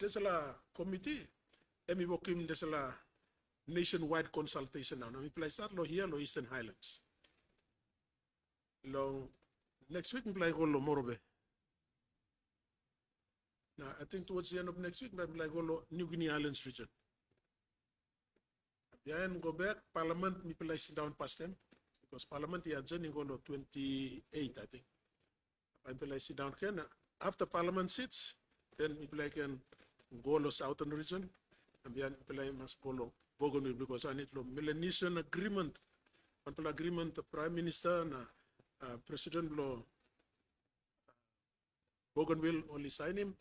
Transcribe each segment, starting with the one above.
there's a committee, emi bokim there's a nationwide consultation now. We play start lo here lo Eastern Highlands. Long next week we play go lo Morobe. Now I think towards the end of next week we play go lo New Guinea Islands region. Then go back Parliament we play sit down past them because Parliament here journey go lo 28 I think. I play sit down can after Parliament sits then we play can go lo Southern region and then we play must go lo Bougainville because I need lo Melanesian agreement. One agreement the Prime Minister na President lo Bougainville only sign him.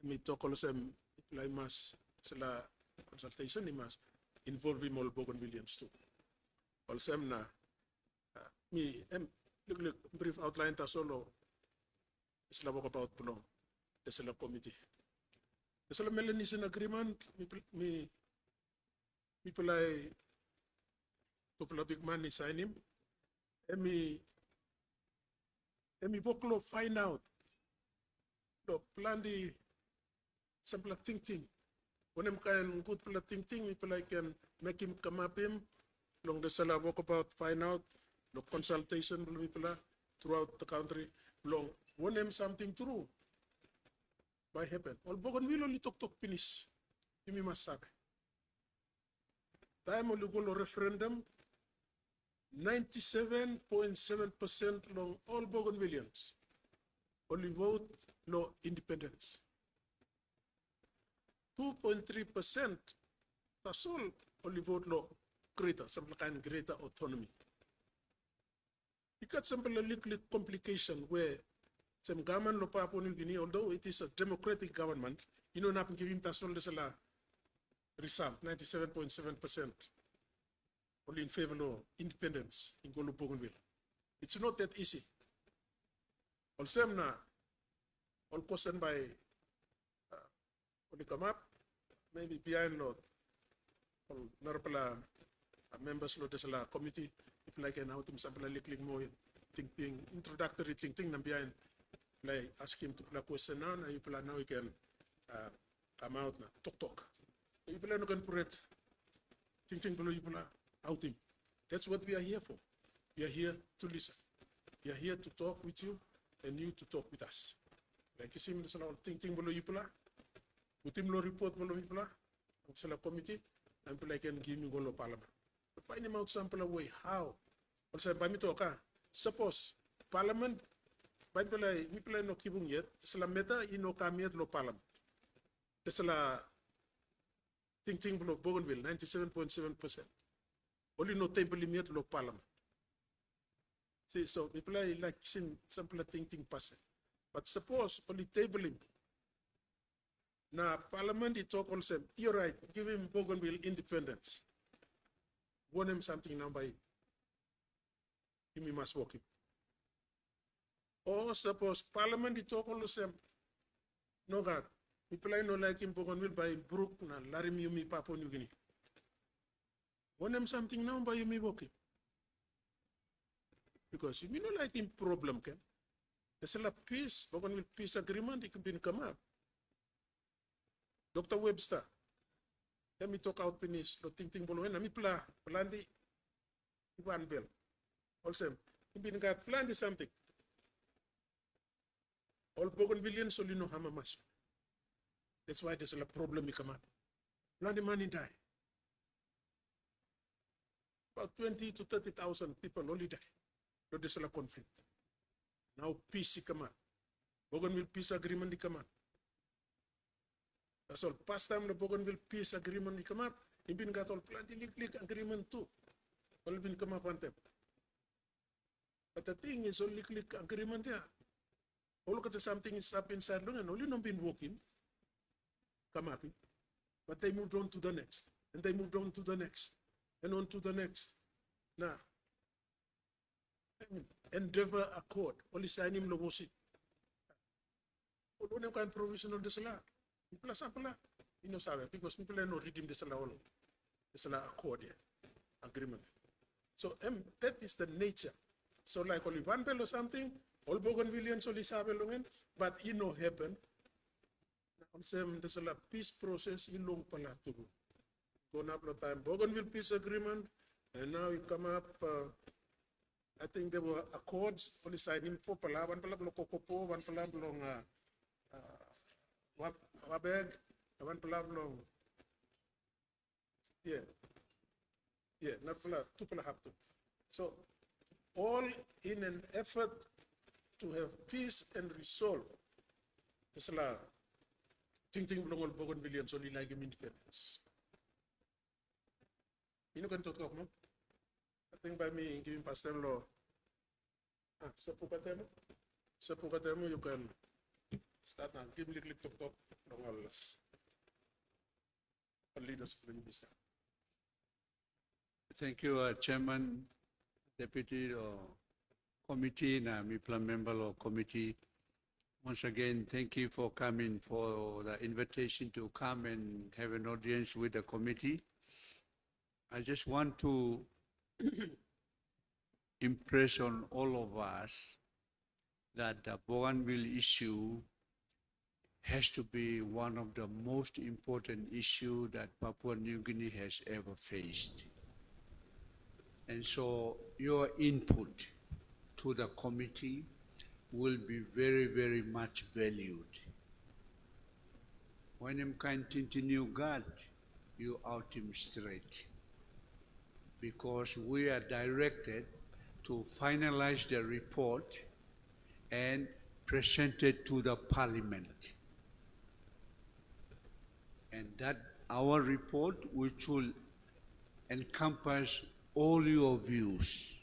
Me talk all sem play mas sila consultation he must involve him all Bougainvillians too. All sem na me look brief outline ta solo sila walk about puno sila committee. Sila Melanesian agreement me play to big man ni sign him. Emi boklo find out the plan di sample ting when him can good plan ting people can make him come up him long the sala walk about find out the consultation people throughout the country long when him something true by happen all Bougainville only talk finish you must sabe time only go referendum 97.7% long all Bougainvillians only vote no independence. 2.3% that's all only vote no greater, some kind of greater autonomy. You got some little complication where some government lo Papua New Guinea, although it is a democratic government, you know not give him that's all this result, 97.7%. Only in favor of independence in Golo Bougainville. It's not that easy. Also, all question by only come up, maybe behind Lord, members of the committee, if like an out sample like more thinking, introductory thinking, and behind like ask him to play question now, and you plan now you can come out now, talk. You plan no can put thinking below you plan. Outing. That's what we are here for. We are here to listen. We are here to talk with you and you to talk with us. Like you see, there's a lot of thinking below you, put him no report below you, there's a committee, and people can give me go to Parliament. But find him out sample away. How? Also, by me talk, suppose Parliament, by me play no kibung yet, there's a meta, you know, come yet, no Parliament. There's a thinking below Bougainville, 97.7%. Only no table limit lo Parliament. See, so people like simple thinking person. But suppose only table him. Now Parliament he talk also, you're right, give him Bougainville independence. Want him something now by him must walk him. Or suppose Parliament he talk also, no God, people no like him Bougainville by Brook na Larim Yumi Papua New Guinea. Want them something now by you may walk him. Because you may not like him problem, can. There's a peace, but when with peace agreement, it can come up. Dr. Webster, let me talk out finish, no thinking below, and I plan the Ivan Bell. Also, he been got planned something. All Bougainvillians only know Hamamas. That's why there's a problem come up. Plan the money die. About 20 to 30,000 people only die. No, there's a conflict. Now peace come up. Bougainville peace agreement come up. That's all. Past time the Bougainville peace agreement come up. He been got all plenty agreement too. All been come up on them. But the thing is only click agreement there. All look at something is up inside long and only not been working. Come up. But they moved on to the next. And they moved on to the next. And on to the next. Now, Endeavor Accord, only sign him Logosi. All kind of provision of the Salah. People are sample, you know, because people are not reading the Salah, the Salah Accord here, agreement. So that is the nature. So like only one bill or something, all Bougainvillians only sabe longen, but you know happen. Onsem there's a peace process ilong pala to gone up the time Bougainville peace agreement, and now you come up. I think there were accords for the signing for pala one pala kokopo one pala long wabeg one pala long not pala two pala have to. So all in an effort to have peace and resolve. There's a ting belong all Bougainville so like independence. You know, can talk no? I think by me giving Pastor Law. So you can start now. Give me a little talk from all leaders of the minister. Thank you, Chairman, Deputy Committee, and member of committee. Once again, thank you for coming for the invitation to come and have an audience with the committee. I just want to impress on all of us that the Bougainville issue has to be one of the most important issues that Papua New Guinea has ever faced. And so your input to the committee will be very, very much valued. When I'm continue God, you out him straight. Because we are directed to finalize the report and present it to the Parliament. And that our report, which will encompass all your views,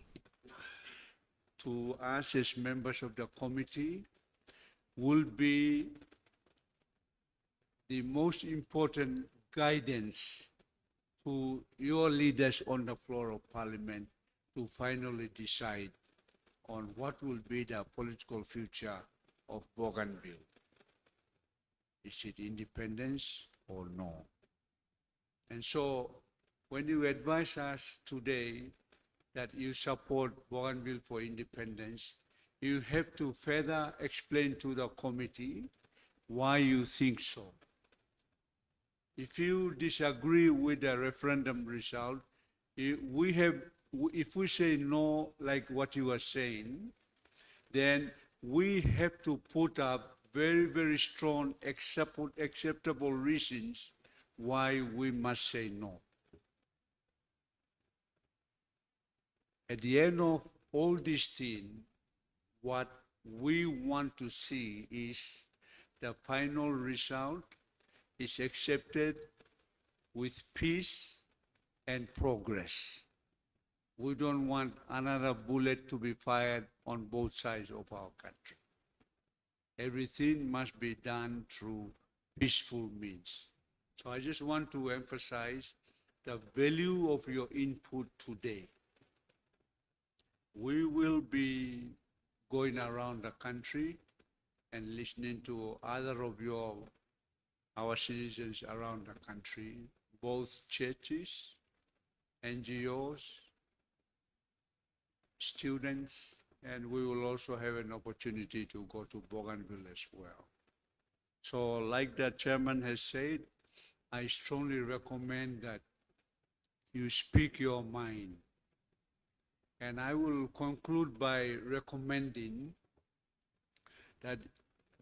to us as members of the committee, will be the most important guidance to your leaders on the floor of Parliament to finally decide on what will be the political future of Bougainville. Is it independence or no? And so when you advise us today that you support Bougainville for independence, you have to further explain to the committee why you think so. If you disagree with the referendum result, if we say no, like what you are saying, then we have to put up very, very strong, acceptable reasons why we must say no. At the end of all this thing, what we want to see is the final result is accepted with peace and progress. We don't want another bullet to be fired on both sides of our country. Everything must be done through peaceful means. So I just want to emphasize the value of your input today. We will be going around the country and listening to other of our citizens around the country, both churches, NGOs, students, and we will also have an opportunity to go to Bougainville as well. So like the chairman has said, I strongly recommend that you speak your mind. And I will conclude by recommending that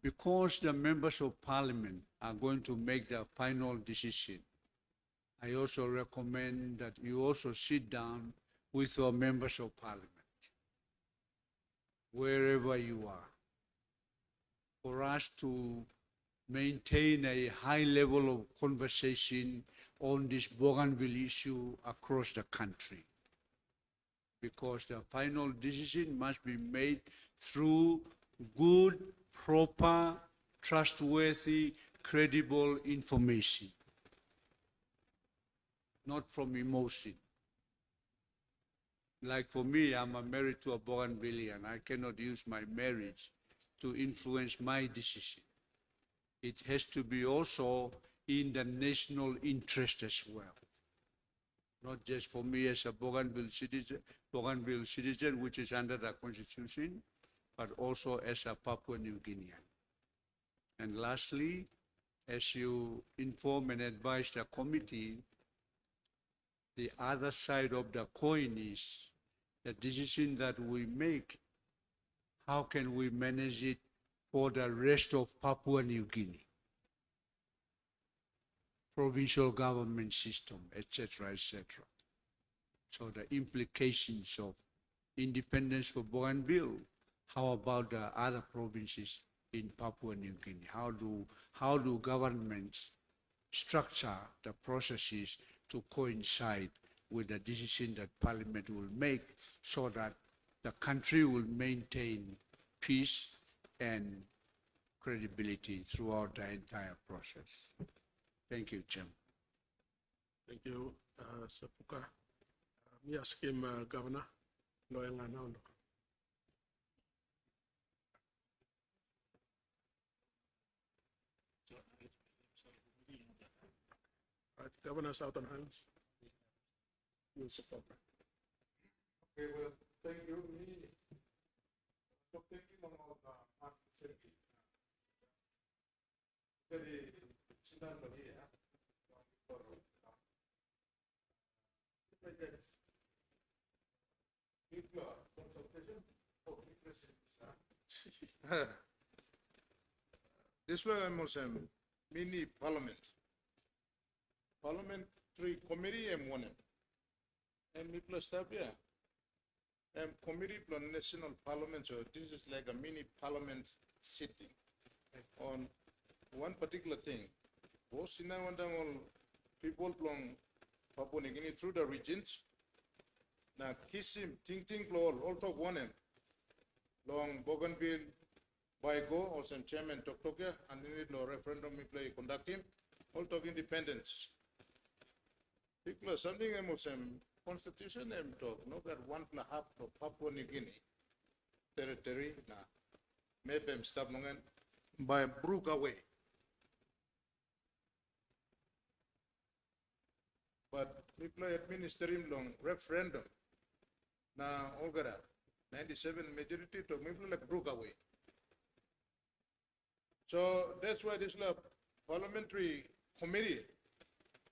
because the members of Parliament are going to make the final decision, I also recommend that you also sit down with your members of Parliament, wherever you are, for us to maintain a high level of conversation on this Bougainville issue across the country. Because the final decision must be made through good, proper, trustworthy, credible information, not from emotion. Like for me, I'm married to a Bougainvillean. I cannot use my marriage to influence my decision. It has to be also in the national interest as well. Not just for me as a Bougainville citizen, which is under the Constitution, but also as a Papua New Guinean. And lastly, as you inform and advise the committee, the other side of the coin is the decision that we make, how can we manage it for the rest of Papua New Guinea? Provincial government system, etc., etc. So the implications of independence for Bougainville, how about the other provinces in Papua New Guinea? How do governments structure the processes to coincide with the decision that Parliament will make so that the country will maintain peace and credibility throughout the entire process? Thank you, Chairman. Thank you, Sapuka. Me ask him, Governor, lawyer now. Right, Governor Southern Highlands. You support. Okay, well, thank you. So thinking about very scenario here. Consultation. This way almost mini parliament. Parliamentary committee and one. And we plus step here. Committee plus national parliament, so this is like a mini parliament sitting on one particular thing. Most in all people from Papua New Guinea through the regions. Now kiss him, ting all talk one him. Long Bougainville, Baigo, also chairman talk here, and then the referendum we play conduct him, all talk independence. Because something else constitution talk, no that 1.5 of Papua New Guinea territory, na maybe stop by brook away. But people administering long referendum. Now, Olgara, 97 majority to people like brook away. So that's why this parliamentary committee,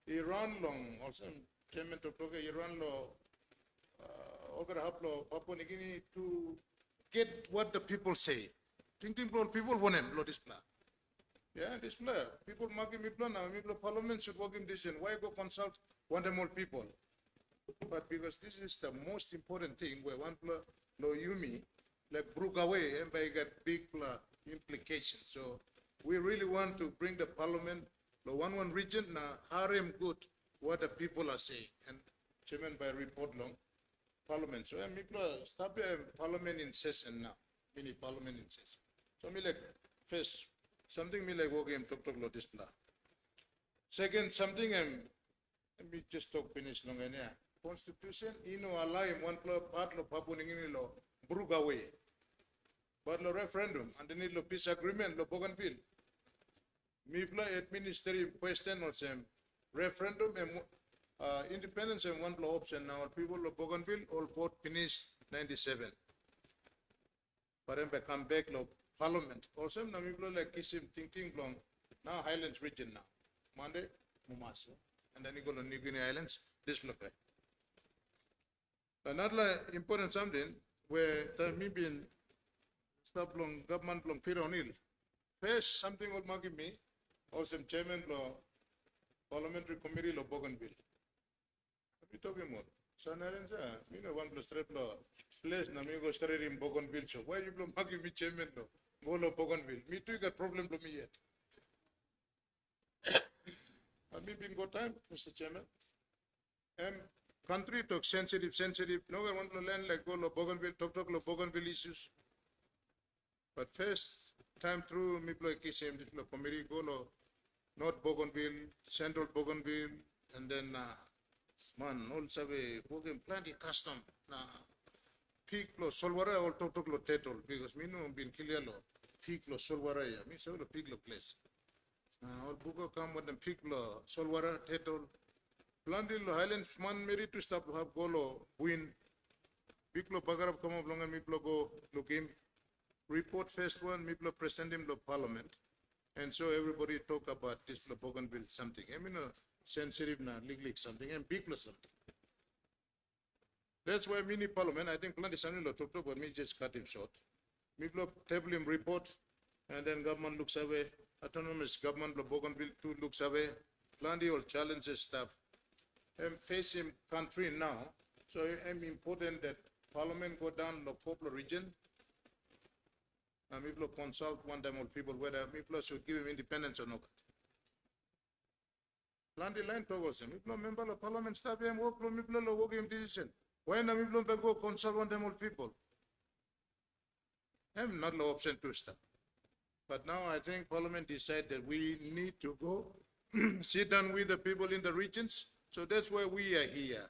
Iran long, also chairman to Iran law, Olgara Haplo, Papua New Guinea to get what the people say. Thinking people want him, this plan. Yeah, this plan. People marking me plan now. Parliament should work in this. And why go consult one of more people? But because this is the most important thing where one lo Yumi, like broke away and by get big implications. So we really want to bring the parliament, the one region, now harem good what the people are saying. And chairman by report long parliament. So I'm stop parliament in session now. Mini parliament in session. So me like first something me like working talk lo this plan. Second, something let me just talk finish long and yeah. Constitution, allow him one part of Papua New Guinea law, broke away. But the referendum, and then the peace agreement, the Bougainville. Me administrative question or some referendum and independence and one option now. People of Bougainville all vote finish 97. But then come back to Parliament. Also, now people like Kissim, Ting long. Now Highlands region now. Monday, Mumasa. And then you go to New Guinea Islands, this look like. Another important something where the Namibian stop long government long Peter O'Neill. First, something will mark me, also chairman law parliamentary committee law Bougainville. What are you talking about? So you know 1+3 law place na me go straight in Bougainville. So why you marking me chairman law? Go law Bougainville. Me too got problem to me yet. Me been got time, Mr. Chairman. Country talk sensitive. No one want to learn like go to Bougainville, talk to Bougainville issues. But first time through me play KCM, this committee go to North Bougainville, Central Bougainville, and then man also we working plenty custom. Peak lo Solwara or talk to Tetol because me no been clear lo peak lo Solwara ya. Me so the peak lo place. Or Bugo come with the peak lo Solwara Tetol. Planting the Highlands man married to stop have golo win. People bagarab come along and miplo go look him. Report first one, miplo present him to Parliament. And so everybody talk about this Bougainville something. I mean, sensitive now, legally something, and big plus something. That's why mini parliament, I think plenty Samuel talked about me, just cut him short. Me table him report, and then government looks away, autonomous government of Bougainville too looks away, plenty of challenges stuff. And facing country now, so it's important that parliament go down the Poplar region. And people consult one time with people whether people should give him independence or not. Plenty line towards him. People member of parliament staff him work from people work him decision. Why not people go consult one time with people? I'm not the option to stop. But now I think Parliament decided that we need to go sit down with the people in the regions. So that's why we are here.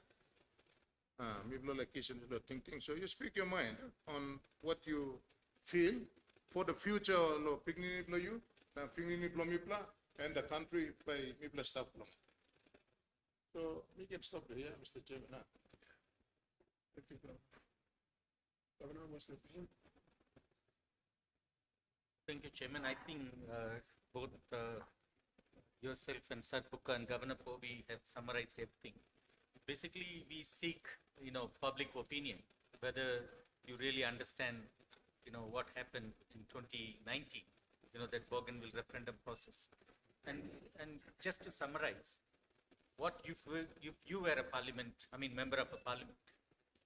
People like Kishan thinking. So you speak your mind on what you feel for the future of you, and the country by Mipla staff. So we can stop here, Mr. Chairman. Governor, Mr. President. Thank you, Chairman. I think both yourself and Sarpuka and Governor Pobi have summarized everything. Basically, we seek, public opinion, whether you really understand, what happened in 2019, that Bougainville referendum process. And just to summarize, what if you were a member of a parliament,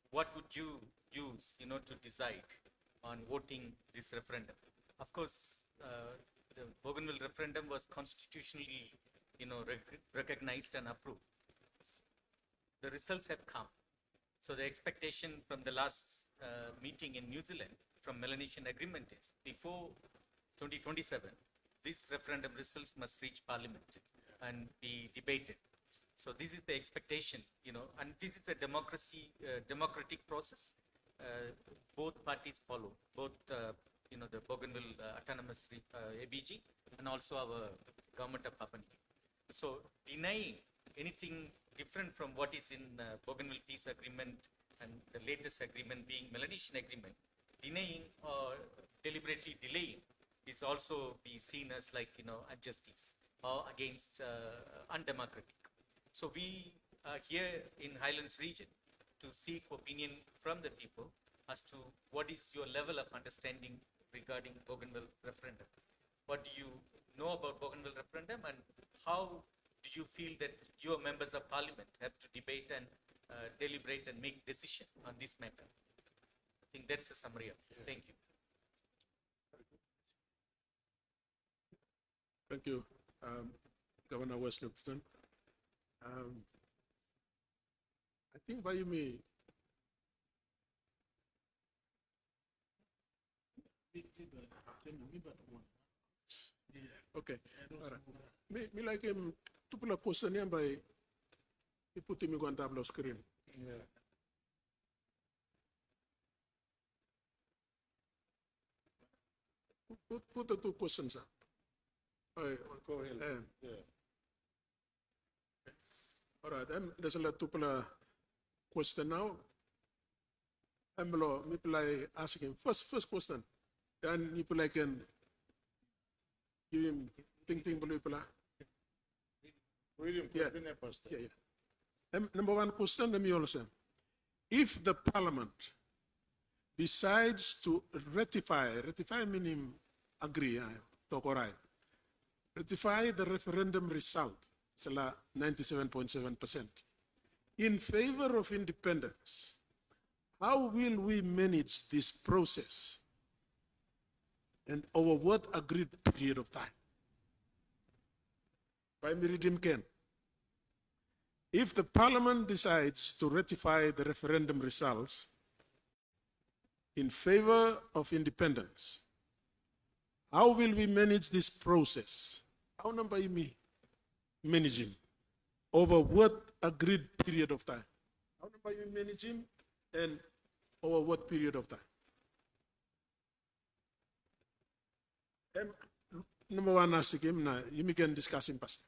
what would you use, to decide on voting this referendum? Of course, the Bougainville referendum was constitutionally, recognized and approved. The results have come. So the expectation from the last meeting in New Zealand from Melanesian agreement is before 2027, these referendum results must reach Parliament and be debated. So this is the expectation, and this is a democratic process. Both parties follow, both the Bougainville Autonomous ABG and also our government of Papua New Guinea. So denying anything different from what is in Bougainville Peace Agreement and the latest agreement being Melanesian agreement, denying or deliberately delaying is also be seen as injustice or against undemocratic. So we are here in Highlands region to seek opinion from the people as to what is your level of understanding regarding Bougainville referendum. What do you know about Bougainville referendum, and how do you feel that your members of parliament have to debate and deliberate and make decision on this matter? I think that's a summary of it. Thank you. Thank you, Governor Wesley. I think by me, okay, all right. Me like him to put a question here by he put him on tableau screen. Yeah. Put the two questions up. Go ahead. Yeah. All right, there's a lot of question now. I'm asking first question. Then you can give him think people. Yeah. Number one question, let me also. If the parliament decides to ratify meaning agree, talk all right, ratify the referendum result, it's 97.7%, in favor of independence, how will we manage this process and over what agreed period of time? By Miridim Ken. If the parliament decides to ratify the referendum results in favor of independence, how will we manage this process? How number you me managing over what agreed period of time? How number you managing and over what period of time? Number one, ask him now. You can discuss in past.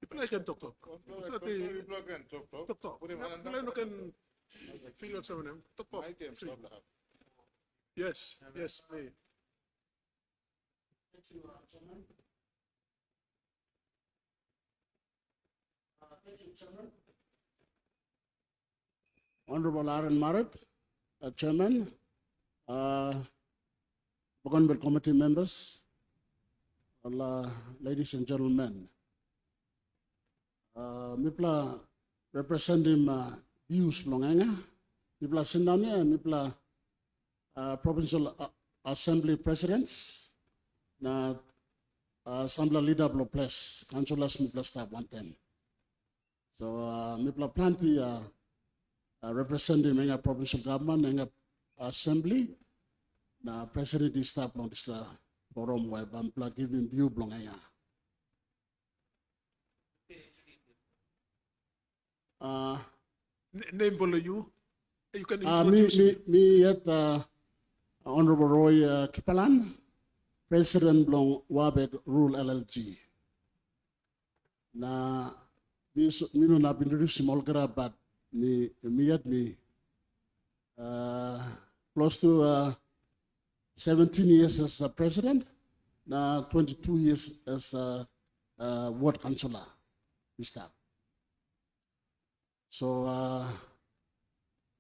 People I can talk. It's not a People can talk. talk. Put him on People I can feel what's on them. Talk. I can Free. stop. Yes, yes, may. Thank you, Chairman. Thank you, Chairman. Honorable Aaron Marrett, Chairman, Bougainville Committee members, ladies and gentlemen. Mipla representing views Blongenga, Mipla Sindania, Mipla Provincial Assembly Presidents, na Assembly Leader Blo Place, Councillors Mipla Staff 110. So Mipla Planti representing Menga Provincial Government, Menga Assembly, na President di Staff Blong Disla Forum where Bampla giving view Blongenga. Name below you. You can introduce me yet Honorable Roy Kipalan, President Blong Wabek Rule LLG. Na mino na introduce Molgara but me yet close to 17 years as a president, na 22 years as a ward councillor. Mr. So,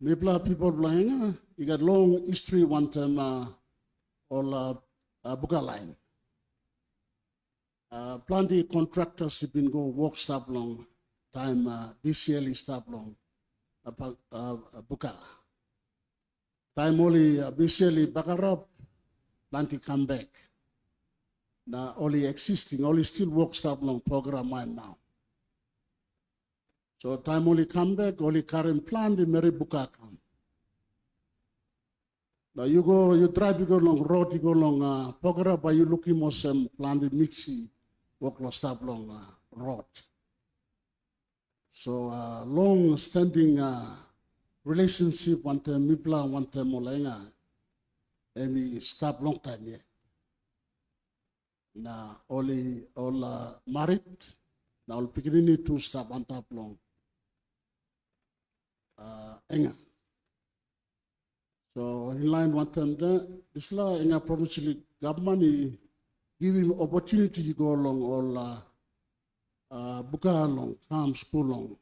Mipla people blind, you got long history one time all Buka line. Plenty contractors have been go work stop long time BCL stop long Buka. Time only BCL Bakarap, plenty come back. Now only existing, only still work stop long program mine now. So time only come back, only current plan the Mary Buka come. Now you drive, you go along road, you go along Pogara, but you looking more some plan the mixi walk stop long road. So long standing relationship one time Mipla, one time Molenga, and we stop long time here. Now only all married, now all beginning to stop on top long. Enga. So in line one time this law Enga provincial government give him opportunity to go along all Buka along, farm school long.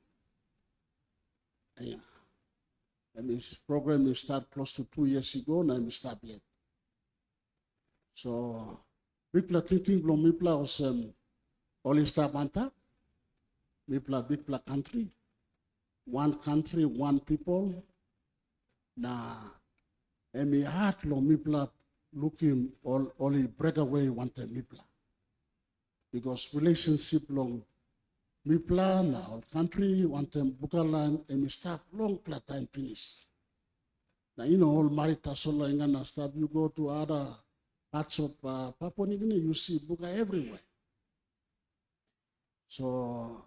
Enga. And this program is start close to 2 years ago, now we start yet. So Mipla thinking from Mipla was only start on top. Mipla big country. One country, one people. Na emi heart lo Mipla looking only break away one time Mipla. Because relationship long Mipla na all country one time Bukalan emi start long time finish. Now you know all Marita Solo Ingana start you go to other parts of Papua New Guinea you see Buka everywhere. So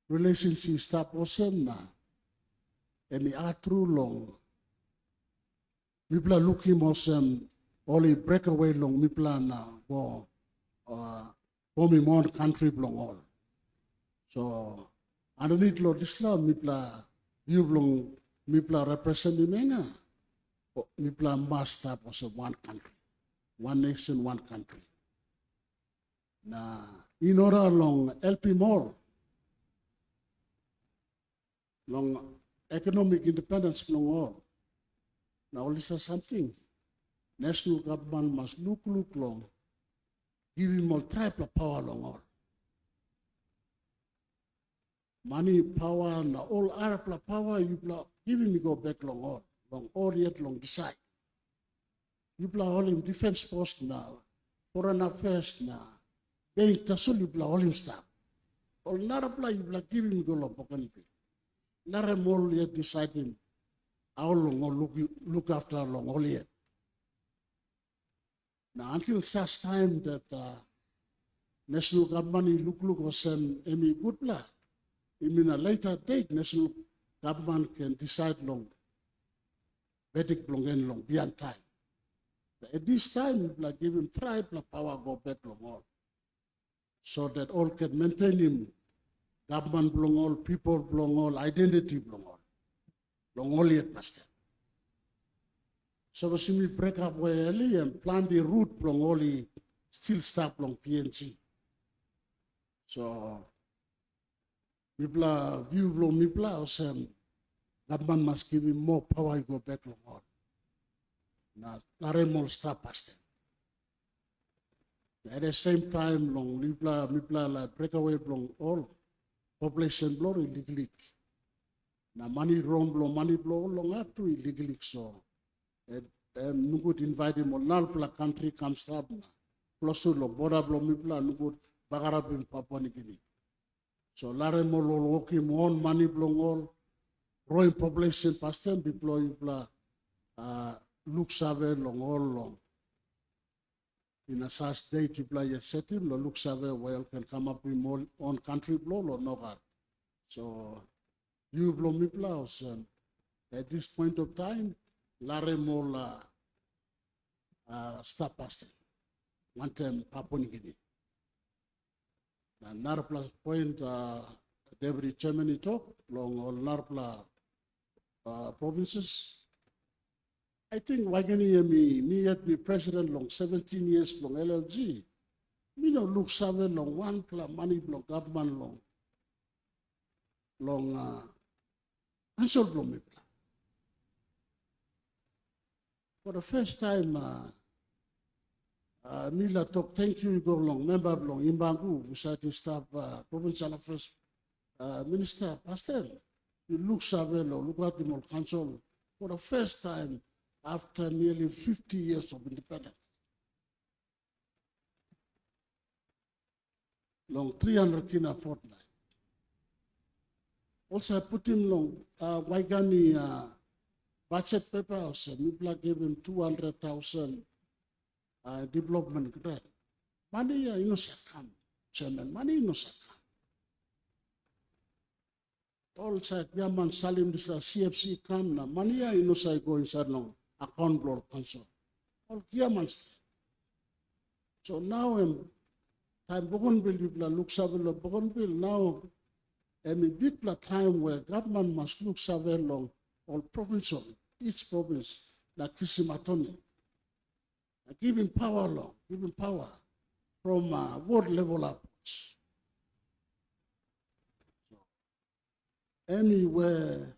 relationship start awesome na. And the true long. Mipla looking awesome, only breakaway long Mipla na go me more country long all. So underneath lo disla Mipla you long Mipla representing menga. Mipla must have also one country, one nation, one country. Na inora long LP more long. Economic independence long all. Now listen something. National government must look long. Give him all triple power long all. Money, power, na all Arab power you give him go back long all yet long decide. You all him defense post now, foreign affairs now. They tasul you all him staff. All Arab you give him go long Bougainville. Nare more yet deciding how long or look after how long all yet. Now until such time that national government look was any good plan. In a later date, national government can decide long, Vedic long and long beyond time. But at this time, like give him tribe power go back long all, so that all can maintain him government belong all, people belong all, identity belong all yet pastor. So as we break up way early and plan the route belong all, still start belong PNC. So, Mipla view belong Mipla, government must give him more power to go back long all. Now, Laremol start pastor. At the same time, long Mipla like breakaway belong all population blow illegally. Now money wrong blow, money blow long up to illegally. So, no good invite him on Nalpla country comes up. Plus to lo border blow Mipla no good bagarap in Papua New Guinea. So Laremol all walking on money blow all growing population past them people look save long all long. In a such day to play a setting, lo look save well can come up with more on country blow or no hard. So you blow me blows at this point of time, Laremol stop pasting. One time Papua New Guinea. Another plus point Deputy Chairman talk long all Narpla provinces. I think Wagani me yet be president long 17 years long LLG. Me no look seven long one plus money block government long answer from me. For the first time Mila talk thank you go long member long Imbangu society staff provincial affairs minister pastor you look seven or look at the council for the first time after nearly 50 years of independence. Long 300 kina fortnight. Also I put him long Waigani budget paper also Mipla gave him 200,000 development grant. Money come, Chairman, money come. Also Yaman Salim this CFC come na money go inside long account block console. All Kiamans. So now time Bougainville people look savvy of Bougainville now a big time where government must look savvy long all provincial, each province like Kisimatoni. Giving power long, giving power from world level upwards. So, anywhere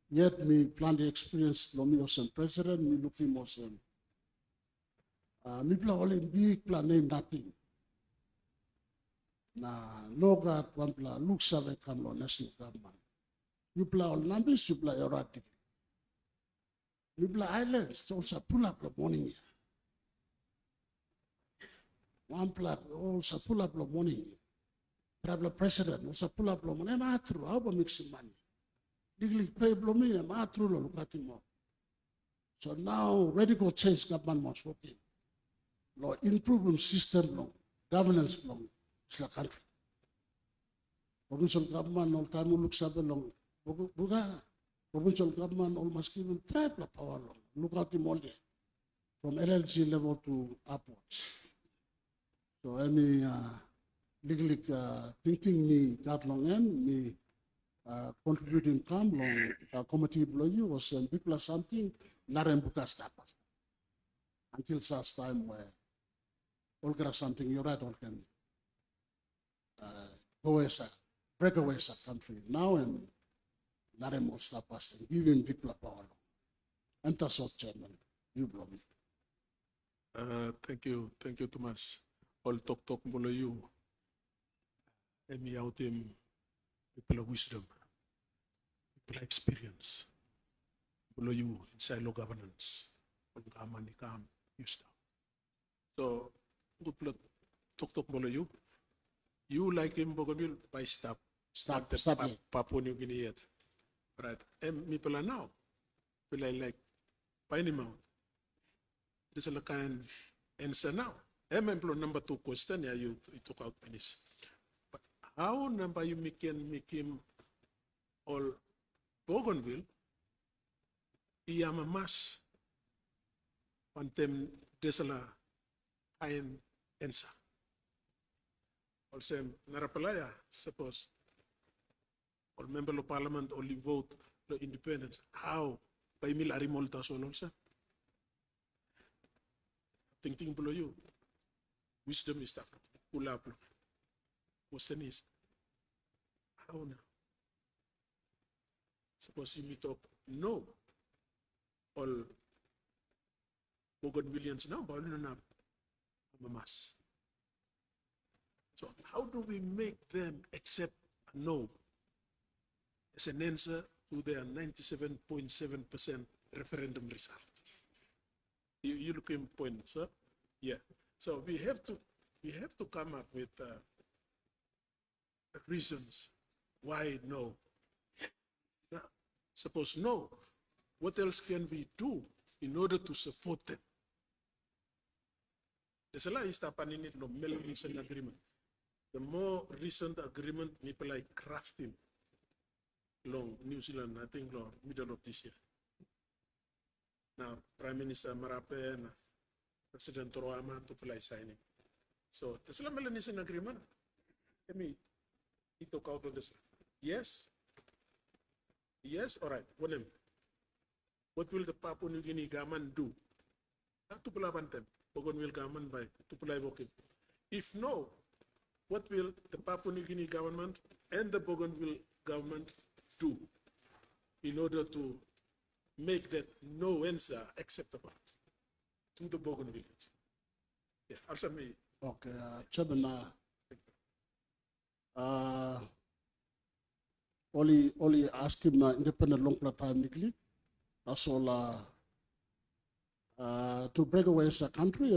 yet me plan the experience lo me as president, me looking as me plan only big plan name nothing. Na logat one plan look save come lo national government. You plan all numbers, you plan erratic. You plan islands, also pull up the morning here. One plan also pull up the morning. Travel president also pull up the money. I'm through. How about mixing money? Legally pay below me, I'm through look at him. So now radical change government must work in. Law improvement system long, governance long, it's the country. Provincial government all time looks at the long Buga. Provincial government almost given triple power long. Look at him all there. From LLG level to upwards. So any legally thinking me that long end me contributing come long committee below you was people something Laren Buka start until such time where all got something you're right all can go as a break away as a country now and Laren will start passing giving people power. Enter so chairman you blow me. Thank you Thomas. All talk below you. And me out him people of wisdom, people of experience. Below you inside law governance. On government come used. So good talk below you. You like him Bougainville by stop Papua New Guinea yet. Right. And people are now. People are like Piney Mount. This is a kind answer now. Employ number 2 question, yeah, you took out finish. But how number you make him all Bougainville, Iyamamas, one them desala kind answer. Also, Narapalaya, suppose, or member of parliament only vote the independent. How? By milari molta solo also. Thinking below you. Wisdom is that. Pull up. Question is, how now? Suppose you meet up, no. All Bougainvillians now, but no, mamas. So how do we make them accept a no as an answer to their 97.7% referendum result? You look in point, sir. Yeah. So we have to come up with reasons why no. Now, suppose no, what else can we do in order to support them? There's a lot of stuff in it, Melbourne agreement. The more recent agreement, people like crafting long New Zealand, I think long middle of this year. Now, Prime Minister Marape and President Toroama to play signing. So there's a Melanesian agreement. Let me talk out of this. Yes. Yes, all right. What will the Papua New Guinea government do? Not to play them. Bougainville government by to play working. If no, what will the Papua New Guinea government and the Bougainville government do in order to make that no answer acceptable to the Bougainvilleans? Yeah, also me. Okay, Chairman, only ask him independent long time legally. That's all. To break away as a country,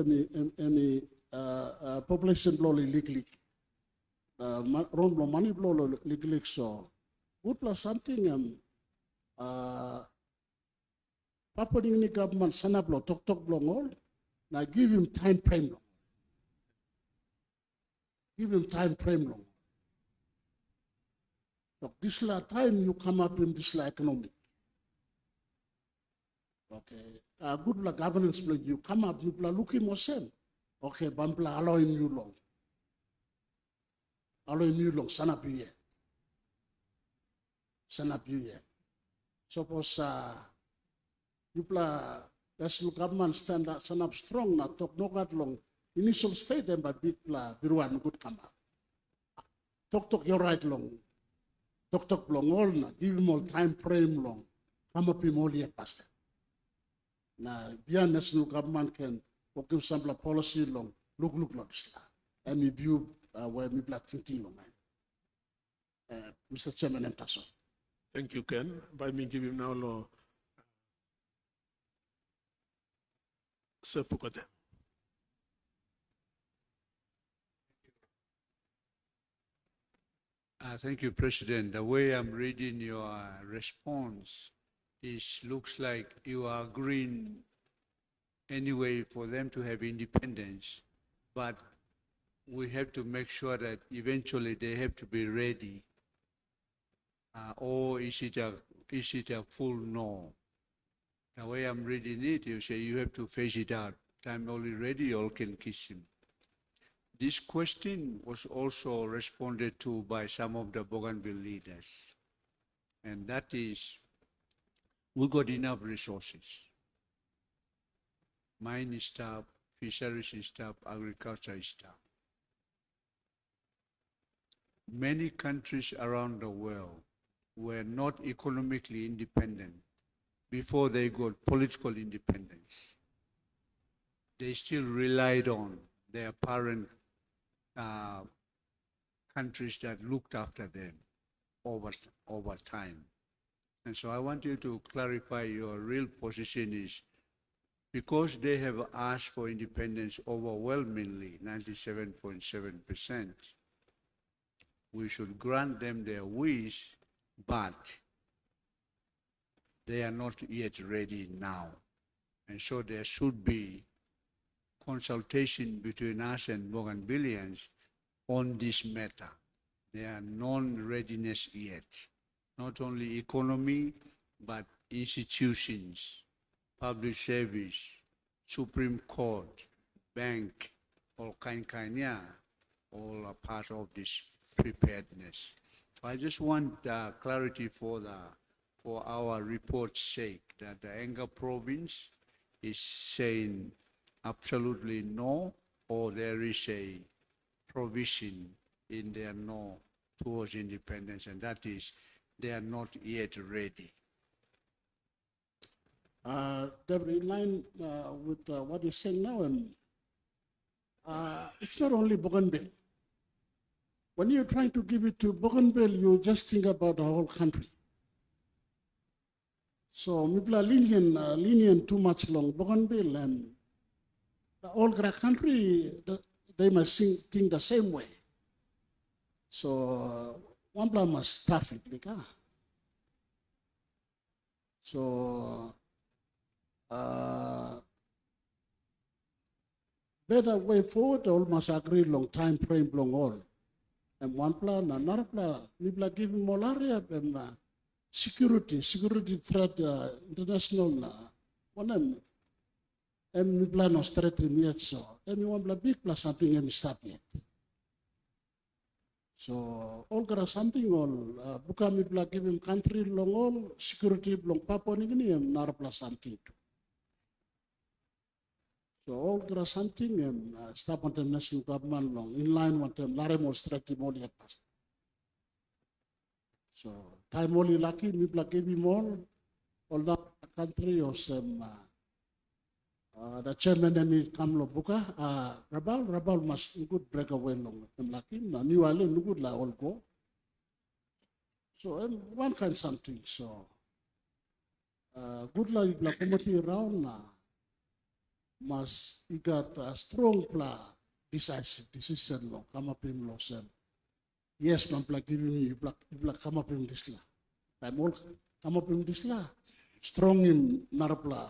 any population blow illegally, round money blow legally. So, good plus something. Papua New Guinea government sana blow talk blow all. Now give him time frame long. Give him time frame long. So this la time you come up in this la economic. Okay. Good la governance play you come up you la looking more same. Okay, Bampla allowing you long. Allowing you long, sana piye. Sana piye. Suppose you pla that's look government stand up strong na talk no got long. Initial state and but big pla biruan good come up. Talk you're right long. Talk long all na give him all time frame long. Come up him all year past. Na biya national government can give some policy long look this la. And me view where me black thinking long. Mr. Chairman and Tasso. Thank you, Ken. By me giving now law. Sir Pukate. Thank you, President. The way I'm reading your response looks like you are agreeing anyway for them to have independence, but we have to make sure that eventually they have to be ready. Or is it a full no? The way I'm reading it, you say you have to face it out. I'm only ready, you all can kiss him. This question was also responded to by some of the Bougainville leaders. And that is, we got enough resources. Mine staff, fisheries staff, agriculture staff. Many countries around the world were not economically independent before they got political independence. They still relied on their parent countries that looked after them over time. And so I want you to clarify your real position is because they have asked for independence overwhelmingly, 97.7%, we should grant them their wish, but they are not yet ready now. And so there should be consultation between us and Bougainvillians on this matter. There are non-readiness yet, not only economy, but institutions, public service, Supreme Court, bank, all kind, yeah. all are part of this preparedness. So I just want clarity for our report's sake that the Enga province is saying absolutely no, or there is a provision in their no towards independence, and that is they are not yet ready. They're in line with what you're saying now, and it's not only Bougainville. When you're trying to give it to Bougainville, you just think about the whole country. So people are lenient too much long Bougainville, and the whole country, they must think the same way. So one plan must staff it, like, So better way forward, all must agree long time frame long all. And one plan, another plan, people are giving malaria and security threat, international one and we plan on threatening yet so. And we want a big plus something and stop yet. So all got something all bukan people are giving country long all security long Papua Nigini and another plus something too. So all got something and stop on the national government long in line with them lare more strategy more yet past. So time only lucky people are giving more all that country or some the chairman and it come lo buka Rabal must good break away long them lucky na New Island good la all go. So and one kind something so good la committee around must you got a strong decisive decision long come up in law sem. Yes, man, giving me you come up in this la. I'm all come up in this la. Strong in Narapla.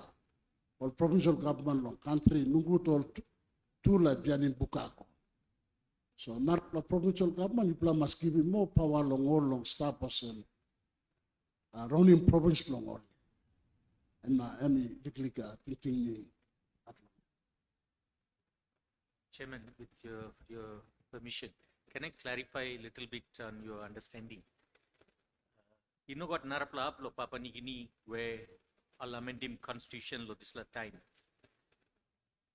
Or provincial government long country nungu tol tula bianin bukako. So Narapla provincial government you must give him more power long all long staff person. Running province long all. And any ligliga thinking. Chairman, with your permission, can I clarify a little bit on your understanding? You know what Narapla lo Papua New Guinea where Parliamentary Constitution lo this la time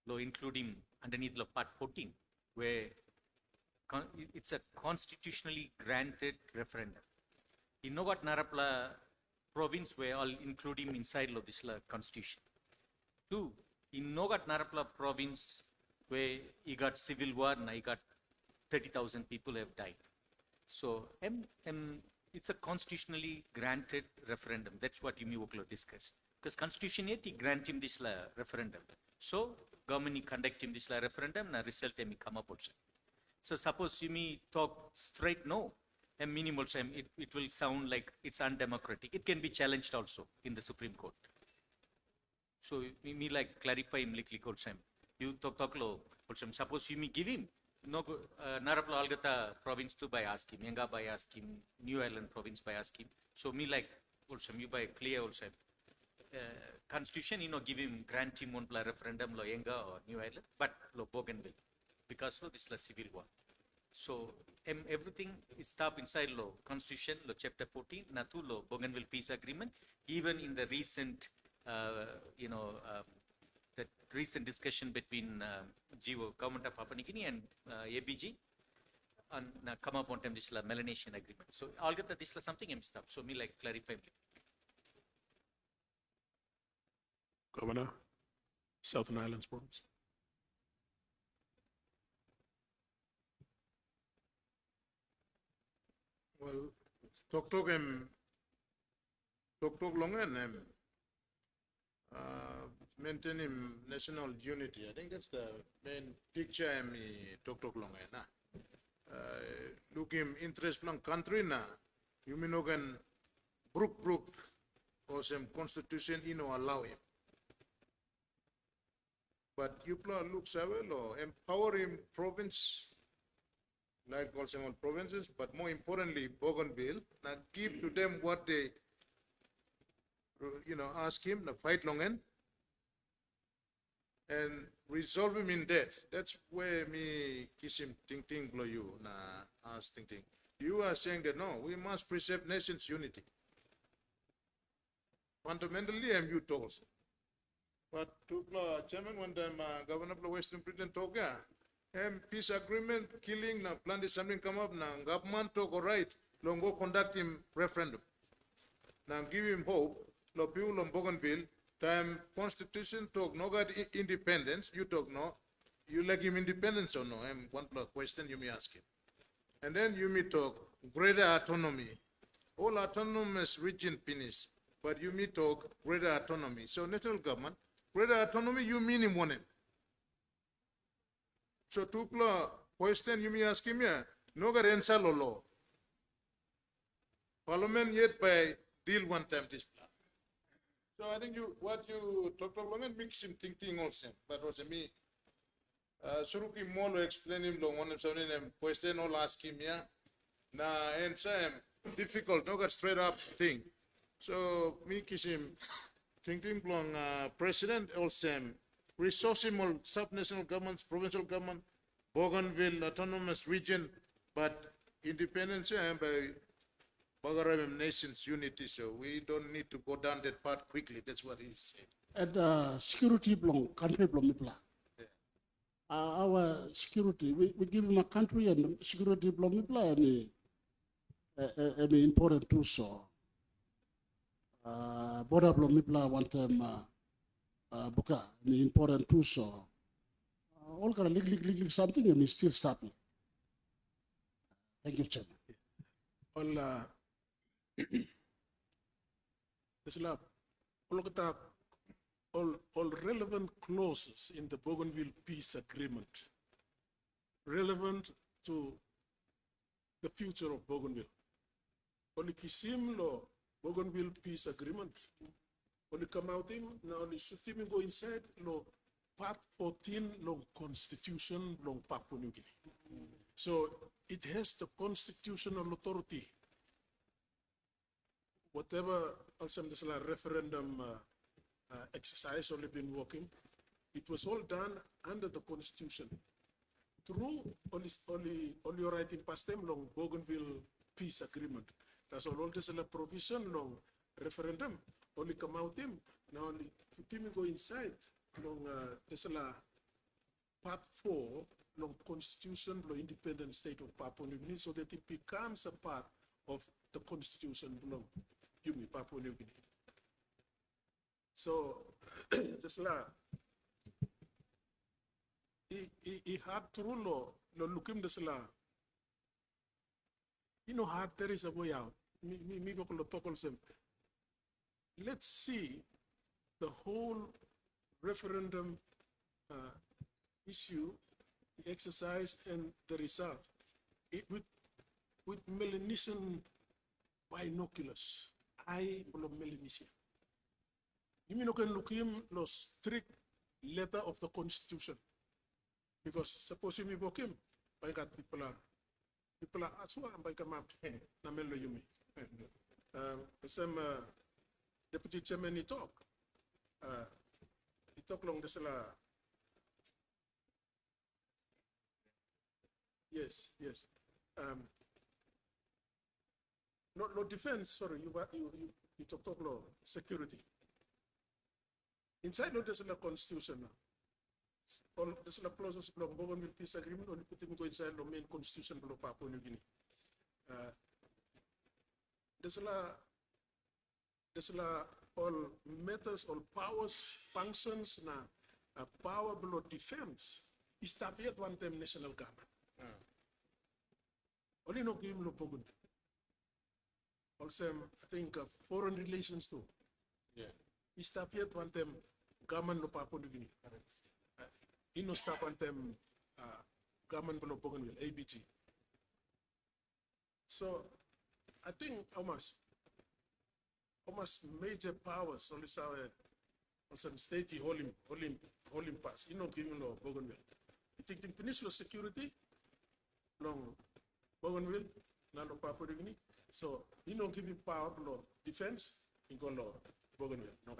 lo including underneath lo part 14 where it's a constitutionally granted referendum. You know what Narapla province where all including inside lo this la constitution. Two, you know what Narapla province where you got civil war and you got 30,000 people have died. So it's a constitutionally granted referendum. That's what you will discuss. Because constitution yet grant him this referendum. So government conduct him this referendum and result may come up also. So suppose you may talk straight no, and minimal time it will sound like it's undemocratic. It can be challenged also in the Supreme Court. So me like clarify him like also. You talk low also. Suppose you may give him no Narapla Algata province to by ask him, Yenga by ask him, New Island province by ask him. So me like also you by clear also. Constitution, give him, grant him one referendum, lo Yenga or New Island, but lo Bougainville, because lo this la civil war. So everything is stopped inside lo Constitution, lo chapter 14, natu lo Bougainville peace agreement, even in the recent, that recent discussion between GO, government of Papua New Guinea and ABG, and come up on time this la Melanesian agreement. So I'll get that this la something stuff. So me like clarify. Governor, Southern Islands Province. Well, talk long and maintaining national unity. I think that's the main picture I talk long and look him interest long country na you mean organ brook or some constitution allow him. But you look or empower him province like all some provinces, but more importantly Bougainville, now give to them what they ask him, the fight long end. and resolve him in that. That's where me kiss him ting blow you na as ting. You are saying that no, we must preserve nation's unity. Fundamentally, I'm you told. But to chairman one time Governor of Western Britain talk peace agreement killing na plan is something come up na government talk all right long go conduct him referendum. Now give him hope. Lo people of Bougainville time constitution talk no got independence. You talk no. You like him independence or no? One question you may ask him. And then you may talk greater autonomy. All autonomous region finish, but you may talk greater autonomy. So national government, greater autonomy, you mean him one. So two question you may ask him here, no got answer law. Parliament yet by deal one time this plan. So I think what you talked about makes him thinking also, but also me. Suruki Molo explain him long one of some question all ask him yeah. Na answer him difficult, no got straight up thing. So me kiss him thinking long president also resource him all sub-national governments, provincial government, Bougainville autonomous region, but independence by Bagaram nations unity. So we don't need to go down that part quickly. That's what he's saying. And security belong, country belong, our security, we give them a country and security belong, any important too, so. Border belong, one time, Buka, any important too, so. All kind of leak something and it's still stopping. Thank you, Chairman. All Islam, all relevant clauses in the Bougainville Peace Agreement relevant to the future of Bougainville. Only kisim lo Bougainville Peace Agreement. Only come out him, now only sutim go inside lo part 14 long constitution long Papua New Guinea. So it has the constitutional authority. Whatever also this referendum exercise only been working, it was all done under the constitution. Through only writing past them long Bougainville Peace Agreement. That's all this provision long referendum only come out him. Now only people go inside long this part 4 long constitution long independent state of Papua New Guinea so that it becomes a part of the constitution long Papua New Guinea. So just he had through law looking this hard there is a way out. Me talk also. Let's see the whole referendum issue, the exercise and the result. With Melanesian binoculars. I will Melanesia. You mean can look him the strict letter of the constitution. Because suppose you book him, by God people are aswa and by come up na melo yumi. The same deputy chairman he talk long this yes. No defense, sorry, you talk law, security. Inside no there's a constitution now. All there's a clauses of Bougainville Peace Agreement, only put him go inside the main constitution of Papua New Guinea. There's all matters, all powers, functions na power below defense. Established one time national government. Only no give him no Bougainville. Also, I think foreign relations too. Yeah. Established one time government of Papua New Guinea. Ino stop one time government of Bougainville, ABG. So I think almost major powers only saw some state hold him pass. You know, giving law Bougainville. You think the peninsula security long Bougainville, now Papua New Guinea. So you know, give him power law defense, you go law Bougainville. No.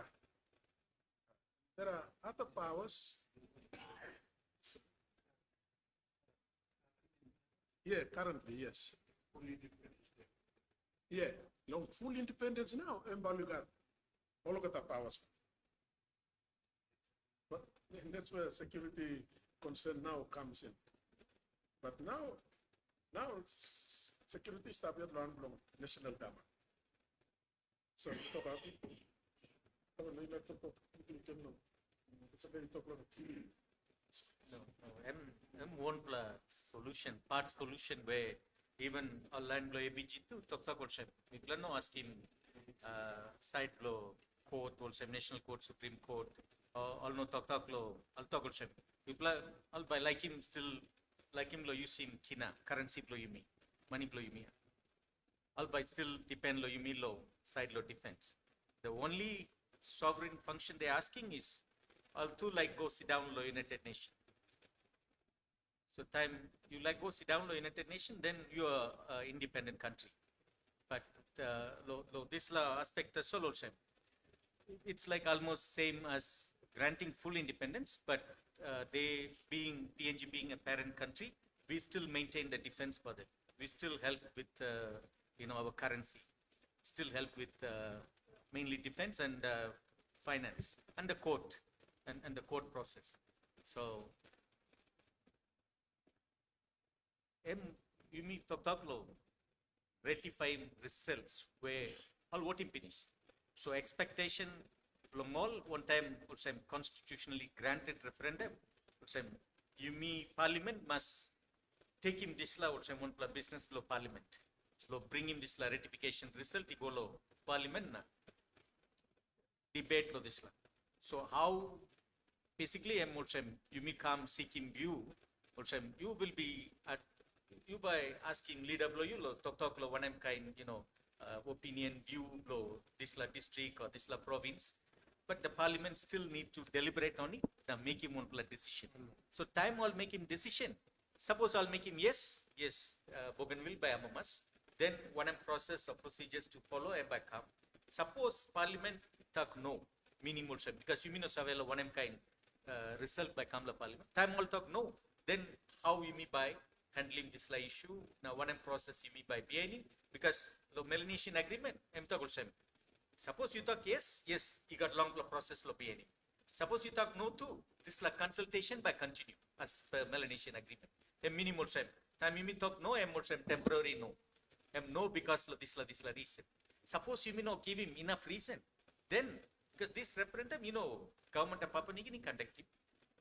There are other powers Yeah, currently, yes. Yeah, no, full independence now, and Baluga, all of the powers. But and that's where security concern now comes in. But now security staff at long national government. So talk about it. It's a very talk about it. No, I'm one solution, part solution where even a land law ABG too, Tokta Kolshem. We plan no asking side law court, also national court, Supreme Court, all no Tokta law, all Tokoshem. We plan all by like him still like him law using kina, currency law you mean, money law you mean. All by still depend law you mean law, side law defense. The only sovereign function they're asking is all two like go sit down law United Nations. So time you like go sit down law United Nations, then you are independent country. But this law aspect the solo same. It's like almost same as granting full independence, but they being PNG being a parent country, we still maintain the defense for them. We still help with our currency, still help with mainly defense and finance and the court and the court process. So you mean Toklo ratifying results where all voting finish. So expectation long all one time constitutionally granted referendum. You mean Parliament must take him this law one business law Parliament. So bring him this law ratification result. He go law Parliament na debate law this law. So how basically you may come seeking view. You will be at you by asking leader blow you lo talk lo one kind opinion view lo this la district or this la province, but the parliament still need to deliberate on it and make him one decision. So time I'll make him decision. Suppose I'll make him yes Bougainville by Amamas, then one process of procedures to follow and by come. Suppose parliament talk no meaning also because you mean no savela one kind result by Kamla parliament. Time I'll talk no, then how you mean by handling this issue now one process you mean by behind because the Melanesian agreement suppose you talk yes you got long process lo behind. Suppose you talk no too, this la consultation by continue as per Melanesian agreement a minimal time you mean talk no temporary no because this la reason. Suppose you mean no give him enough reason, then because this referendum government of Papua New Guinea conduct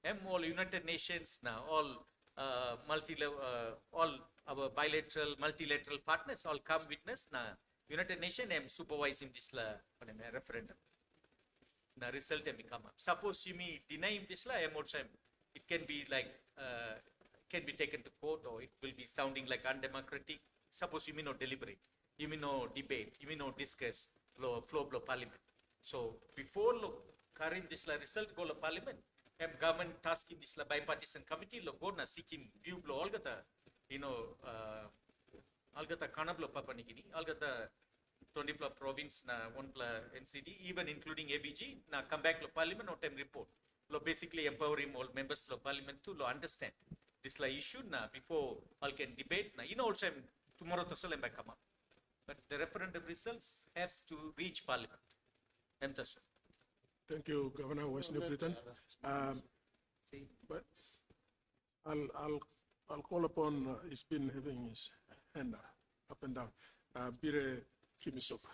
him all United Nations now all all our bilateral, multilateral partners all come witness na United Nations supervise him this la referendum. Na result come up. Suppose you may deny him this la it can be like can be taken to court or it will be sounding like undemocratic. Suppose you may not deliberate, you may not debate, you may not discuss flow parliament. So before carrying this la result go to parliament, government task in this bipartisan committee lo go na seeking view blow algata algata kanablo Papua New Guinea algata 20 province na 1 NCD even including ABG na come back lo parliament no time report lo basically empowering all members lo parliament to lo understand this la issue na before all can debate na also tomorrow to solemn come up, but the referendum results has to reach parliament. Thank you, Governor West New Britain. But I'll call upon he's been having his hand up and down. Bire Kimisova.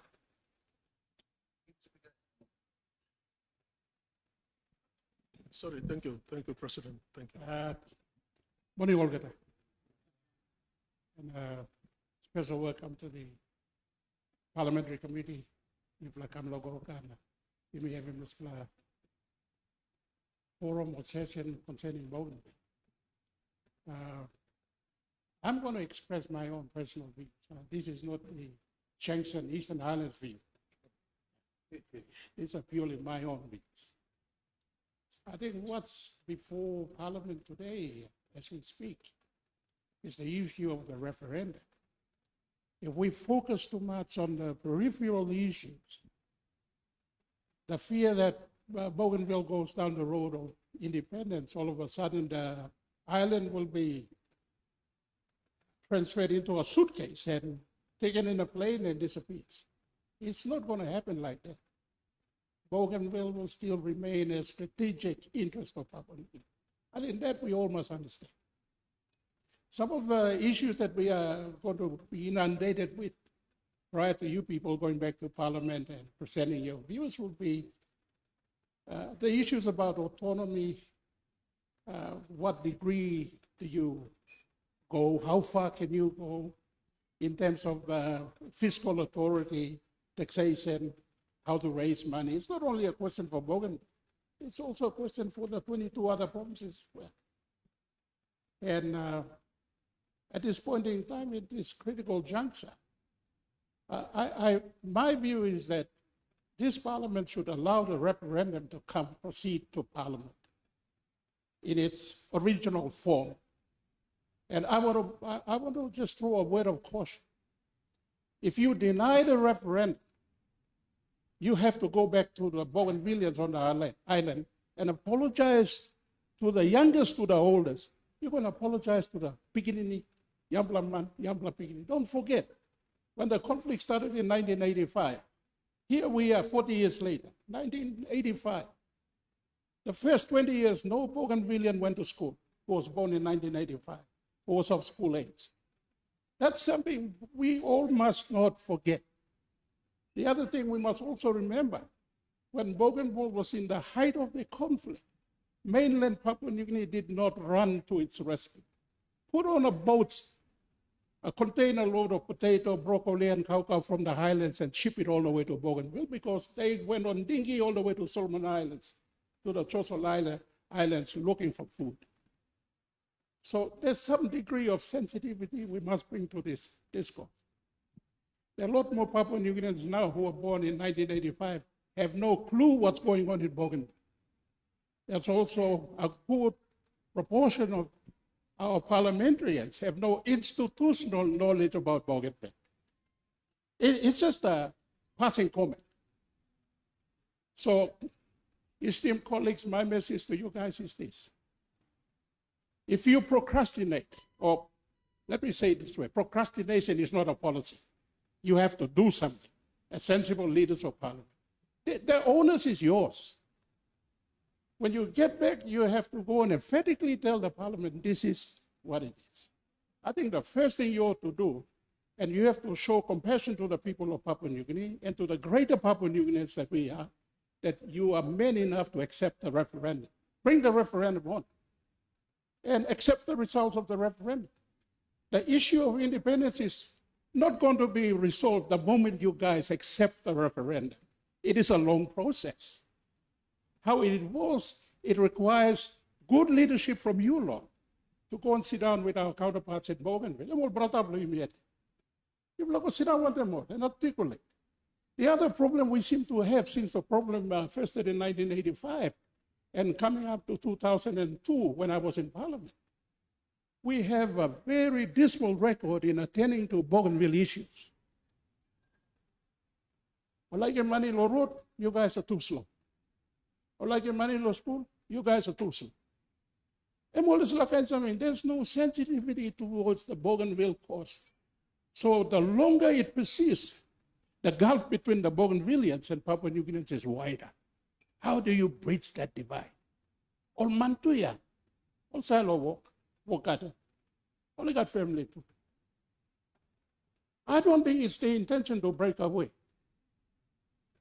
Sorry, thank you, President. Thank you. Morning, Olgata. And special welcome to the Parliamentary Committee. Goroka. You may have in this forum or session concerning Bougainville. I'm going to express my own personal views. This is not the Changshan Eastern Highlands view. These are purely my own views. I think what's before Parliament today, as we speak, is the issue of the referendum. If we focus too much on the peripheral issues, the fear that Bougainville goes down the road of independence, all of a sudden the island will be transferred into a suitcase and taken in a plane and disappears. It's not going to happen like that. Bougainville will still remain a strategic interest for Papua New Guinea. I think that we all must understand. Some of the issues that we are going to be inundated with prior to you people going back to Parliament and presenting your views will be the issues about autonomy, what degree do you go, how far can you go in terms of fiscal authority, taxation, how to raise money. It's not only a question for Bougainville, it's also a question for the 22 other provinces as well. And at this point in time, at this critical juncture, my view is that this Parliament should allow the referendum to proceed to Parliament in its original form. And I want to just throw a word of caution. If you deny the referendum, you have to go back to the Bougainvilleans on the island and apologize to the youngest, to the oldest. You're going to apologize to the Pikinini, Yambla Man, Yambla Pikinini. Don't forget, when the conflict started in 1985, here we are 40 years later, 1985. The first 20 years, no Bougainvillean went to school who was born in 1985, who was of school age. That's something we all must not forget. The other thing we must also remember, when Bougainville was in the height of the conflict, mainland Papua New Guinea did not run to its rescue. Put on a boat, a container load of potato, broccoli, and cocoa from the highlands and ship it all the way to Bougainville because they went on dinghy all the way to Solomon Islands, to the Chosolila Islands looking for food. So there's some degree of sensitivity we must bring to this discourse. There are a lot more Papua New Guineans now who were born in 1985 have no clue what's going on in Bougainville. There's also a good proportion of our parliamentarians have no institutional knowledge about Bougainville. It's just a passing comment. So, esteemed colleagues, my message to you guys is this. If you procrastinate, or let me say it this way, procrastination is not a policy. You have to do something as sensible leaders of parliament. The onus is yours. When you get back, you have to go and emphatically tell the parliament, this is what it is. I think the first thing you ought to do, and you have to show compassion to the people of Papua New Guinea and to the greater Papua New Guineans that we are, that you are men enough to accept the referendum. Bring the referendum on and accept the results of the referendum. The issue of independence is not going to be resolved the moment you guys accept the referendum. It is a long process. How it was, it requires good leadership from you lot to go and sit down with our counterparts in Bougainville. And we'll bring up immediately. You will go sit down with them more and articulate. The other problem we seem to have since the problem first in 1985 and coming up to 2002 when I was in Parliament, we have a very dismal record in attending to Bougainville issues. Like in Manilo Road, you guys are too slow. Or like in Manilo School, you guys are too slow. And all this kinds of thing, there's no sensitivity towards the Bougainville cause. So the longer it persists, the gulf between the Bougainvilleans and Papua New Guineans is wider. How do you bridge that divide? All Mantuya, all Silo Wokata, only got family too. I don't think it's the intention to break away.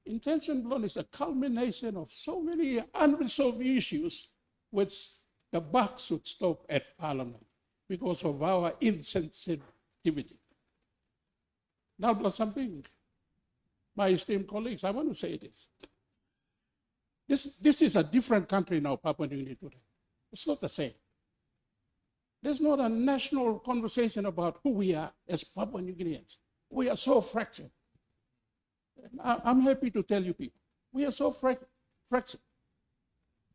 Intention alone is a culmination of so many unresolved issues which the buck should stop at Parliament because of our insensitivity. Now, something, my esteemed colleagues, I want to say this. This is a different country now, Papua New Guinea today. It's not the same. There's not a national conversation about who we are as Papua New Guineans. We are so fractured. I'm happy to tell you people, we are so fractured.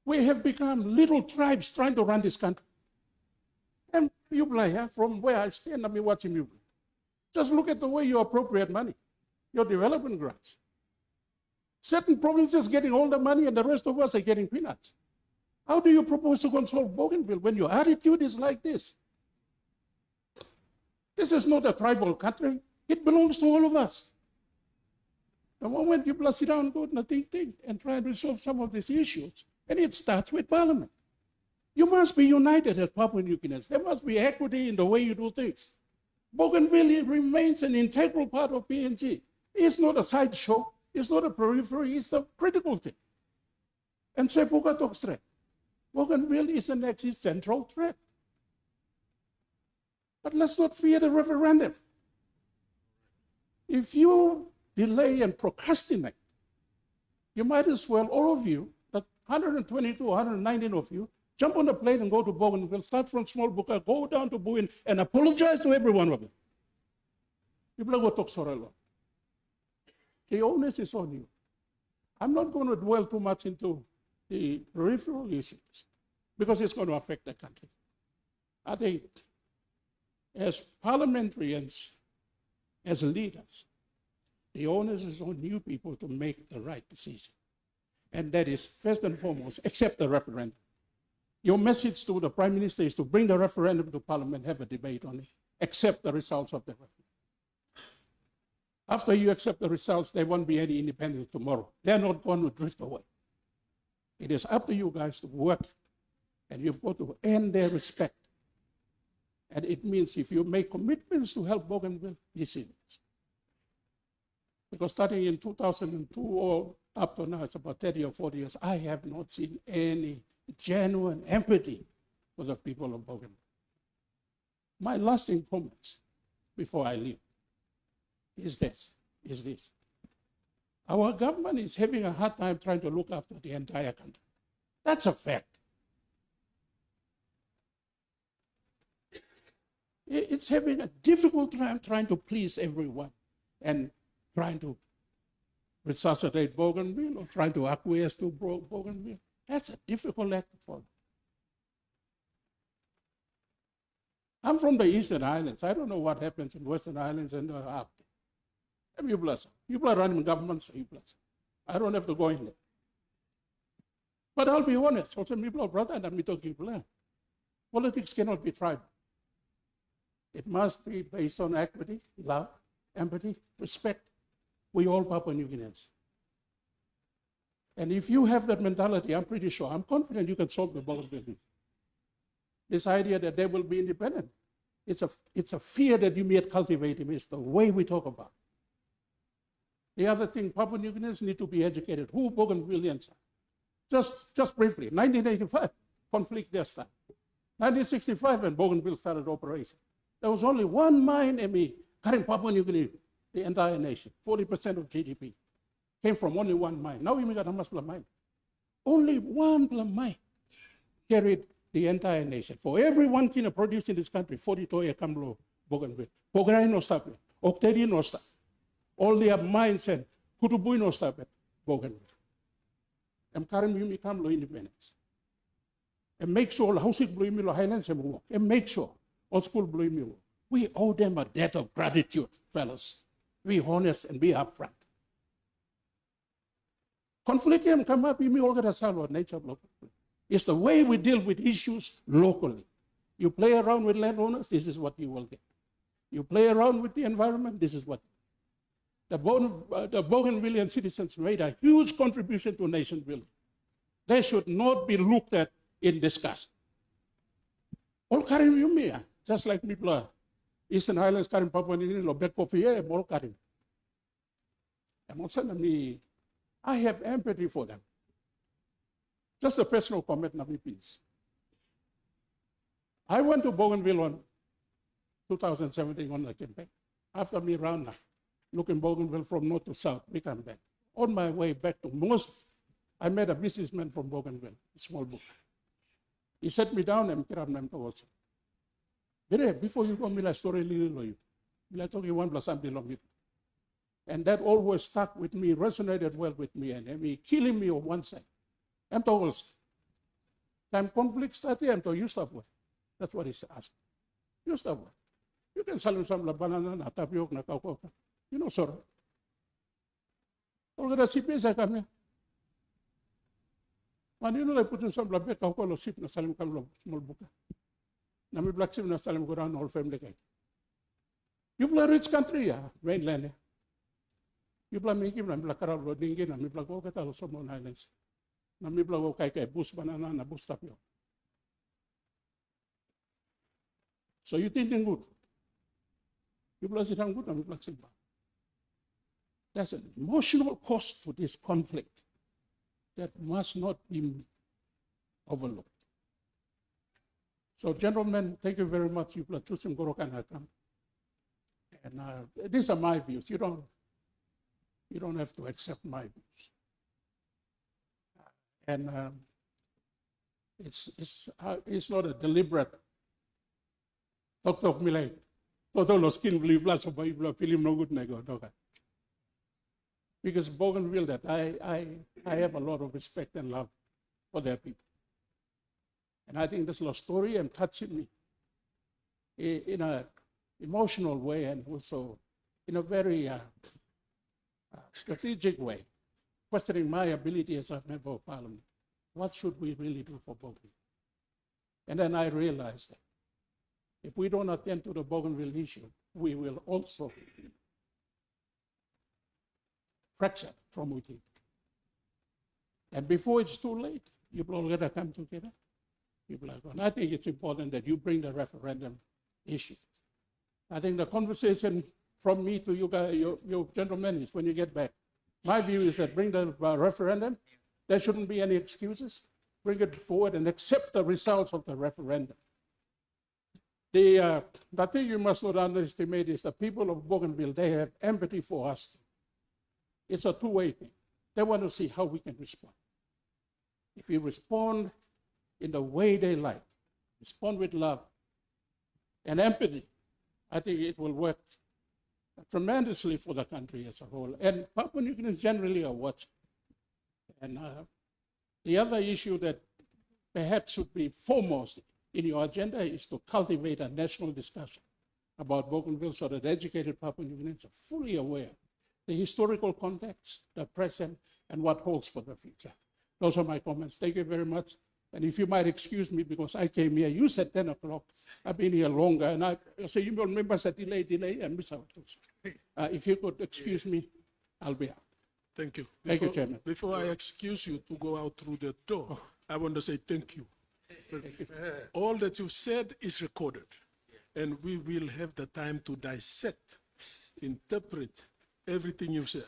We have become little tribes trying to run this country. And you play, from where I stand, I'm watching you. Just look at the way you appropriate money, your development grants. Certain provinces getting all the money and the rest of us are getting peanuts. How do you propose to control Bougainville when your attitude is like this? This is not a tribal country. It belongs to all of us. The moment you sit down and go to think and try and resolve some of these issues, and it starts with Parliament. You must be united as Papua New Guineans. There must be equity in the way you do things. Bougainville remains an integral part of PNG. It's not a sideshow. It's not a periphery. It's the critical thing. And Sepuka talks straight. Bougainville is an existential threat. But let's not fear the referendum. If you delay and procrastinate, you might as well, all of you, that 122, 119 of you, jump on a plane and go to Bougainville, start from Small Buka, go down to Buin, and apologize to every one of them. People go talk so long. The onus is on you. I'm not going to dwell too much into the peripheral issues because it's going to affect the country. I think as parliamentarians, as leaders, the onus is on you people to make the right decision. And that is, first and foremost, accept the referendum. Your message to the Prime Minister is to bring the referendum to Parliament, have a debate on it, accept the results of the referendum. After you accept the results, there won't be any independence tomorrow. They're not going to drift away. It is up to you guys to work, and you've got to earn their respect. And it means if you make commitments to help Bougainville, be serious. Because starting in 2002 or up to now, it's about 30 or 40 years, I have not seen any genuine empathy for the people of Bougainville. My lasting comments before I leave is this. Our government is having a hard time trying to look after the entire country. That's a fact. It's having a difficult time trying to please everyone and trying to resuscitate Bougainville or trying to acquiesce to Bougainville. That's a difficult act to follow. I'm from the Eastern Islands. I don't know what happens in Western Islands and up there. People are running governments for people. I don't have to go in there. But I'll be honest, also people are brother and I'm talking people. Politics cannot be tribal. It must be based on equity, love, empathy, respect. We all Papua New Guineans. And if you have that mentality, I'm pretty sure, I'm confident you can solve the Bougainville. This idea that they will be independent, it's a fear that you may cultivate. It's the way we talk about. The other thing, Papua New Guineans need to be educated. Who Bougainvilleans are? Just briefly, 1985, conflict there started. 1965, when Bougainville started operation, there was only one mine in Papua New Guinea, the entire nation. 40% of GDP came from only one mine. Now we got how much mine? Only one mine carried the entire nation. For every 1 kilo produced in this country, 40 toya kamlo Bougainville. Pograi no stop it. Octedi no stop. All the mines and Kutubui no stop it. Bougainville. And Karim Yumi kamlo independence. And make sure housing blue milo highlands and work. And make sure all school blue milo. We owe them a debt of gratitude, fellas. Be honest and be upfront. Conflict can come up, you may all nature of local. It's the way we deal with issues locally. You play around with landowners, this is what you will get. You play around with the environment, this is what. The Bougainvillean citizens made a huge contribution to nation building. They should not be looked at in disgust. All Karim Yumia, just like people Eastern Highlands, Karim Papua New Guinea, Lobek Popie, all Karim. And also, I have empathy for them. Just a personal comment, Nabi, please. I went to Bougainville on 2017 on the campaign. After me round now, looking Bougainville from north to south, we come back. On my way back to I met a businessman from Bougainville, a small book. He sat me down and Kiram Namto also. Before you go, Mila story little you. Mila talking 1 plus something long. And that always stuck with me, resonated well with me, and me killing me on one side. I'm told, time conflict started, I'm told, you stop with. That's what he asked. You stop with. You can sell him some banana, na tapioca, na kaukoka. You know, sir. All the CPS I come here. Man, you know, I put in some labet, kaukoka, sip, na salim kamlo, small book. Na mi black sip, na salim go around all family guy. You play rich country, yeah, mainland. Yeah. You play me, you play Karab Rodingi, and me play go get all some islands. Na me play go kai bus banana na bus tapio. So you thinking good. You play sit good, and me play sit bad. There's an emotional cost to this conflict that must not be overlooked. So, gentlemen, thank you very much. You play choosing Goroka and Hakam. And these are my views. You don't have to accept my views. And it's not a deliberate. Talk me like, total skin believe lots of people film no good nego. Because Bougainville, that I have a lot of respect and love for their people. And I think this little story and touching me in an emotional way and also in a very strategic way, questioning my ability as a member of parliament. What should we really do for Bougainville? And then I realized that if we don't attend to the Bougainville issue, we will also fracture from within. And before it's too late, you all got to come together. People are going. I think it's important that you bring the referendum issue. I think the conversation from me to you guys, your gentlemen, is when you get back. My view is that bring the referendum. There shouldn't be any excuses. Bring it forward and accept the results of the referendum. The thing you must not underestimate is the people of Bougainville, they have empathy for us. It's a two-way thing. They want to see how we can respond. If we respond in the way they like, respond with love and empathy, I think it will work tremendously for the country as a whole. And Papua New Guineans generally are watching. And the other issue that perhaps should be foremost in your agenda is to cultivate a national discussion about Bougainville so that educated Papua New Guineans are fully aware the historical context, the present, and what holds for the future. Those are my comments. Thank you very much. And if you might excuse me, because I came here, you said 10 o'clock. I've been here longer, and I say you remember said delay, and miss out. If you could excuse me, I'll be out. Thank you. Thank you, Chairman. Before I excuse you to go out through the door, I want to say thank you. All that you said is recorded, and we will have the time to dissect, interpret everything you've said.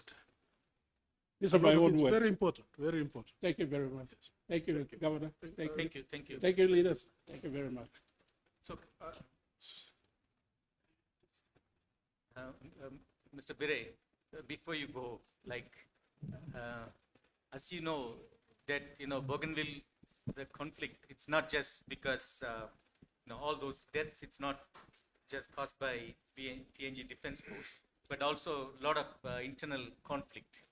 These are my own It's words. very important, very important. Thank you very much. Thank you, Governor. Thank you, thank you. Thank you, leaders. Thank you very much. So, Mr. Bire, before you go, as you know, that, Bougainville, the conflict, it's not just because, all those deaths, it's not just caused by PNG Defense Force, but also a lot of internal conflict.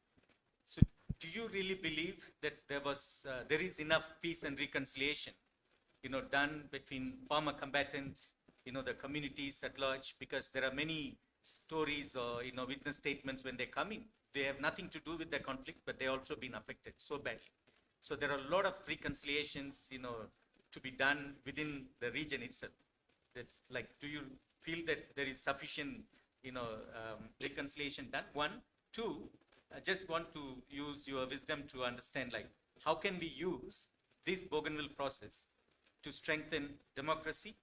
So do you really believe that there is enough peace and reconciliation, done between former combatants, the communities at large? Because there are many stories or, witness statements when they come in. They have nothing to do with the conflict, but they also been affected so badly. So there are a lot of reconciliations, to be done within the region itself. That's do you feel that there is sufficient, reconciliation done? One. Two, I just want to use your wisdom to understand, how can we use this Bougainville process to strengthen democracy,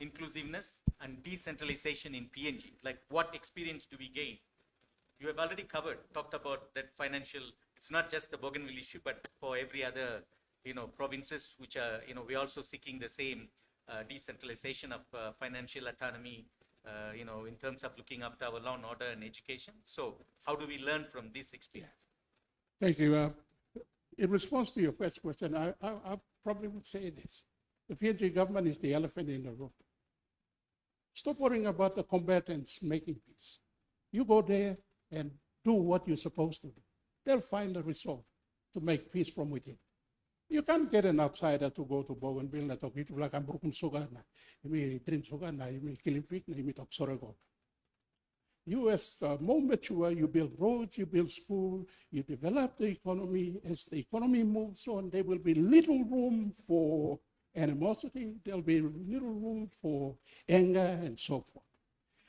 inclusiveness, and decentralization in PNG? What experience do we gain? You have already talked about that financial, it's not just the Bougainville issue, but for every other, provinces which are, we're also seeking the same decentralization of financial autonomy, in terms of looking after our law and order and education. So how do we learn from this experience? Thank you. In response to your first question, I probably would say this. The PNG government is the elephant in the room. Stop worrying about the combatants making peace. You go there and do what you're supposed to do. They'll find a resolve to make peace from within. You can't get an outsider to go to Bougainville and talk to like I'm broken sugar. You drink sugar, you killing pig, you talk sorego. You, as more mature, you build roads, you build schools, you develop the economy. As the economy moves on, there will be little room for animosity. There'll be little room for anger and so forth.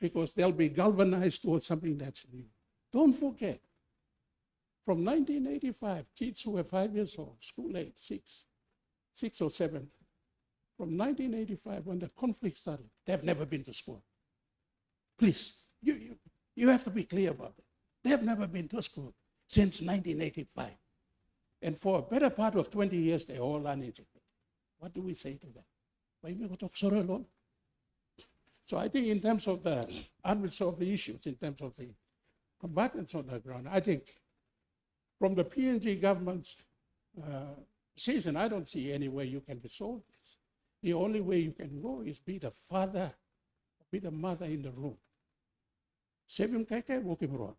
because they'll be galvanized towards something that's new. Don't forget, from 1985, kids who were 5 years old, school age, six or seven, from 1985, when the conflict started, they've never been to school. Please, you have to be clear about it. They've never been to school since 1985. And for a better part of 20 years, they're all uneducated. What do we say to them? Why we go to sorrow alone? So I think in terms of the unresolved issues, in terms of the combatants on the ground, I think from the PNG government's decision, I don't see any way you can resolve this. The only way you can go is be the father, be the mother in the room. Sevim keke, walk him around.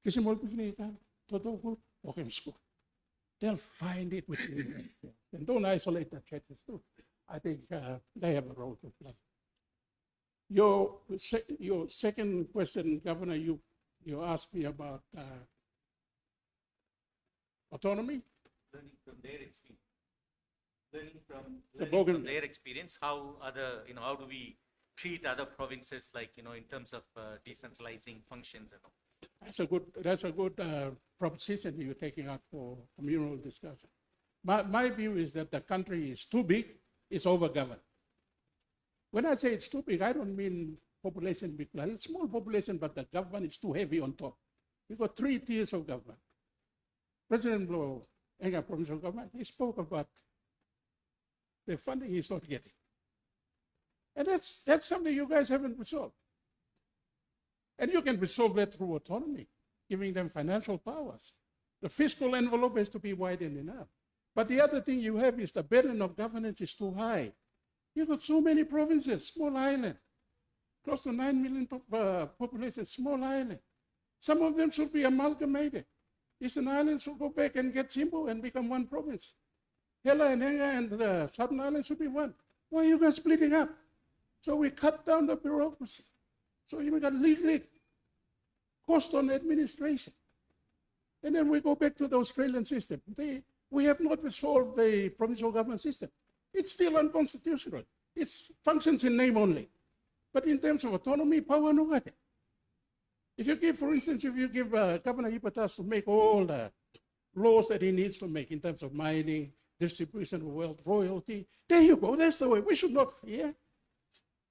Kasi mo begini ka, totoo ko, walk him school. They'll find it within them. And don't isolate the churches too. I think they have a role to play. Your second question, Governor, you asked me about autonomy. Learning from their experience. The Learning from Bougainville. their experience, how how do we treat other provinces, like, in terms of decentralizing functions and all? That's a good proposition you're taking out for communal discussion. My view is that the country is too big, it's overgoverned. When I say it's too big, I don't mean population big. It's small population, but the government is too heavy on top. We've got 3 tiers of government. President Blow, Enga provincial government, he spoke about the funding he's not getting. And that's something you guys haven't resolved. And you can resolve that through autonomy, giving them financial powers. The fiscal envelope has to be widened enough. But the other thing you have is the burden of governance is too high. You've got so many provinces, small island, close to 9 million population, small island. Some of them should be amalgamated. Eastern Islands should go back and get Simbo and become one province. Hela and Enga and the Southern Islands should be one. Why are you guys splitting up? So we cut down the bureaucracy. So you got legal cost on administration. And then we go back to the Australian system. We have not resolved the provincial government system. It's still unconstitutional. It functions in name only. But in terms of autonomy, power no got it. If you give, for instance, Governor Hibiscus to make all the laws that he needs to make in terms of mining, distribution of wealth, royalty, there you go. That's the way. We should not fear.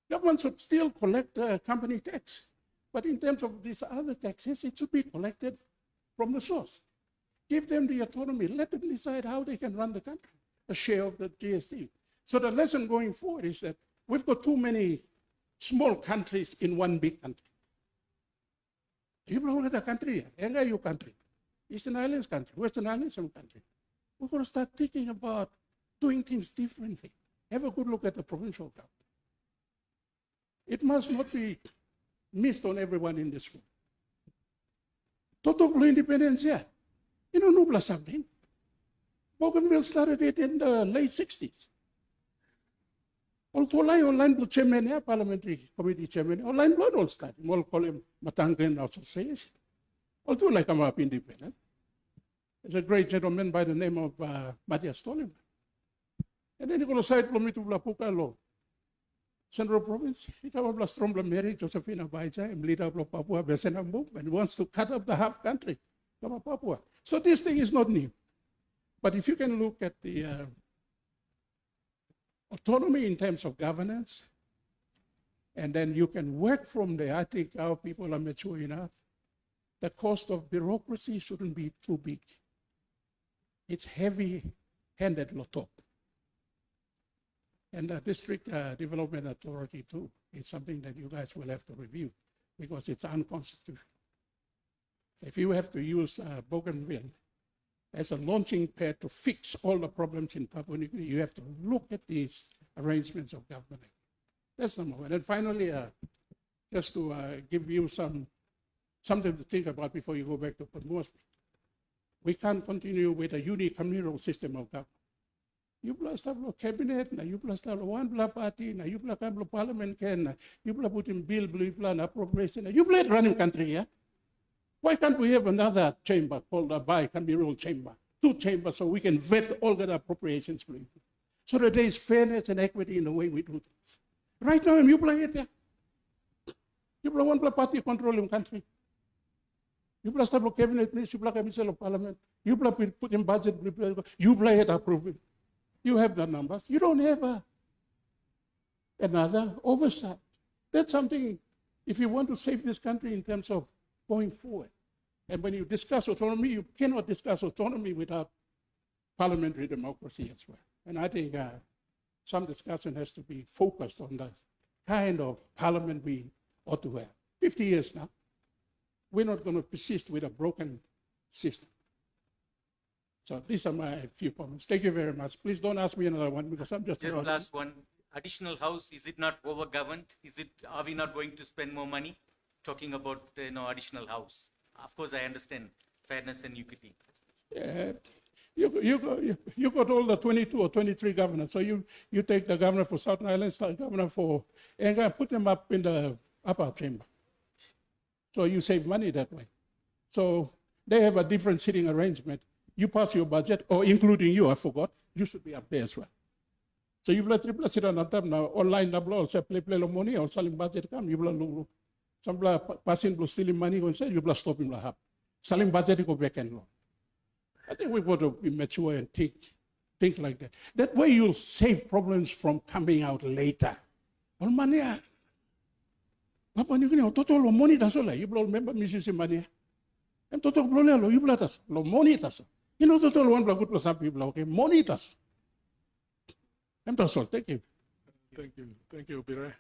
Government should still collect company tax. But in terms of these other taxes, it should be collected from the source. Give them the autonomy. Let them decide how they can run the country, a share of the GST. So the lesson going forward is that we've got too many small countries in one big country. You belong to the country. Enga you country. Eastern Islands country. Western Islands some country. We've got to start thinking about doing things differently. Have a good look at the provincial government. It must not be missed on everyone in this room. Total independence, yeah. You know, Nubla something. Bougainville started it in the late 60s. Online blood chairman, yeah, parliamentary committee chairman, online blood all started. We'll call him Matangan Association. Although like I'm up independent. There's a great gentleman by the name of Matthias Tolliman. And then he goes aside from me to Blapuka Law. Central Province, he came up Strombla Mary, Josephina Baija, and leader of Papua, Besenambo, and wants to cut up the half country, come Papua. So this thing is not new. But if you can look at the autonomy in terms of governance, and then you can work from there, I think our people are mature enough. The cost of bureaucracy shouldn't be too big. It's heavy-handed lotop. And the District Development Authority too is something that you guys will have to review because it's unconstitutional. If you have to use Bougainville as a launching pad to fix all the problems in Papua New Guinea, you have to look at these arrangements of government. That's number one. And finally, just to give you something to think about before you go back to Port Moresby. We can't continue with a unicameral system of government. You plus have a cabinet, na you plus have one blah party, na you plus have a parliament can, you plus put in bill, blue plan, appropriation, you plus running country, yeah? Why can't we have another chamber called a bicameral chamber? 2 chambers so we can vet all the appropriations, please. So that there is fairness and equity in the way we do things. Right now, you play it, yeah? You play one party controlling country. You play stable cabinet minister, you play cabinet of parliament. You play put in budget, you play it approving. You have the numbers. You don't have another oversight. That's something, if you want to save this country in terms of going forward. And when you discuss autonomy, you cannot discuss autonomy without parliamentary democracy as well. And I think some discussion has to be focused on the kind of parliament we ought to have. 50 years now, we're not going to persist with a broken system. So these are my few comments. Thank you very much. Please don't ask me another one because I'm just Just last one, additional house, is it not over-governed? Are we not going to spend more money? Talking about, additional house. Of course, I understand fairness and equity. You got all the 22 or 23 governors. So you take the governor for Southern Islands, the governor for, and put them up in the upper chamber. So you save money that way. So they have a different seating arrangement. You pass your budget, or including you, I forgot, you should be up there as well. So you triple sit on top now, online double, or say play money, or selling budget come, you will some passing blue stealing money, or say you will stop him lahap. Selling budget go back and loan. I think we've got to be mature and think like that. That way you'll save problems from coming out later. On money, Papa ni kini total lo money taso la, you will remember Mrs. Money. And total problem lo you will taso lo money taso. You know total one good plus some people okay money taso. I'm taso. Thank you. Thank you, Bire.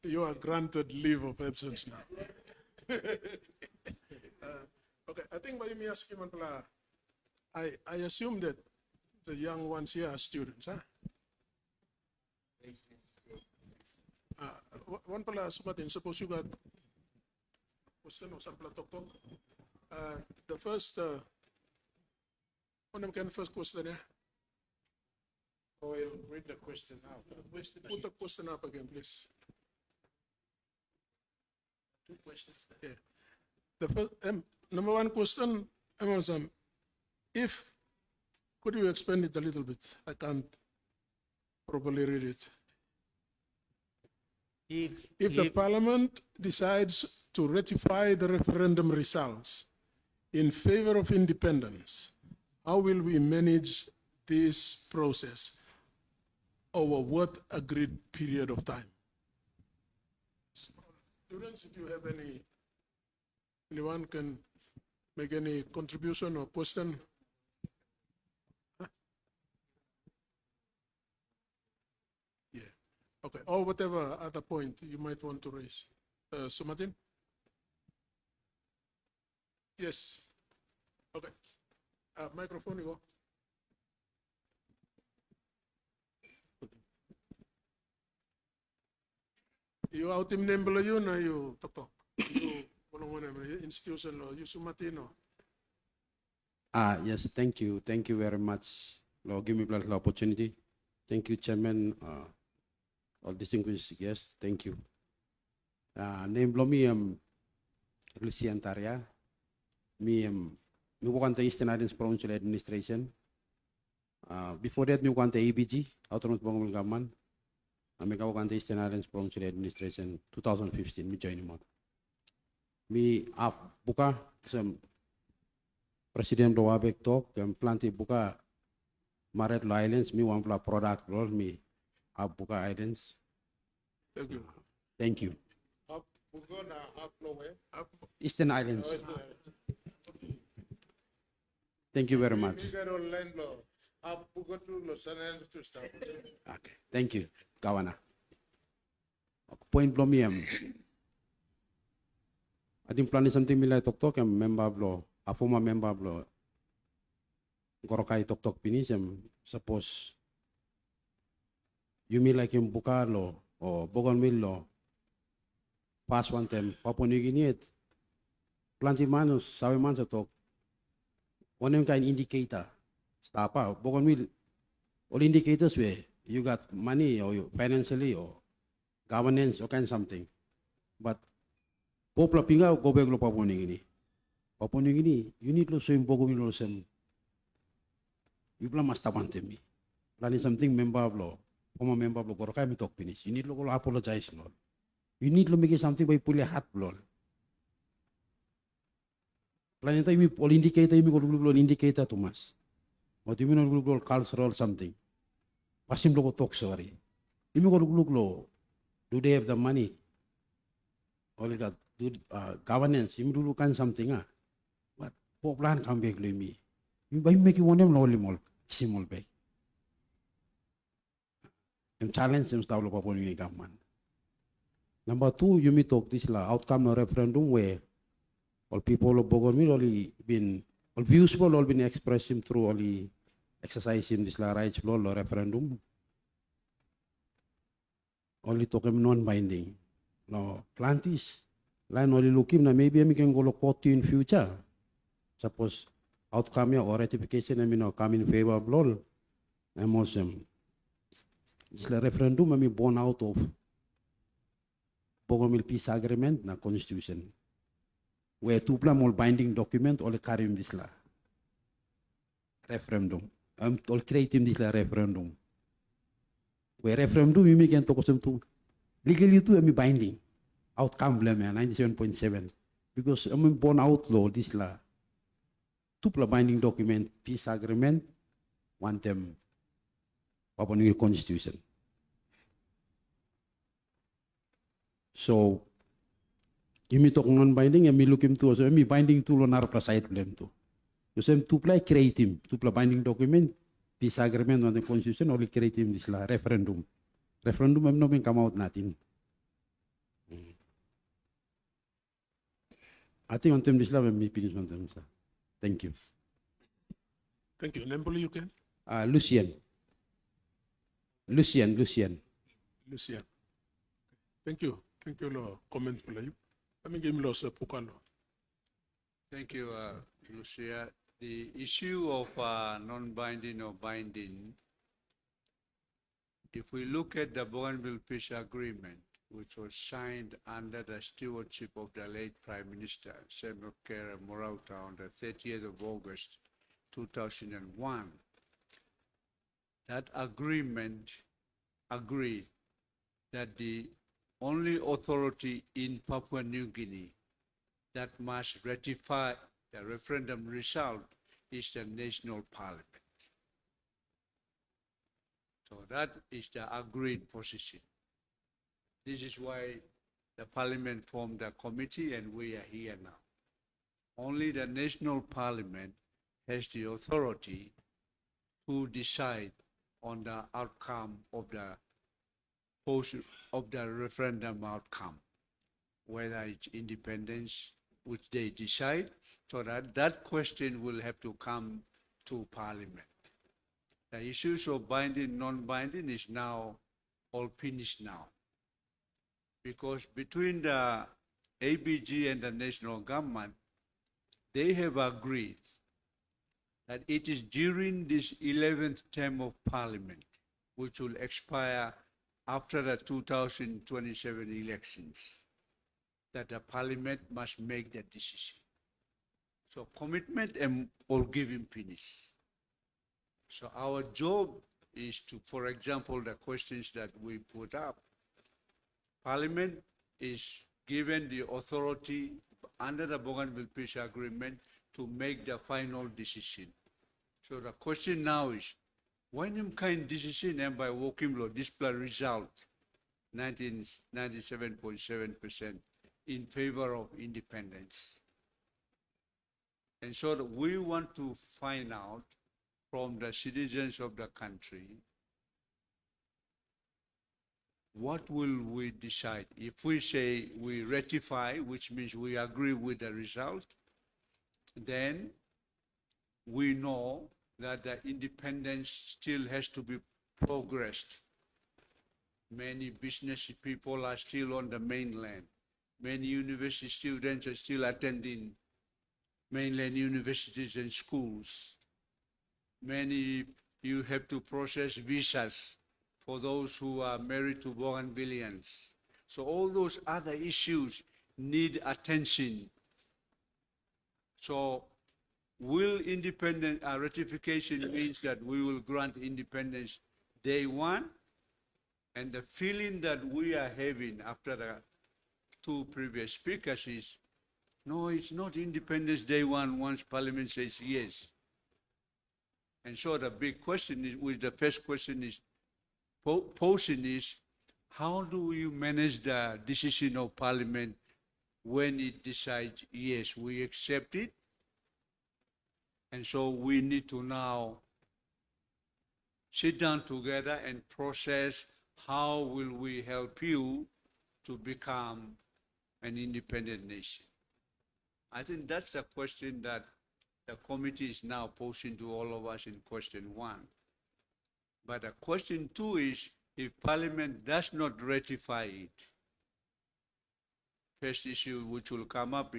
You are granted leave of absence now. Okay, I think by me asking, I assume that the young ones here are students, huh? One pala sumatin, suppose you got question or some talk. The first, one of them first question, yeah? Oh, we'll read the question now. Put the question up again, please. Two questions. Yeah. The first, number one question, could you expand it a little bit? I can't properly read it. If the Parliament decides to ratify the referendum results in favor of independence, how will we manage this process over what agreed period of time? Students, if you have anyone can make any contribution or question. Yeah, okay, or whatever other point you might want to raise. Sumatin? Yes, okay. Microphone, you go. You out in name yun na you talk. You institution lo, you Sumatino. Yes, thank you. Thank you very much. Lord, give me the opportunity. Thank you, Chairman, all distinguished guests. Thank you. Name below me, Lucian Taria. Me work on the Eastern Islands Provincial Administration. Before that, me work on the ABG, Autonomous Bougainville Government. I work on the Eastern Islands Provincial Administration 2015. Me join him. Me buka some President Doabek talk and plenty buka Maret Islands. Me one product role me buka Islands. Thank you. Thank you. Buka Eastern Islands. Thank you very much. Okay. Thank you, Governor. Point blow me. I think planning something me like talk and member blow, a former member blow. Goroka talk finish suppose you mean like in Bukalo or Bougainville pass one time Papua New Guinea. Planty manus sabi man sa talk. One kind indicator. Stop out. Bougainville all indicators where you got money or you financially or governance or kind of something. But Popla pinga go back lo Papua New Guinea. Papua New Guinea, you need to show in Bougainville some. You plan must have me. Planning something member of law, former member of Goroka me talk finish. You need to apologize, Lord. You need to make something by pulling hat blow. Planeta imi all indicator imi all indicator to mas. What you mean all cultural something. Pasim lo talk sorry. Imi all do they have the money? All that do governance. Imi dulu kan something ah. But plan come back to me. You by making one them loli mol simol back. And challenge them style of upon government. Number two, you may talk this la outcome of referendum where all people of Bougainville only been all views all been expressed him through only exercising this la rights law referendum. Only talk him non-binding. No, planties. Line only looking na maybe we can go to court in future. Suppose outcome or ratification I mean come in favor of law. I'm also this la referendum I mean born out of Bougainville peace agreement na constitution. Where two more binding document all carry this la referendum. All creating this la referendum. Where referendum we can talk some to legally to binding outcome blame 97.7 because born outlaw this la two binding document peace agreement one them Papua New Guinea constitution. So, imi talk non-binding, imi look him to, so imi binding to lo narapla side blame to. You say to play create him, to play binding document, peace agreement on the constitution, only create him this la referendum. Referendum am no come out natin. I think on them this la may finish on them. Thank you. Thank you. Nemboli, you can? Lucian. Lucia. Thank you. Thank you, lo comment pula you. Kami game lo sa pukalo. Thank you, Lucia. The issue of non-binding or binding, if we look at the Bougainville Peace Agreement, which was signed under the stewardship of the late Prime Minister, Samuel Kera Morauta, on the 30th of August, 2001, that agreement agreed that the only authority in Papua New Guinea that must ratify the referendum result is the National Parliament. So that is the agreed position. This is why the Parliament formed a committee and we are here now. Only the National Parliament has the authority to decide on the outcome of the referendum outcome, whether it's independence, which they decide, so that question will have to come to Parliament. The issues of binding, non-binding is now all finished now. Because between the ABG and the national government, they have agreed that it is during this 11th term of Parliament, which will expire after the 2027 elections, that the Parliament must make the decision. So commitment and all giving finish. So our job is to, for example, the questions that we put up, Parliament is given the authority under the Bougainville Peace Agreement to make the final decision. So the question now is, when kind decision and by working law display result 97.7% in favor of independence. And so we want to find out from the citizens of the country, what will we decide? If we say we ratify, which means we agree with the result, then we know that the independence still has to be progressed. Many business people are still on the mainland. Many university students are still attending mainland universities and schools. Many, you have to process visas for those who are married to Bougainvilleans. So all those other issues need attention. So will independent ratification means that we will grant independence day one, and the feeling that we are having after the two previous speakers is, no, it's not Independence Day one once Parliament says yes. And so the big question is, which the first question is posing is, how do you manage the decision of Parliament when it decides, yes, we accept it? And so we need to now sit down together and process how will we help you to become an independent nation. I think that's the question that the committee is now posing to all of us in question one. But the question two is, if Parliament does not ratify it, first issue which will come up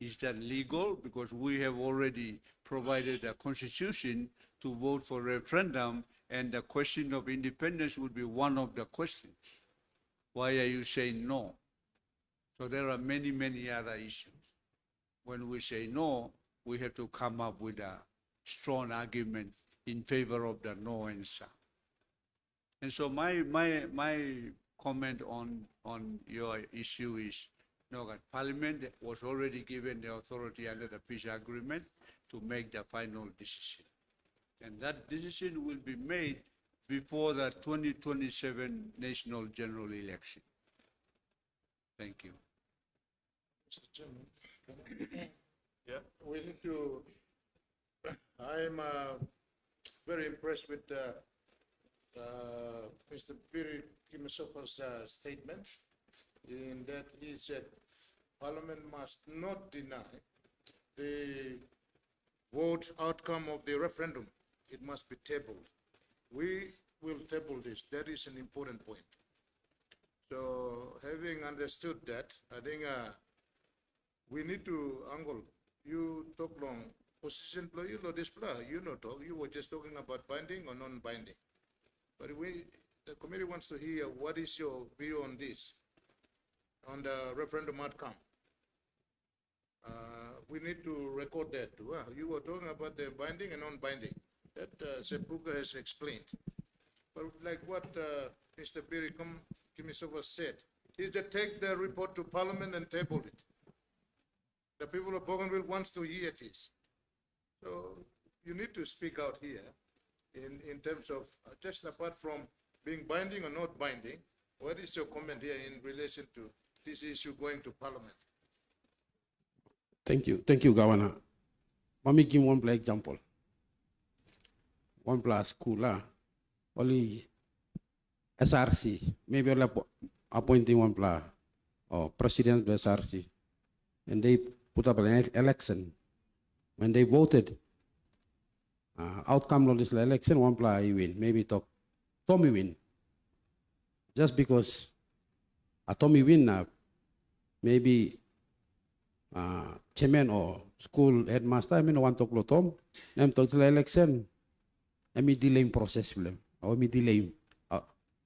is that legal? Because we have already provided a constitution to vote for referendum, and the question of independence would be one of the questions. Why are you saying no? So there are many, many other issues. When we say no, we have to come up with a strong argument in favor of the no answer. And so my comment on your issue is, no, that Parliament was already given the authority under the peace agreement to make the final decision. And that decision will be made before the 2027 national general election. Thank you. Mr. Chairman, yeah, we need to, I'm very impressed with Mr. Piri Kimisofa's statement in that he said Parliament must not deny the vote outcome of the referendum. It must be tabled. We will table this. That is an important point. So having understood that, I think we need to angle. You talk long position play, you know this play, you know talk. You were just talking about binding or non-binding. But the committee wants to hear what is your view on this, on the referendum outcome. We need to record that too. You were talking about the binding and non-binding. That Sepuka has explained. But like what Mr. Piri Kimisova said, is to take the report to Parliament and table it. The people of Bougainville wants to hear this. So you need to speak out here in terms of, just apart from being binding or not binding, what is your comment here in relation to this issue going to Parliament? Thank you, Governor. Let me give one example. One plus school, only SRC, maybe only appointing one plus or president of SRC, and they put up an election. When they voted, outcome of this election, one plus win, maybe Tommy win. Just because a Tommy win, maybe chairman or school headmaster, I mean, one talk to Tom, I'm talking election. I mean, delaying process film. Or me delay,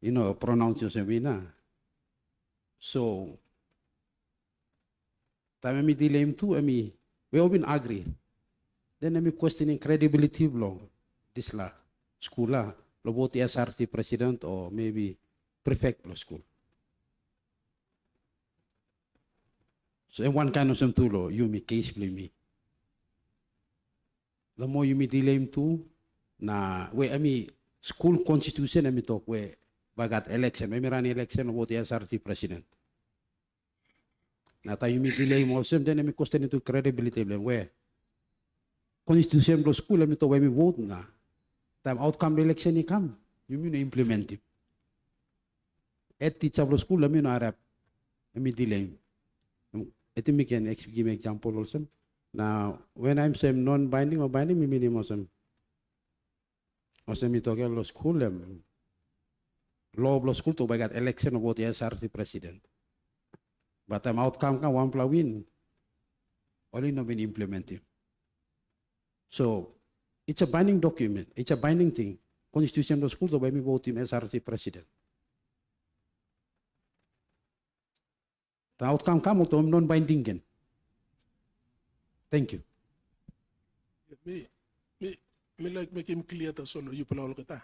pronunciation wina. So, time me delay too. I mean, we all been agree. Then I mean questioning credibility long. This la school la lo both SRC president or maybe prefect lo school. So in one kind of some tulo, you me case blame me. The more you me delay too. Na we ami school constitution ami talk we bagat election may run election about the SRC president. Na tayo mi delay mo sem then ami question into credibility blame we constitution lo school ami to we mi vote na time outcome election ni come you mean implement it. Et teacher lo school ami no arap ami delay. Ito mi can give example also. Now when I'm saying non-binding or binding mi minimum some. Kasi mi toke lo school law lo school to bagat election about the SRC president. But the outcome kan one win. Only no been implemented. So it's a binding document. It's a binding thing. Constitution lo school to by me vote in SRC president. The outcome come to non-binding again. Thank you. Me like make him clear the solo you pala kata.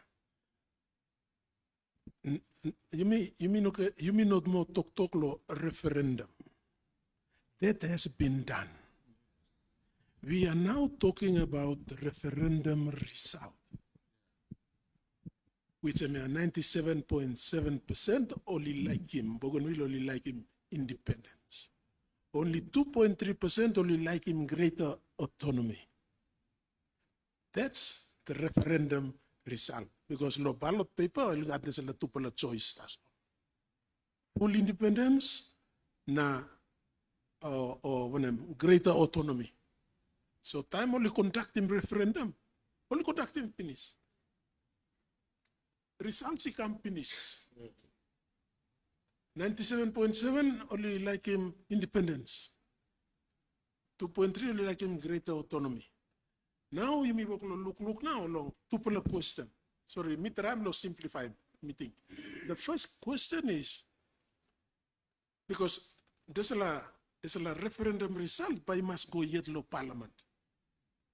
You mean not more talk lo referendum. That has been done. We are now talking about the referendum result, which I mean 97.7% only like him, Bougainville only like him independence. Only 2.3% only like him greater autonomy. That's the referendum result. Because no ballot paper, you got this two choice. Full independence, na greater autonomy. So time only conducting referendum, only conducting finish. Results he can finish. 97.7 only like him independence. 2.3 only like him greater autonomy. Now you may look now along two question. Sorry, I'm not simplifying meeting. The first question is because there's a referendum result by must go yet law parliament.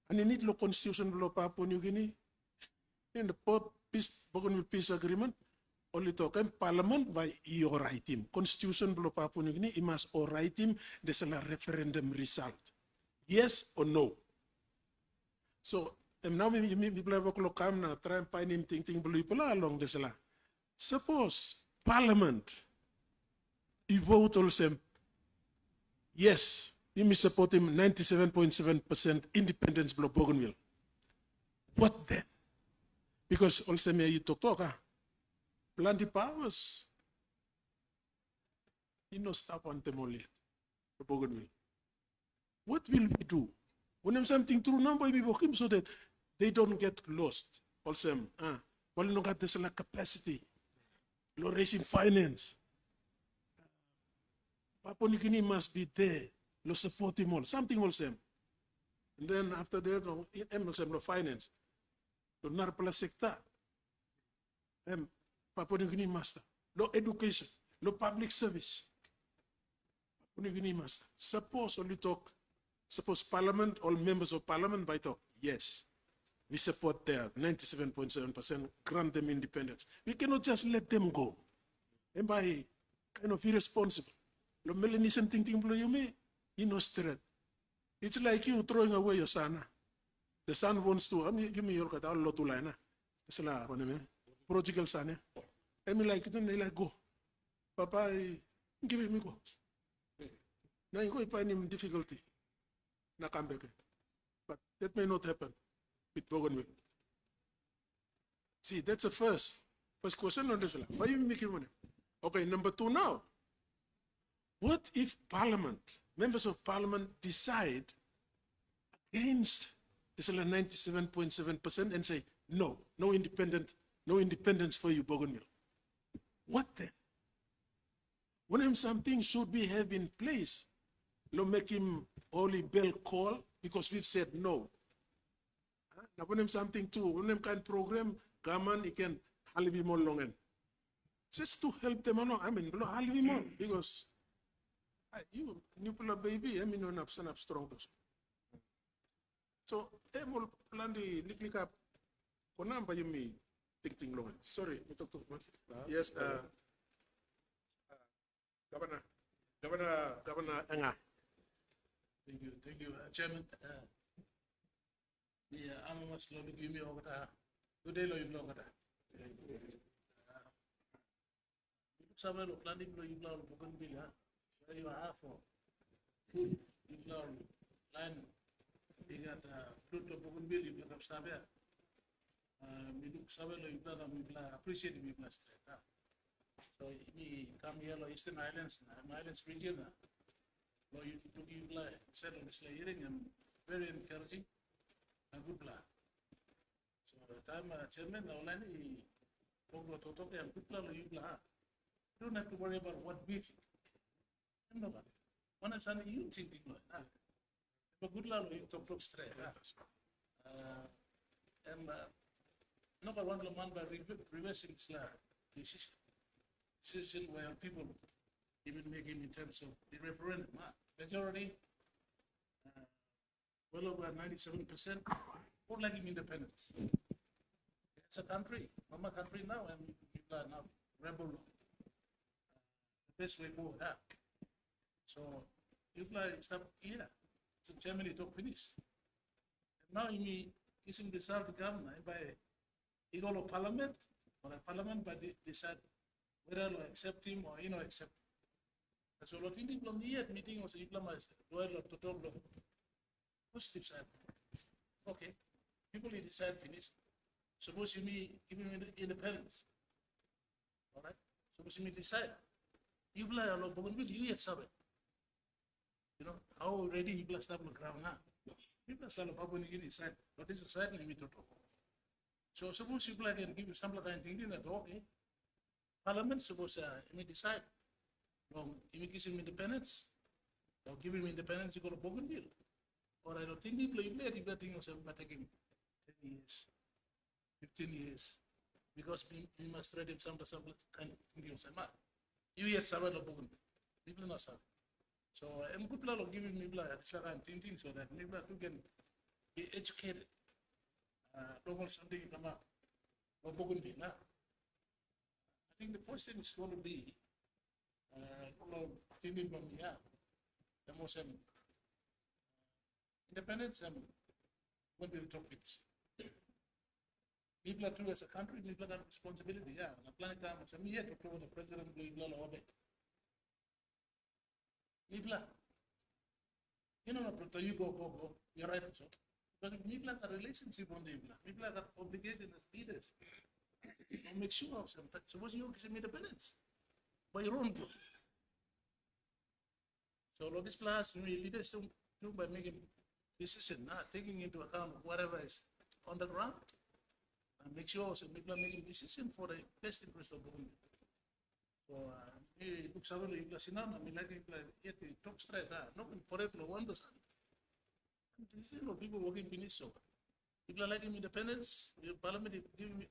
And you need law constitution law Papua New Guinea. And the Bougainville peace agreement only talk parliament by your right him. Constitution law Papua New Guinea, he must all right him. There's a referendum result. Yes or no? So now people have a come now try and find him thinking along this. Suppose parliament he vote also yes, he may support him 97.7% independence block Bougainville. What then? Because also me you talk plenty powers. You know stop on them only Bougainville. What will we do? When I'm something true number we so that they don't get lost. Also, well, no got this capacity, low raising finance. Papua New Guinea must be there, low support him all, something also. And then after that, no finance, no narpala sector. Papua New Guinea master, no education, no public service. Papua New Guinea master. Suppose only talk. Suppose Parliament, all members of Parliament by talk, yes, we support their 97.7%, grant them independence. We cannot just let them go. And by kind of irresponsible. No Melanesian thinking below you may, you know straight. It's like you throwing away your son. The son wants to, give me your cat, I'll lot to line. It's like, prodigal son. I mean, like, don't they like go? Papa, give him go. Now you go find him difficulty. But that may not happen with Bougainville. See, that's the first question on this. Why are you making money? Okay, number two now. What if Parliament, members of Parliament decide against this 97.7% and say, no independence for you, Bougainville? What then? When something should we have in place? No make him only bell call because we've said no. Now when something too, when can program, government, it can halve more long. Just to help them along. I mean, halve more because you nuclear baby, I mean, no up strong. So, will plan the liquid up. Konamba you me thinking long. Sorry, we talk too much. Yes, Governor Anga. Thank you, Chairman. I'm a slowly give me over there. Good day, Loy Blogger. Somewhere of planning, you blow Bougainville. So you have for food, you blow land. You got Pluto Bougainville, you blow up Stabia. We look somewhere, you blow appreciate me blessed. So we come here, Eastern Islands, Islands region. You said on this hearing and very encouraging and good plan. So time chairman Naulani Togo Totoke and good plan you don't have to worry about what we think. Nobody. One of you thinking like but good luck you talk straight. And not a one by reversing decision where people even making in terms of the referendum. Majority, well over 97%, would like independence. It's a country, mama country now, and people are now rebel. The best way forward. So you play stop here. So Germany talk finish. Now you isn't decide to come by equal of parliament or a parliament but decide whether to accept him or accept. So lot in the meeting was diplomat to talk positive side. Okay, people decide finish. Suppose you give him independence. All right. Suppose you decide. You play a lot Bougainville, you yet seven. You know, how already you play stable ground now. You play stable Papua New Guinea side, but this is side name to talk. So suppose you play and give you some kind of thing that okay. Parliament suppose you decide. Well, you give him independence, or give him independence, you go to Bougainville. Or I don't think he play thing was about taking 10 years, 15 years. Because we must read him some kind of thing. You yet seven of Bougainville. People not seven. So I'm good plan of giving me thinking so that maybe you can be educated. Don't want something to come up. Or Bougainville. I think the question is going to be thinking from here. The most independence and what will talk it. People are too as a country, people have responsibility. Yeah, on a planet time, it's a mere to the president will blow away. People are, you know, you go, you're right. So, but people have a relationship on the people have obligation as leaders. Make sure of some. Suppose you give independence by your own group. So, all this plus, leaders do by making decision, taking into account whatever is on the ground. And make sure also people are making decision for the best interest of Burundi. So, look, several people are saying, I mean, like, top straight, no, for it, no one does. This is people working beneath so. People are like independence, the parliament give him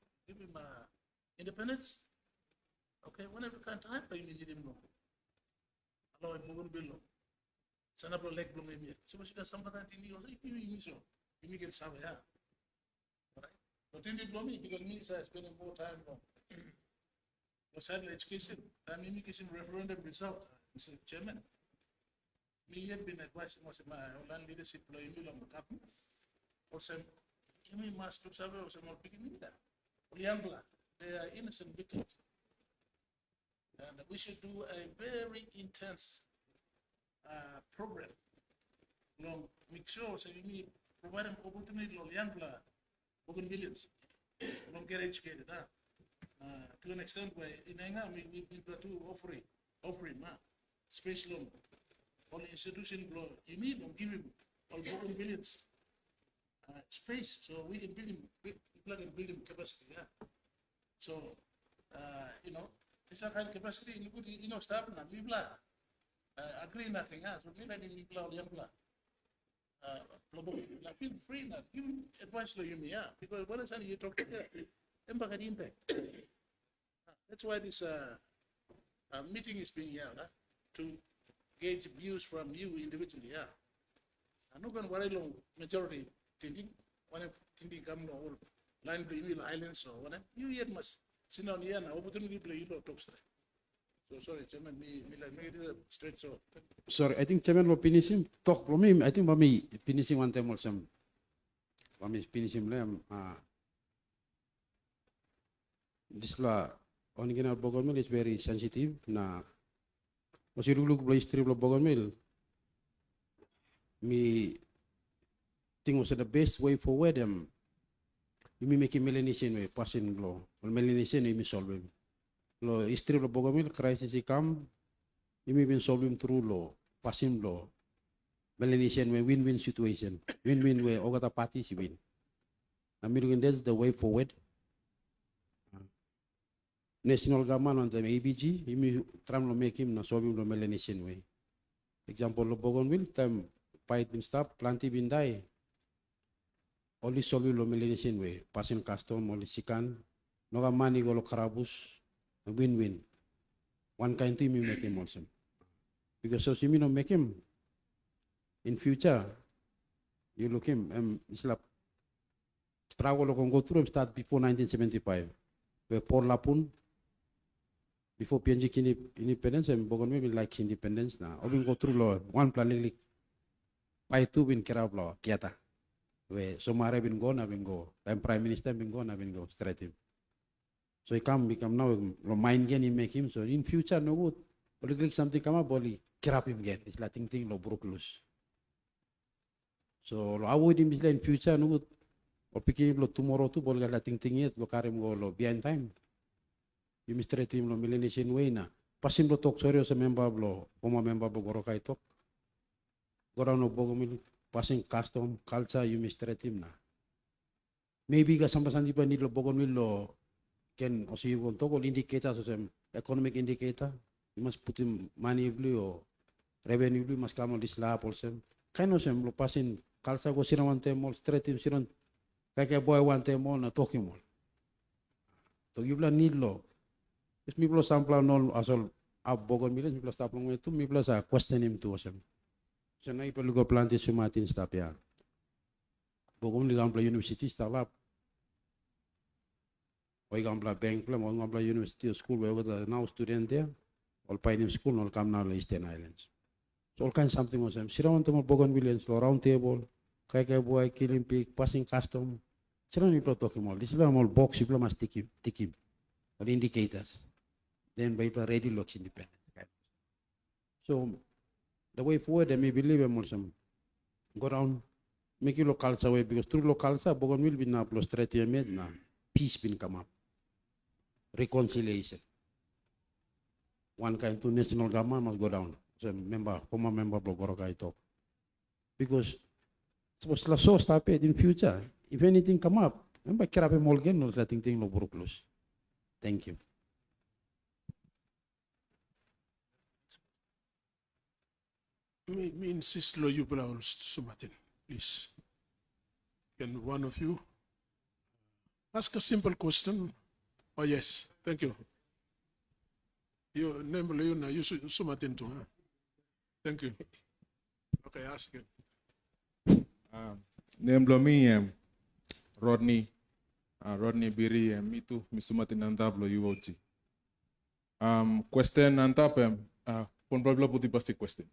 independence. Okay, whenever can time, but you need him no. Allow him Bougainville. Sanabro leg bloom him yet. So, she does something that you make it sabe, yeah. But in the blooming, because me, I spend more time on the education, and education referendum result, Mr. Chairman. Me had been advising my land leadership in the government. Or some, you must look somewhere or some more picking that. Oliangla, they are innocent victims. And we should do a very intense program. Long, make sure so you provide an opportunity to Oliangla. Bougainvilleans don't get educated to an extent where in Enga we do offering space loan all institution loan you need to give him all Bougainvilleans space so we can build him people can build him capacity so it's a kind of capacity staff na people agree nothing so we like people all young feel free now. Give advice to you, because what is you talk to impact. That's why this meeting is being held to gauge views from you individually. I'm not going to worry long majority thinking when thinking come to all line to email islands or whatever. You yet must sit down here now. Opportunity play you talk straight. So sorry, Chairman, me like make it straight so. Sorry, I think Chairman will finish him. Talk from him. I think Mami finishing one time also. Mami finish him. This law on the Bougainville is very sensitive. Na, was you look at history of Bougainville? Me think was the best way forward. You may make a Melanesian way, passing law. Or Melanesian, you may solve him. Lo history of Bougainville crisis come, you may be solving through law, passing law. Melanesian way win-win situation, win-win way all the parties win. I mean that's the way forward. National government on the ABG, you may try to make him not solving the Melanesian way. Example of Bougainville, time fight been stopped, plenty been die. Only solving the Melanesian way, passing custom, only sikan, no money go to Karabus. A win-win. One kind team you make him also. Because so you may not make him in future, you look him, it's like struggle can go through him start before 1975. Where Paul Lapun, before PNG kini independence, Bougainville likes independence na. Obin go through law, one plan like by two bin kerap law, kiata. We Somare bin go na bin go. Time Prime Minister bin go na bin go straight him. So he become now mind again he make him. So in future no good. Politically something come up, boli kerap him again. It's like thing lo broke loose. So lo avoid him in future no good. Or picking lo tomorrow too, boli la ting yet lo karim go lo behind time. You straight him lo millennium way na. Pasim lo talk sorry sa member lo, former member lo Goroka talk. Go down no Bougainville. Passing custom, culture, you mistreat him na. Maybe ka sambasan di pa nilo Bougainville lo can also you want to call indicators of some economic indicator. You must put him money blue or revenue blue must come on this lab also. Kind of some lo passing culture go siran one time all straight him siran kaya boy one time all na talking all. So you plan need lo. Is mi plus sample no asol ab Bougainville mi plus tapong itu mi plus a question him to some. So na ipalugo planted sumatin stop ya. Bougainville gampla university stop. Oi gampla bank plan, oi gampla university or school where the now student there. All pioneer school all come now Eastern Islands. So all kinds something was them. Sirawan to Bougainville round table, kaya boy killing pig, passing custom. Sirawan iplo talking all. This is all box iplo must tick him. All indicators. Then by ready looks independent. So the way forward, I may believe him also. Go down, make you local way because through local Bougainville will not plus 30 made na peace bin come up. Reconciliation. One kind to national government must go down. So former member of Goroka I talk. Because suppose la so stop it in future. If anything come up, remember kerape molgen no letting thing no broke loose. Thank you. Me insist lo you bla sumatin, please. Can one of you ask a simple question? Oh yes, thank you. You name lo you na you sumatin too. Thank you. Okay, ask you. Name lo me Rodney. Rodney Biri me too. Me sumatin antablo you ochi. Question antapem. Pon probably puti pasti question.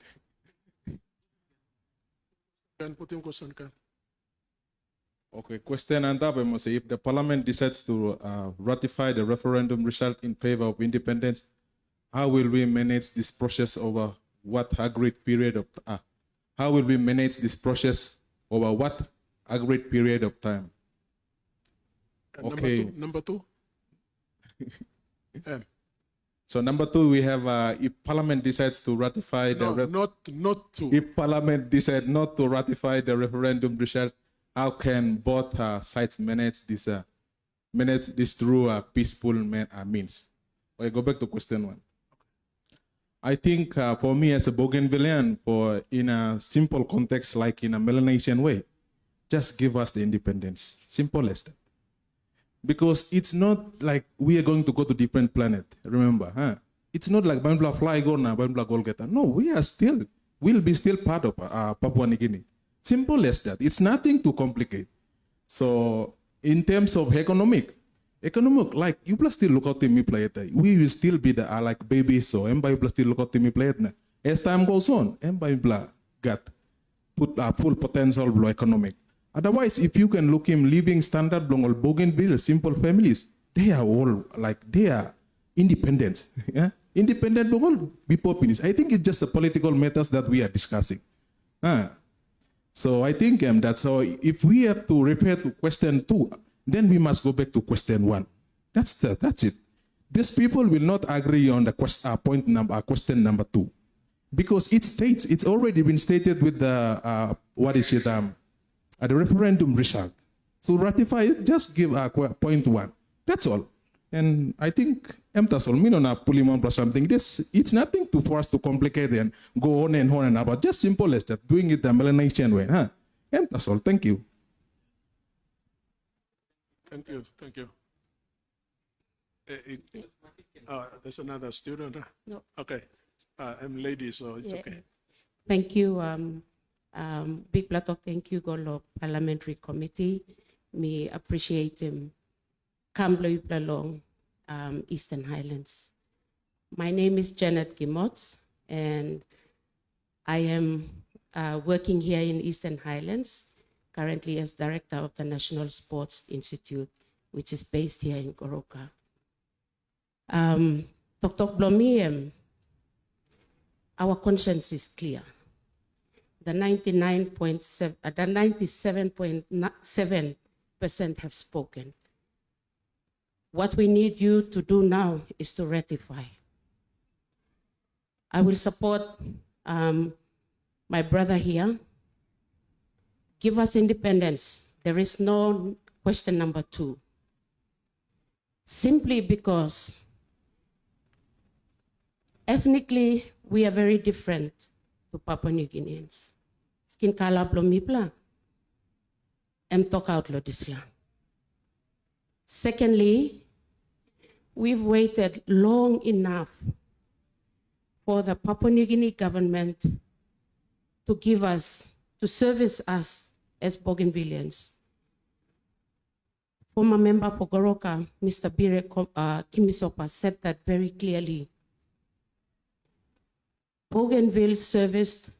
Can put in question can. Okay, question and up, if the parliament decides to ratify the referendum result in favor of independence, how will we manage this process over what agreed period of how will we manage this process over what agreed period of time? Okay. Number two. So number two, we have if parliament decides to ratify not to. If parliament decides not to ratify the referendum result, how can both sides manage this through peaceful means? Okay, go back to question one. I think for me as a Bougainvillean, for in a simple context like in a Melanesian way, just give us the independence. Simple as that. Because it's not like we are going to go to different planet. Remember, huh? It's not like Bambla fly go now, Bambla Golgata. No, we'll be still part of Papua New Guinea. Simple as that. It's nothing too complicated. So in terms of economic, like you plus still look at me play it. We will still be the like babies. So you plus still look at me play it. As time goes on, you got put full potential blow economic. Otherwise, if you can look him living standard blong Bougainville, simple families, they are all like they are independent. Yeah? Independent blong Bipartisan. I think it's just the political matters that we are discussing. So I think that's how if we have to refer to question 2, then we must go back to question 1. That's it. These people will not agree on the question number 2. Because it's already been stated with the the referendum result. So ratify it, just give point 1. That's all. And I think that's all. Me not pulling on something. It's nothing for us to complicate and go on and about. Just simple as that. Doing it the Melanesian way. Huh? That's all. Thank you. Thank you. There's another student. No. Okay. I'm lady, so it's okay. Thank you. Big Plato, thank you, Golo Parliamentary Committee. Me appreciate him. Kamblo along Eastern Highlands. My name is Janet Gimotz, and I am working here in Eastern Highlands, currently as director of the National Sports Institute, which is based here in Goroka. Dr. Blomi, our conscience is clear. The 97.7% have spoken. What we need you to do now is to ratify. I will support my brother here. Give us independence. There is no question number 2. Simply because ethnically, we are very different to Papua New Guineans. Skin kala blomipla, talk out lodisla. Secondly, we've waited long enough for the Papua New Guinea government to give us, to service us as Bougainvilleans. Former member for Goroka, Mr. Bire Kimisopa, said that very clearly. Bougainville serviced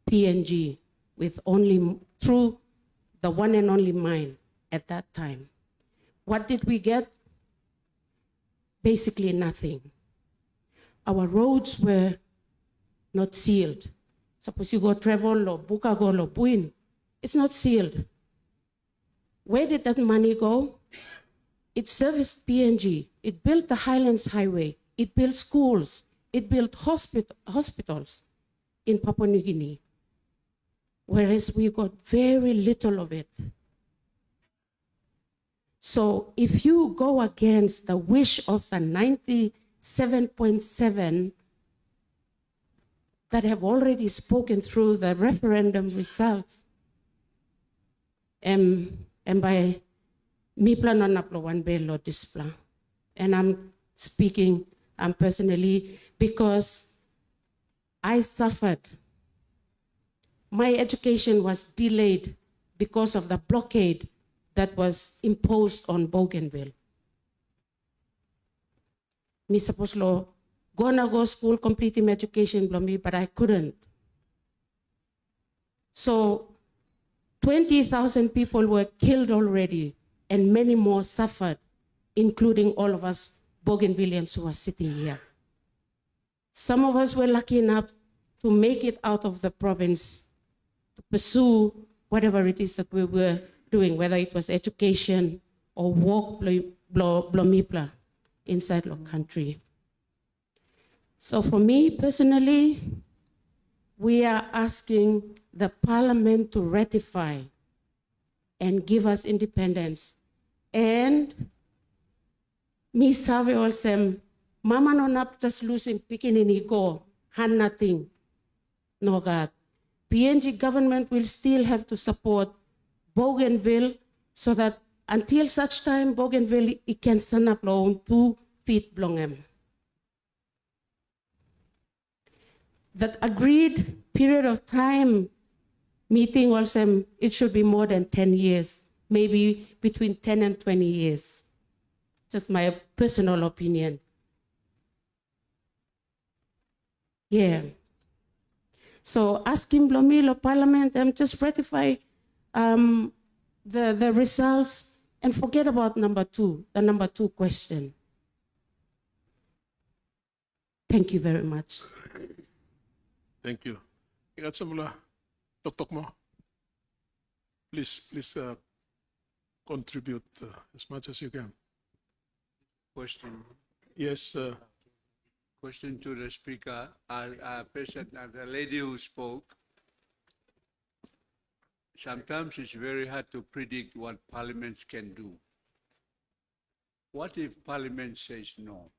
PNG with only through the one and only mine at that time. What did we get? Basically nothing. Our roads were not sealed. Suppose you go travel or Bukago or Buin, it's not sealed. Where did that money go? It serviced PNG. It built the Highlands Highway. It built schools. It built hospitals in Papua New Guinea, whereas we got very little of it. So if you go against the wish of the 97.7 that have already spoken through the referendum results, and by me plan on one belo displa, and I'm speaking personally because I suffered. My education was delayed because of the blockade that was imposed on Bougainville. Me supposed to go school, completing my education, but I couldn't. So 20,000 people were killed already, and many more suffered, including all of us Bougainvilleans who are sitting here. Some of us were lucky enough to make it out of the province to pursue whatever it is that we were doing, whether it was education or work blomipla inside the country. So for me personally, we are asking the parliament to ratify and give us independence. And me sabi also, mama no nap just losing pikinini go, had nothing. No God. PNG government will still have to support Bougainville so that until such time Bougainville it can stand up on 2 feet long. That agreed period of time meeting also, it should be more than 10 years, maybe between 10 and 20 years. Just my personal opinion. Yeah. So asking Blomilo Parliament, just ratify the results and forget about the number 2 question. Thank you very much. Thank you. Ingat sa mula, tok mo. Please contribute as much as you can. Question. Yes, Question to the speaker. The lady who spoke. Sometimes it's very hard to predict what parliaments can do. What if parliament says no?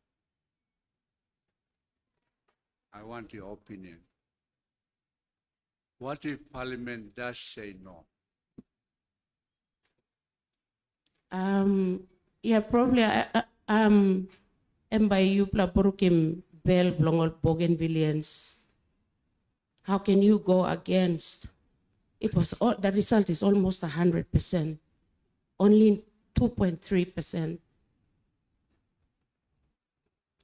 I want your opinion. What if parliament does say no? Yeah, probably. By you Burukim Bell Blongol Bougainvilleans. How can you go against? It was the result is almost 100%. Only 2.3%.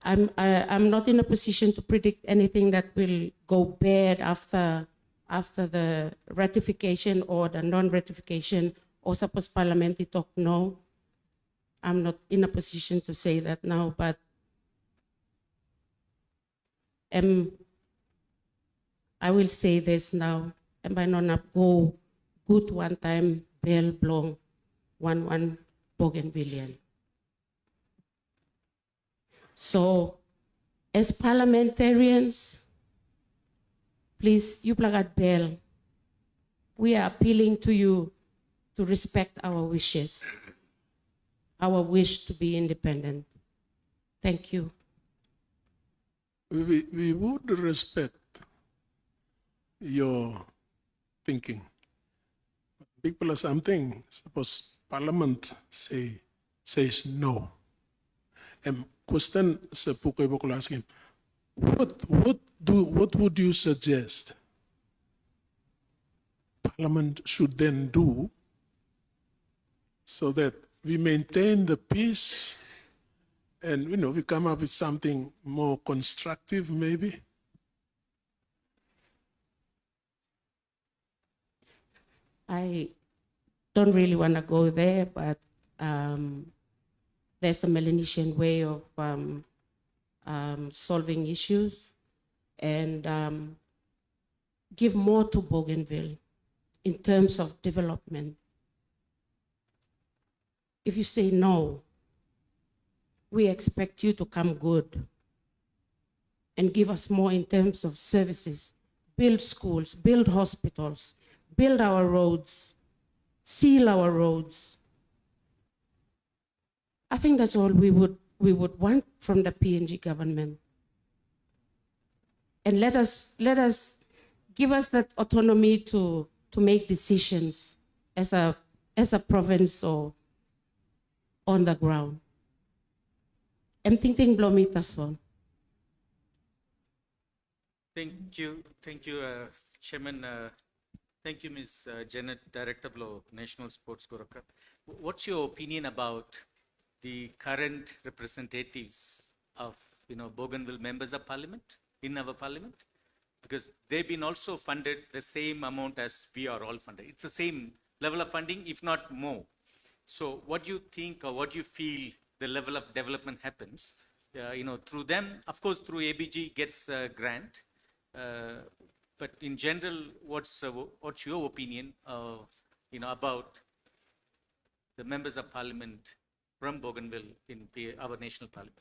I'm not in a position to predict anything that will go bad after the ratification or the non-ratification, or suppose Parliament talk no. I'm not in a position to say that now, but I will say this now. And by not go good one time, bell blong, 1 Bougainville. So, as parliamentarians, please, you plagat bell. We are appealing to you to respect our wishes, our wish to be independent. Thank you. We would respect your thinking. Big plus something, suppose Parliament says no. And question sa Pukoy Bokolo ask him, what would you suggest Parliament should then do so that we maintain the peace and we come up with something more constructive maybe? I don't really want to go there, but there's a Melanesian way of solving issues, and give more to Bougainville in terms of development. If you say no, we expect you to come good and give us more in terms of services, build schools, build hospitals, build our roads, seal our roads. I think that's all we would want from the PNG government. And let us give us that autonomy to make decisions as a province or on the ground. I'm thinking Blomit as well. Thank you, Chairman. Thank you, Ms. Janet, Director of National Sports Goroka. What's your opinion about the current representatives of Bougainville members of Parliament in our Parliament? Because they've been also funded the same amount as we are all funded. It's the same level of funding, if not more. So what do you think, or what do you feel the level of development happens through them? Of course, through ABG gets a grant. But in general, what's your opinion about the members of Parliament from Bougainville in our national Parliament?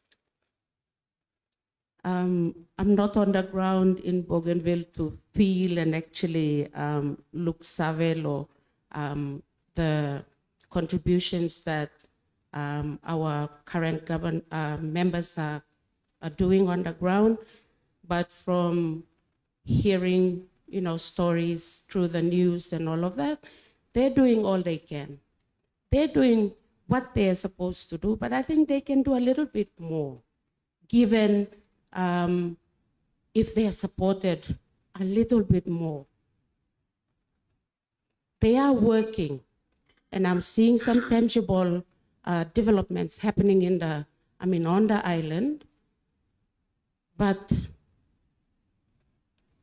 I'm not on the ground in Bougainville to feel and actually look savvy or the contributions that our current members are doing on the ground, but from hearing, stories through the news and all of that, they're doing all they can. They're doing what they're supposed to do, but I think they can do a little bit more, given if they are supported a little bit more. They are working, and I'm seeing some tangible developments happening on the island, but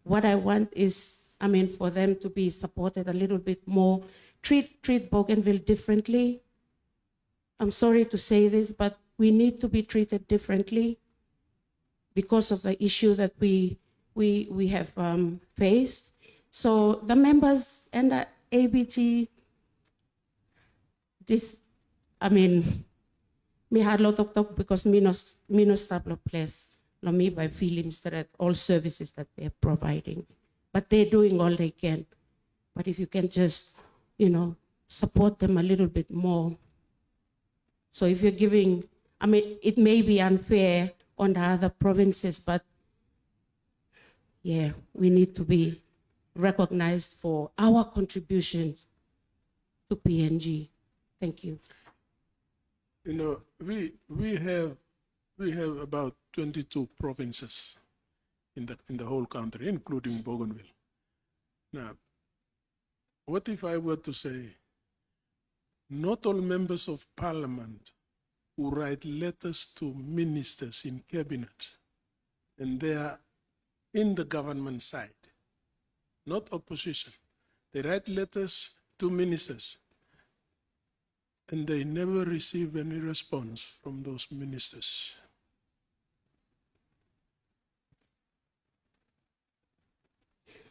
what I want is, for them to be supported a little bit more, treat Bougainville differently. I'm sorry to say this, but we need to be treated differently because of the issue that we have faced. So the members and the ABG, me had a lot of talk because me no stable place. No, me by films that all services that they're providing, but they're doing all they can. But if you can just, support them a little bit more. So if you're giving, it may be unfair on the other provinces, but yeah, we need to be recognized for our contributions to PNG. Thank you. We have about 22 provinces in the whole country, including Bougainville. Now, what if I were to say, not all members of Parliament who write letters to ministers in cabinet, and they are in the government side, not opposition. They write letters to ministers, and they never receive any response from those ministers.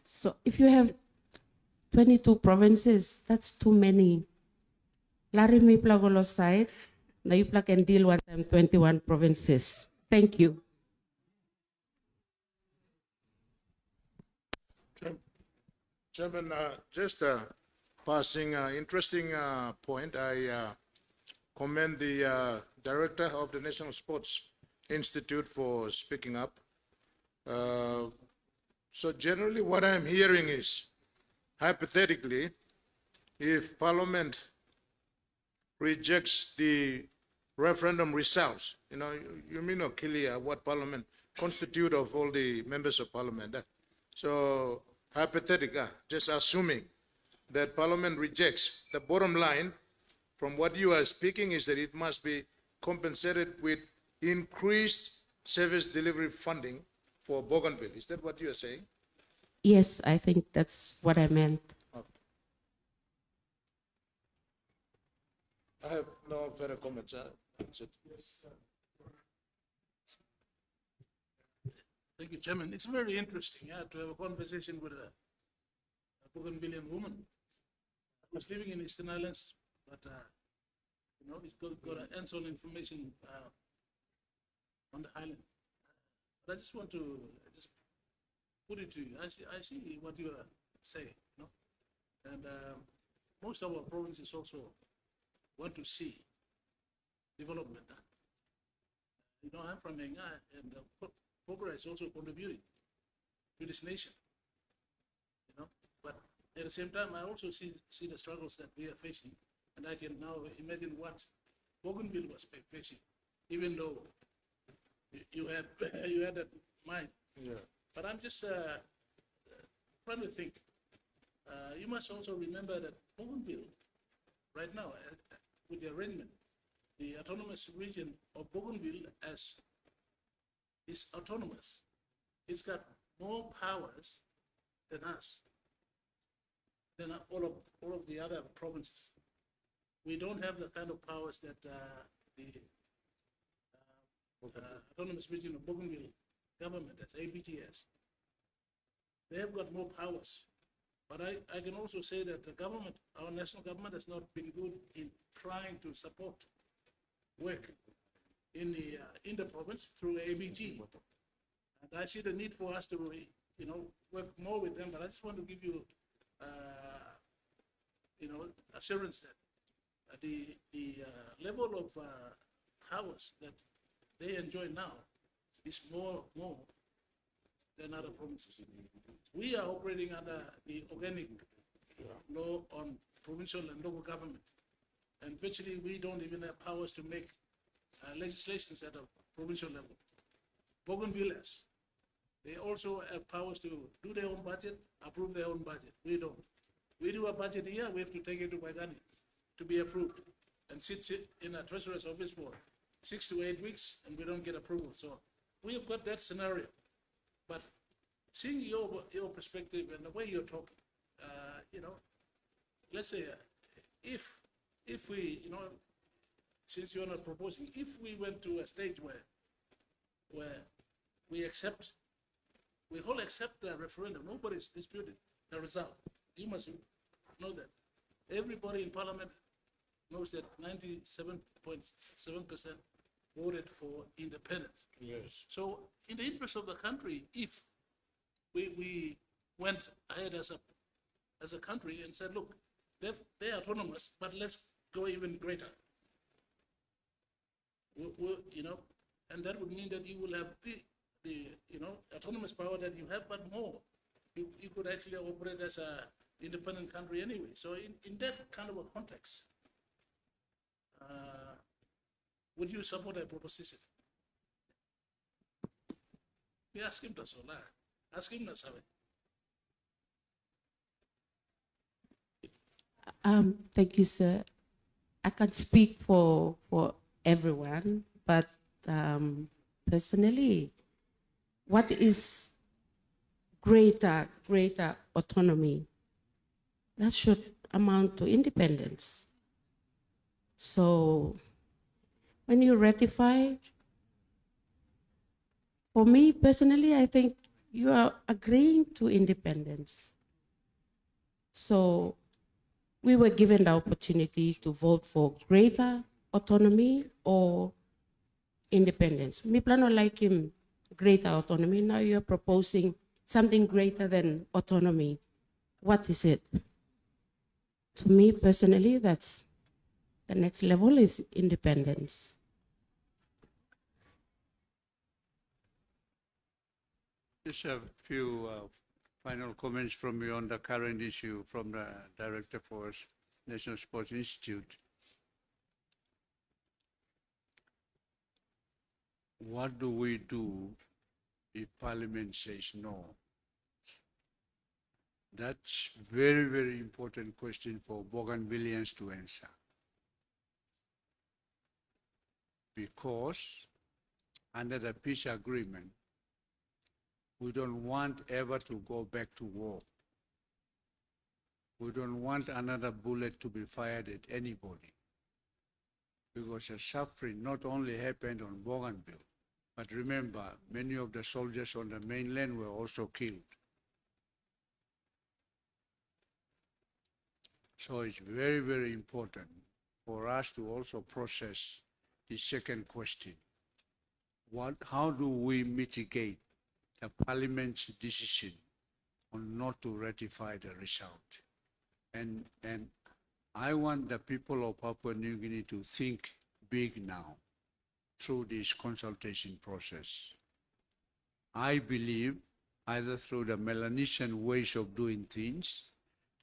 So if you have 22 provinces, that's too many. Larry Miplagolo side, the Yupla can deal with them 21 provinces. Thank you. Chairman, just a passing interesting point. I commend the director of the National Sports Institute for speaking up. So generally what I'm hearing is, hypothetically, if Parliament rejects the referendum results, you may not clear what Parliament constitute of all the members of Parliament. So hypothetical, just assuming that Parliament rejects, the bottom line from what you are speaking is that it must be compensated with increased service delivery funding for Bougainville. Is that what you are saying? Yes, I think that's what I meant. I have no further comments. That's it. Thank you, Chairman. It's very interesting to have a conversation with a Bougainvillean woman. I was living in Eastern Islands, but it's got hands-on information on the island. But I just want to put it to you. I see what you are saying, and most of our provinces also want to see development. I'm from Enga, and progress also contributing to this nation. But at the same time, I also see the struggles that we are facing, and I can now imagine what Bougainville was facing, even though you had that mind. Yeah. But I'm just trying to think. You must also remember that Bougainville, right now, with the arrangement, the autonomous region of Bougainville is autonomous. It's got more powers than us, than all of the other provinces. We don't have the kind of powers that the autonomous region of Bougainville government, that's ABTS. They have got more powers. But I can also say that the government, our national government, has not been good in trying to support work in the province through ABG. And I see the need for us to work more with them, but I just want to give you assurance that the level of powers that they enjoy now is more than other provinces. We are operating under the organic law on provincial and local government, and virtually we don't even have powers to make legislations at a provincial level. Bougainville has. They also have powers to do their own budget, approve their own budget. We don't. We do a budget here, we have to take it to Bagani to be approved, and sit in a treasurer's office for 6 to 8 weeks, and we don't get approval. So we have got that scenario. But seeing your perspective and the way you're talking, let's say if we, since you're not proposing, if we went to a stage where we all accept the referendum, nobody's disputing the result. You must know that. Everybody in Parliament knows that 97.7% voted for independence. Yes. So in the interest of the country, if we went ahead as a country and said, look, they're autonomous, but let's go even greater. And that would mean that you will have the autonomous power that you have, but more. You could actually operate as an independent country anyway. So in that kind of a context, would you support a proposition? We ask him to solar. Ask him to sabe. Thank you, sir. I can speak for everyone, but personally, what is greater autonomy? That should amount to independence. So when you ratify, for me personally, I think you are agreeing to independence. So we were given the opportunity to vote for greater autonomy or independence. Me plano like him greater autonomy. Now you're proposing something greater than autonomy. What is it? To me personally, that's the next level is independence. Just a few final comments from you on the current issue from the Director for National Sports Institute. What do we do if Parliament says no? That's very, very important question for Bougainvilleans to answer. Because under the peace agreement, we don't want ever to go back to war. We don't want another bullet to be fired at anybody. Because the suffering not only happened on Bougainville, but remember, many of the soldiers on the mainland were also killed. So it's very, very important for us to also process the second question. How do we mitigate the Parliament's decision on not to ratify the result? And I want the people of Papua New Guinea to think big now through this consultation process. I believe, either through the Melanesian ways of doing things,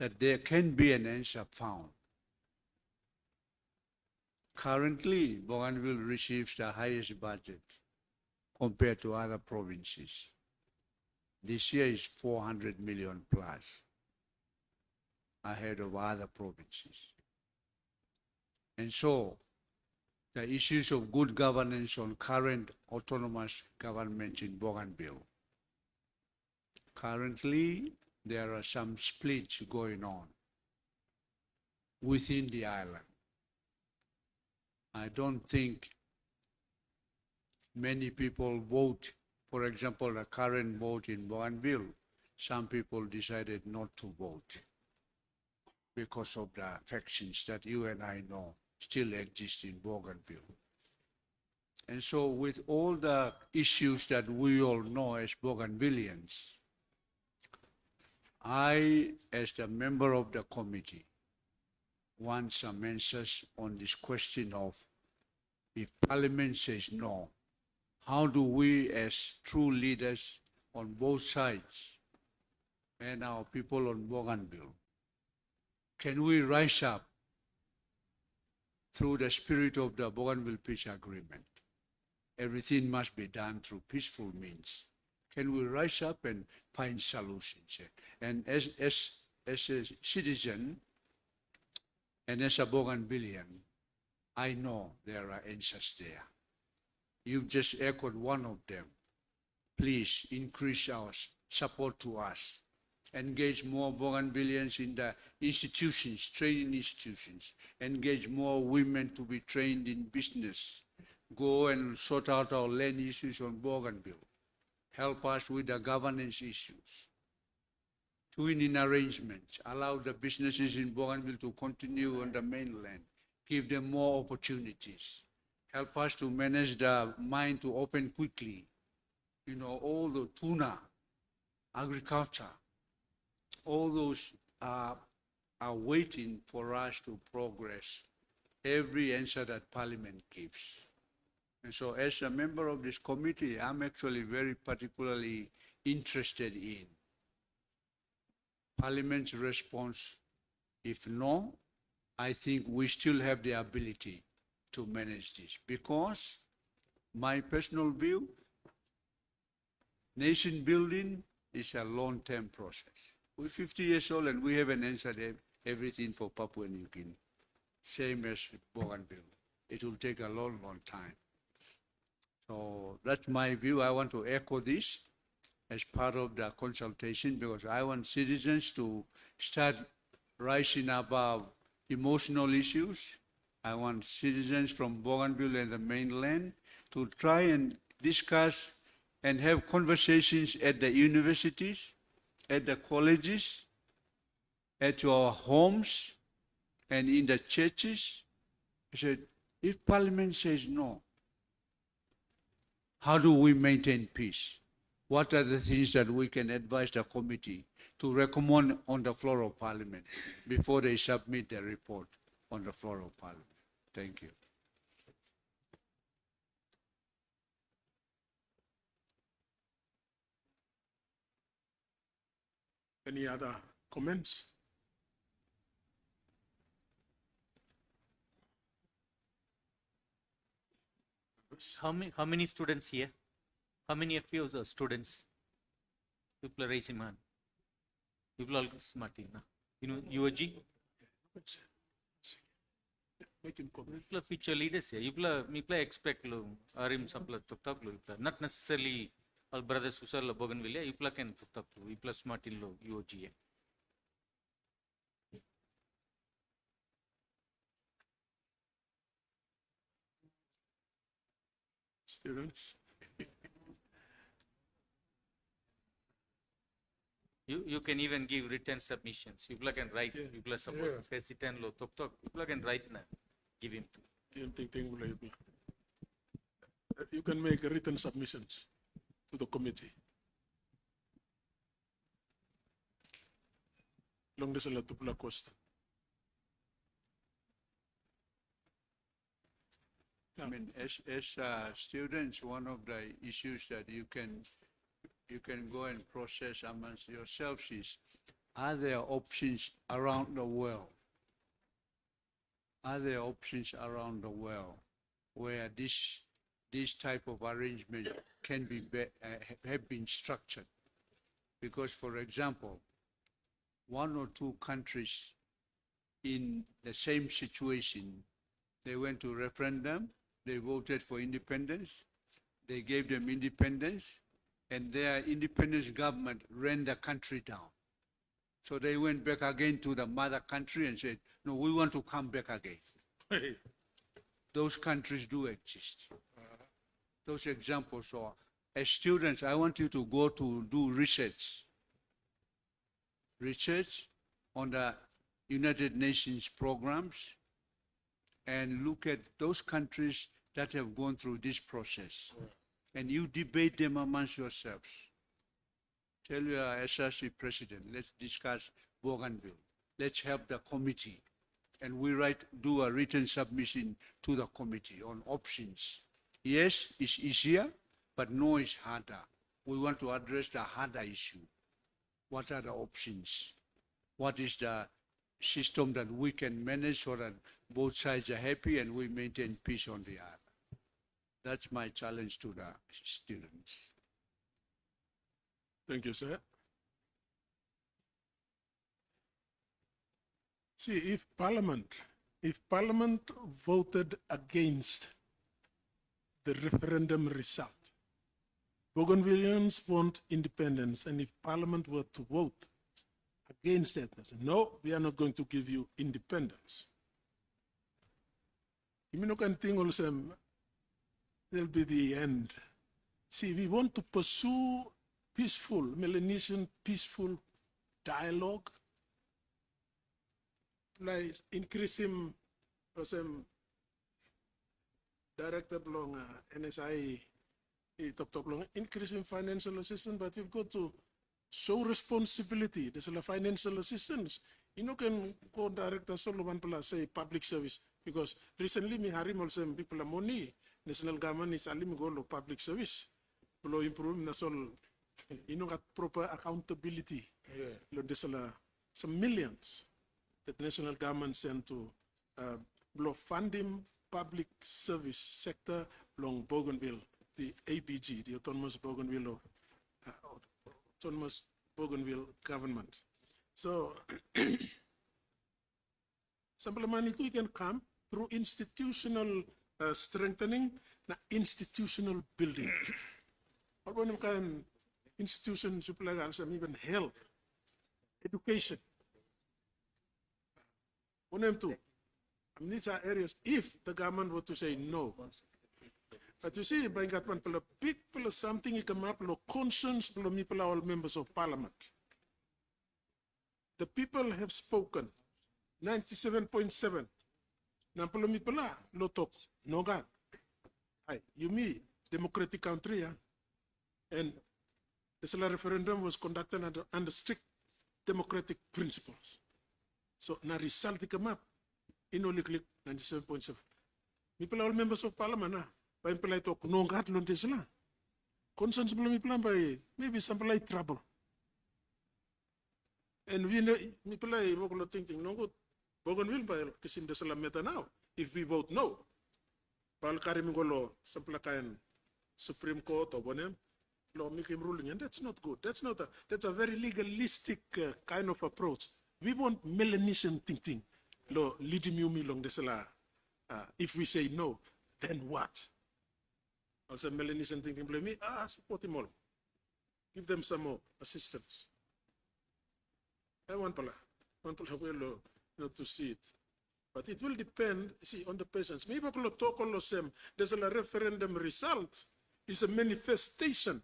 that there can be an answer found. Currently, Bougainville receives the highest budget compared to other provinces. This year is 400 million plus, ahead of other provinces. And so, the issues of good governance on current autonomous government in Bougainville. Currently, there are some splits going on within the island. I don't think many people vote. For example, the current vote in Bougainville, some people decided not to vote because of the factions that you and I know still exist in Bougainville. And so with all the issues that we all know as Bougainvilleans, I, as the member of the committee, want some answers on this question of if Parliament says no, how do we as true leaders on both sides and our people on Bougainville, can we rise up through the spirit of the Bougainville Peace Agreement? Everything must be done through peaceful means. Can we rise up and find solutions? And as a citizen and as a Bougainvillean, I know there are answers there. You've just echoed one of them. Please increase our support to us. Engage more Bougainvilleans in the institutions, training institutions. Engage more women to be trained in business. Go and sort out our land issues on Bougainville. Help us with the governance issues. Twinning arrangements. Allow the businesses in Bougainville to continue on the mainland. Give them more opportunities. Help us to manage the mine to open quickly. You know, all the tuna, agriculture, all those are waiting for us to progress every answer that Parliament gives. And so as a member of this committee, I'm actually very particularly interested in Parliament's response. If no, I think we still have the ability to manage this, because my personal view, nation building is a long-term process. We're 50 years old and we haven't answered everything for Papua New Guinea, same as Bougainville. it will take a long, long time. So that's my view. I want to echo this as part of the consultation because I want citizens to start rising above emotional issues. I want citizens from Bougainville and the mainland to try and discuss and have conversations at the universities, at the colleges, at our homes, and in the churches. I said, if Parliament says no, how do we maintain peace? What are the things that we can advise the committee to recommend on the floor of Parliament before they submit their report on the floor of Parliament? Thank you. Any other comments? How many students here? How many of you are students? People are raising hand. People are smart, na? You know, UOG? Make him comment. People are future leaders here. People expect lo, arim sapla tuktak lo. Not necessarily all brothers who lo Bougainville. People can tuktak lo. People smart in lo UOG. Students? You can even give written submissions. People can write. Yeah. People are support. Hesitant lo tuktak. People can write na. Give him to. You can make written submissions to the committee. Long this la tupla costa. I mean, as students, one of the issues that you can go and process amongst yourselves is, are there options around the world? Are there options around the world where this type of arrangement can be have been structured? Because, for example, one or two countries in the same situation, they went to referendum, they voted for independence, they gave them independence, and their independence government ran the country down. So they went back again to the mother country and said, no, we want to come back again. Those countries do exist. Those examples are, as students, I want you to go to do research on the United Nations programs and look at those countries that have gone through this process. And you debate them amongst yourselves. Tell your SRC president, let's discuss Bougainville. Let's help the committee. And we do a written submission to the committee on options. Yes, it's easier, but no, it's harder. We want to address the harder issue. What are the options? What is the system that we can manage so that both sides are happy and we maintain peace on the other? That's my challenge to the students. Thank you, sir. See, if Parliament voted against the referendum result, Bougainvilleans want independence, and if Parliament were to vote against that, they say, no, we are not going to give you independence. You mean, can think also there'll be the end. See, we want to pursue peaceful, Melanesian peaceful dialogue, like increasing director belong NSI increasing financial assistance, but you've got to show responsibility. There's a financial assistance. You know, can go director Solomon Plus say public service, because recently me harim also people money. National government is alim go lo public service. Lo improve na sol, you know, got proper accountability. Lo there's some millions that the national government sent to blow funding public service sector along Bougainville, the ABG, the Autonomous Bougainville government. So, some money can come through institutional strengthening na institutional building. Ako naman kan institution supalagan sa even health, education. One of them too. These are areas if the government were to say no. But you see, by that one, big something you come up, conscience, people all members of parliament. The people have spoken. 97.7. Nampolo mi pala, lotok, no God. You me, democratic country, and this referendum was conducted under strict democratic principles. So na result come up, only click 97.7. Mi pala all members of parliament, by pala talk, no God, lontisla. Concerns mi pala by maybe some like trouble. And we know, mi pala thinking, no good. Bougainville by kisim de salameta now. If we vote no, bal karimingolo samplakayan Supreme Court or bonem law make him ruling, and that's not good. That's a very legalistic kind of approach. We want Melanesian thinking. Law leading you along the sala. If we say no, then what? Also Melanesian thinking blame me. Support him all. Give them some more assistance. I want pala well to see it. But it will depend, see, on the patients. Maybe there's a referendum result is a manifestation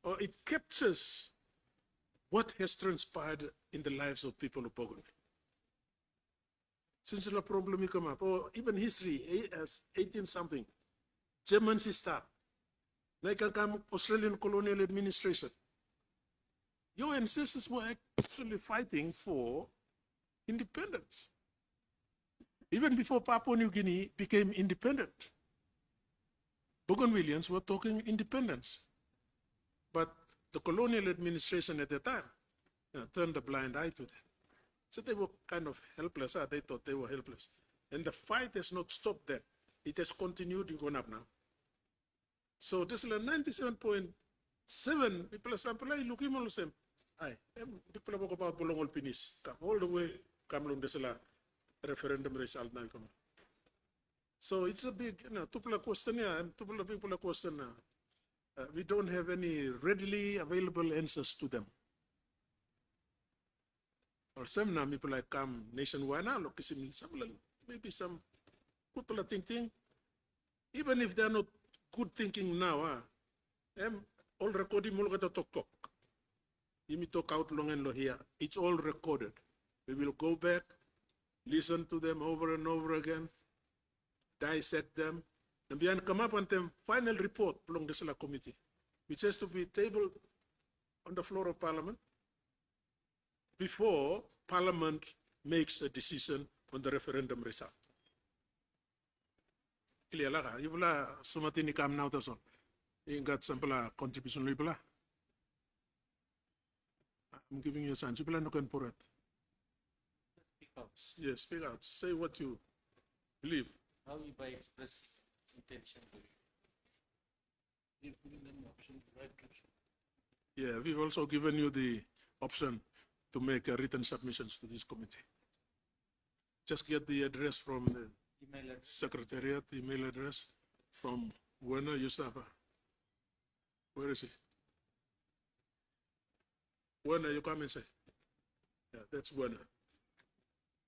or it captures what has transpired in the lives of people of Bougainville. Since the problem come up, or even history, as 18 something, Germans start, like Australian colonial administration. Your ancestors were actually fighting for independence. Even before Papua New Guinea became independent, Bougainvilleans were talking independence. But the colonial administration at the time turned a blind eye to them. So they were kind of helpless. They thought they were helpless. And the fight has not stopped then. It has continued and gone up now. So this is 97.7 people are sampling, looking all the same. People are about Bolongol Pinis. Come all the way, come along this referendum result now. So it's a big, tupula question, people question. We don't have any readily available answers to them. Or some now people like come nationwide now, look, maybe some people are thinking, even if they're not good thinking now, all recording more at talk. You may talk out long and low here. It's all recorded. We will go back, listen to them over and over again, dissect them, and then come up with the final report along the Select Committee, which has to be tabled on the floor of Parliament before Parliament makes a decision on the referendum result. Ilialaga, you will sumatini kam now that's all. You got some contribution libela. I'm giving you a chance. You plan to can pour it. Speak out. Yes, speak out. Say what you believe. How you by express intention. You've given them the option, the right option. Yeah, we've also given you the option to make written submissions to this committee. Just get the address from the Email address. Secretariat, email address from Buena Yusafa. Where is he? Buena, you come and say. Yeah, that's Buena.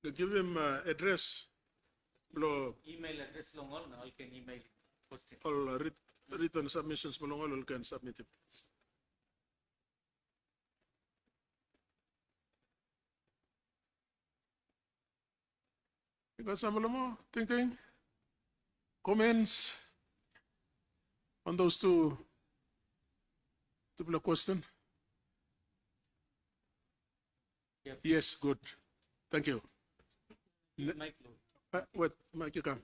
They give him address. Email address long all now, you can email post it. All written submissions belong all can submit it. You got some more thinking? Comments on those two question? Yep. Yes, good. Thank you. Mike, Wait, Mike, you come.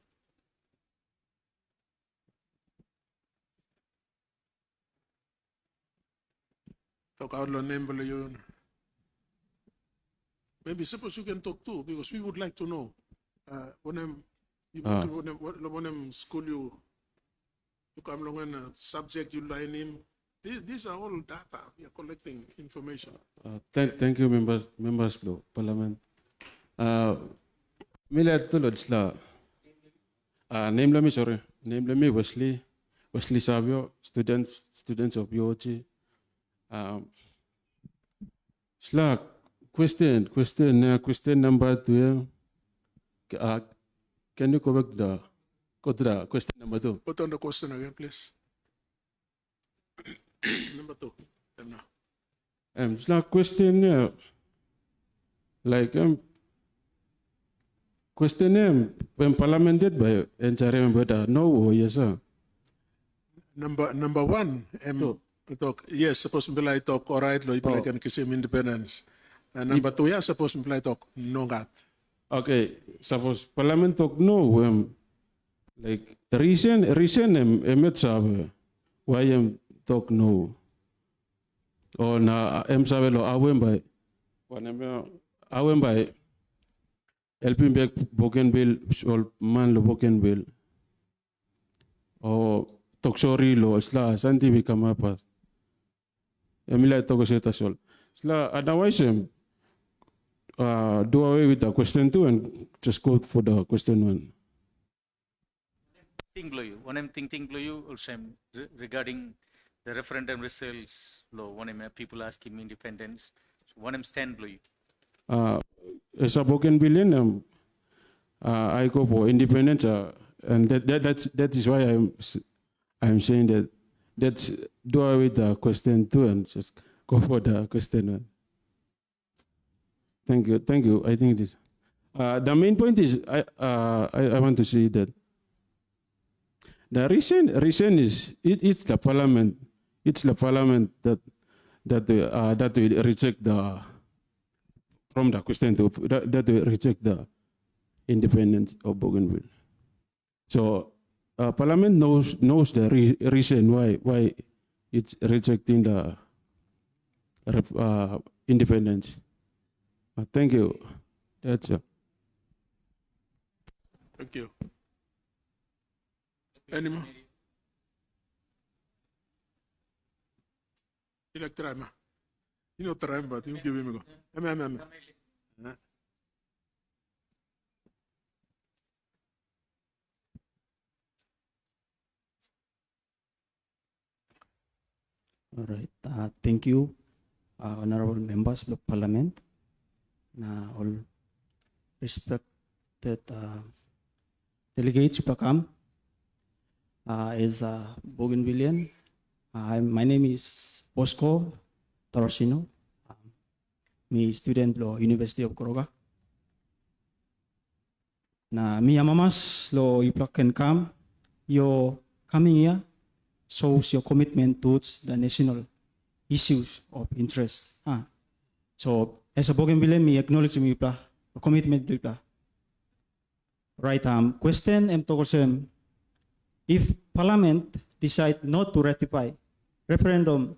Talk out your name, you. Maybe suppose you can talk too, because we would like to know. When I'm school you come along and subject you line him. These are all data. We are collecting information. Thank you, members of Parliament. Mila tulod sila. Name lang mi sorry. namely me Wesley Savio, students of UOG. Slack question number 2. Can you correct the question number 2? Put on the question again, please. Number 2. Yan na. Slack question like question when parliamented by NCRM whether no or yes sir. Number 1, talk, yes, suppose mbila talk, all right, lo ipalagan kisim independence. And number 2, yeah, suppose mbila talk, no gat. Okay, suppose parliament talk no like reason emet sabe why talk no. O na sabe lo awen by helping back Bougainville or man lo Bougainville. O talk sorry lo sla santi bi kamapas. Emila talk seta sol. Sla otherwise do away with the question 2 and just go for the question 1. One I'm thinking below you also regarding the referendum results law. One I'm people asking independence. So one I'm stand below you. As a Bougainvillean, I go for independence, and that is why I'm saying that let's do away with the question 2 and just go for the question 1. Thank you. I think this. The main point is I want to say that the reason is it's the parliament. It's the parliament that will reject the from the question to that will reject the independence of Bougainville. So parliament knows the reason why it's rejecting the independence. Thank you. That's it. Thank you. Any more? You like try, ma? You know try, but you give him a go. All right. Thank you, honorable members of Parliament. All respected delegates who come. As a Bougainvillean, my name is Bosco Torosino. Me student lo University of Goroka. Na mi amamas lo iplaken kam your coming here shows your commitment towards the national issues of interest. So as a Bougainvillean, me acknowledge me pla commitment pla. Right. Question em if Parliament decide not to ratify referendum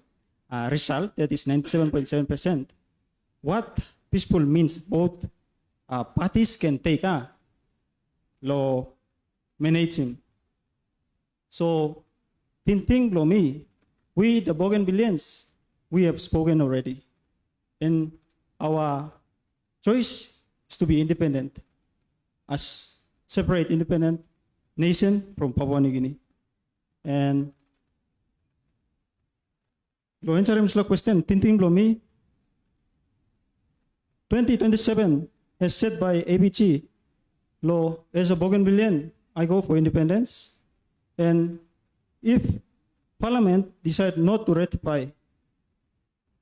result that is 97.7%, what peaceful means both parties can take law managing. So thinking lo me, we the Bougainvilleans, we have spoken already. And our choice is to be independent as separate independent nation from Papua New Guinea. And lo answer the question, thinking lo me, 2027, as said by ABG, lo as a Bougainvillean, I go for independence. And if Parliament decide not to ratify,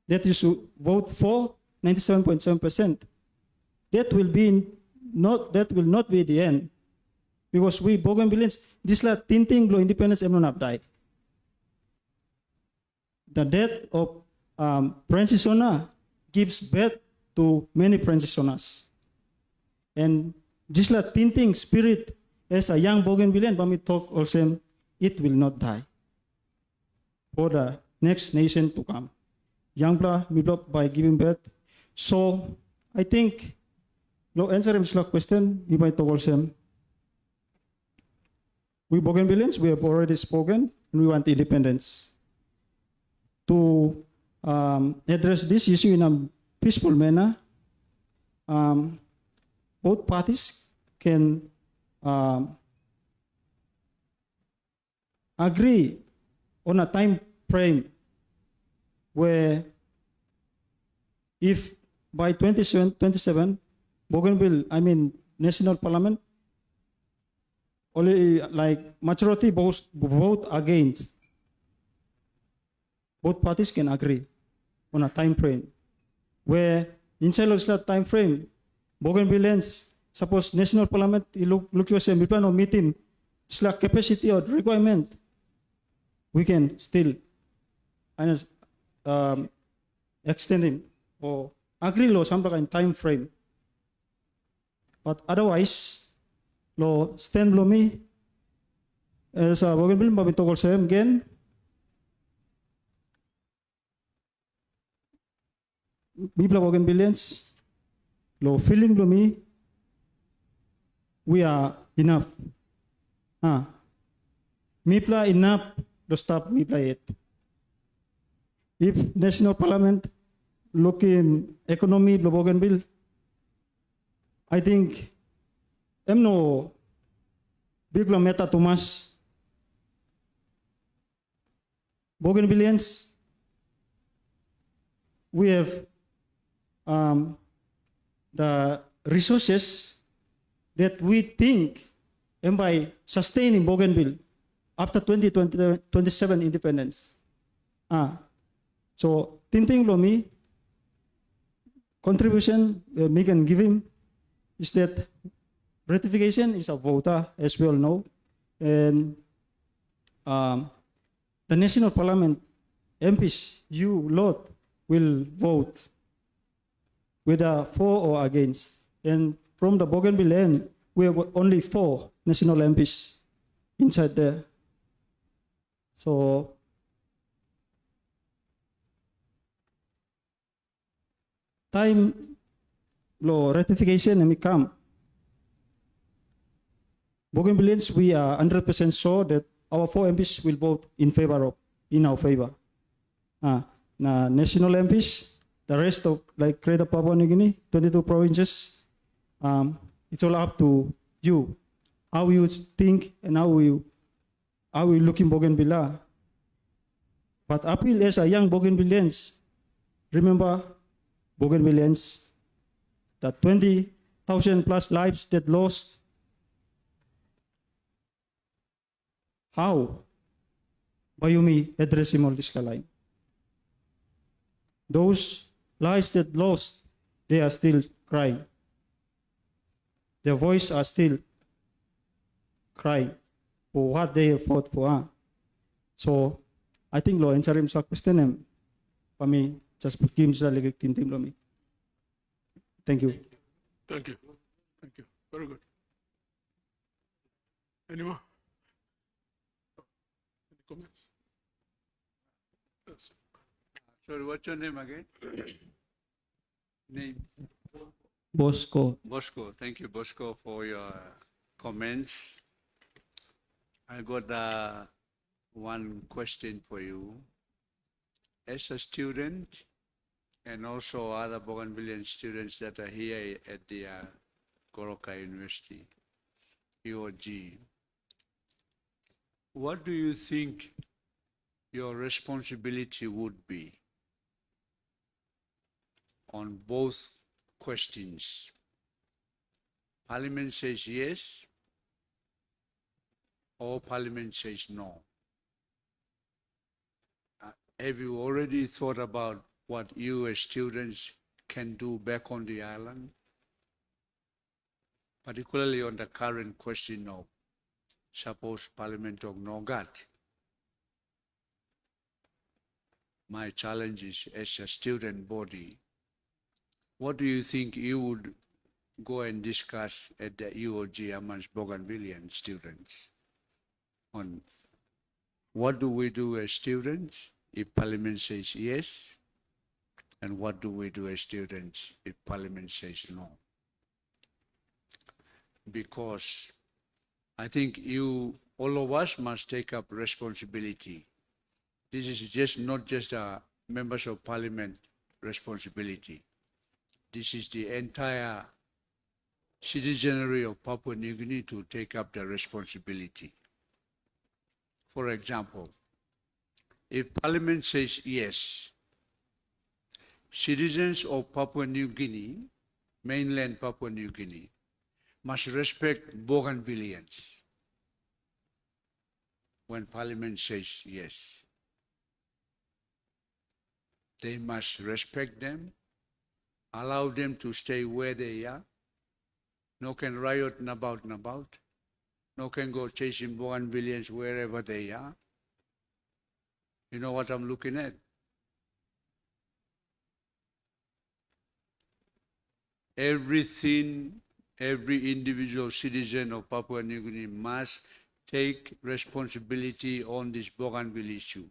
that you should vote for 97.7%. That will not be the end. Because we Bougainvilleans, this la tinting lo independence em not die. The death of Francisona gives birth to many Francisonas. And this la tinting spirit as a young Bougainvillean, when we talk also, it will not die. For the next nation to come. Young bla by giving birth. So I think lo answer him question, if I talk also. We Bougainvilleans, we have already spoken, and we want independence. To address this issue in a peaceful manner, both parties can agree on a time frame where if by 27, Bougainville, I mean National Parliament, only like majority vote against, both parties can agree on a time frame where inside of that time frame, Bougainvilleans, suppose National Parliament, look yourself, we plan on meeting, it's like capacity or requirement, we can still extending or agree law some kind of time frame. But otherwise, law stand below me as a Bougainville mabintokol sa again. People Bougainvilleans, law feeling below me, we are enough. Mipla enough to stop Mipla it. If National Parliament looking economy of Bougainville, I think no big meta Thomas Bougainvilleans, we have the resources that we think and by sustaining Bougainville after 2027 independence. So, Tinting Lomi, contribution we can give him is that ratification is a vote, as we all know. And the National Parliament, MPs, you lot, will vote whether for or against. And from the Bougainville end, we have only 4 national MPs inside there. So, time law ratification and come. Bougainvilleans, we are 100% sure that our 4 MPs will vote in our favor. National MPs, the rest of like Greater Papua New Guinea, 22 provinces, it's all up to you, how you think and how you look in Bougainville. But appeal as a young Bougainvilleans, remember Bougainvilleans, the 20,000 plus lives that lost. How? Bayumi addressing all this line. Those lives that lost, they are still crying. Their voice are still crying for what they have fought for. So, I think lo answer him sa question pami just give sa ligig tintim lo mi. Thank you. Thank you. Thank you. Very good. Any more? Any comments? Yes. Sorry, what's your name again? Name? Bosco. Bosco. Thank you, Bosco, for your comments. I got one question for you. As a student, and also other Bougainvillean students that are here at the Goroka University, EOG, what do you think your responsibility would be on both questions? Parliament says yes, or Parliament says no. Have you already thought about what you as students can do back on the island? Particularly on the current question of suppose Parliament of Nogat. My challenge is as a student body, what do you think you would go and discuss at the EOG amongst Bougainvillean students on what do we do as students if Parliament says yes, and what do we do as students if Parliament says no? Because I think all of us must take up responsibility. This is not just a members of Parliament responsibility. This is the entire citizenry of Papua New Guinea to take up the responsibility. For example, if Parliament says yes, citizens of Papua New Guinea, mainland Papua New Guinea, must respect Bougainvilleans when Parliament says yes. They must respect them, allow them to stay where they are. No can riot and about. No can go chasing Bougainvilleans wherever they are. You know what I'm looking at? Everything, every individual citizen of Papua New Guinea must take responsibility on this Bougainville issue.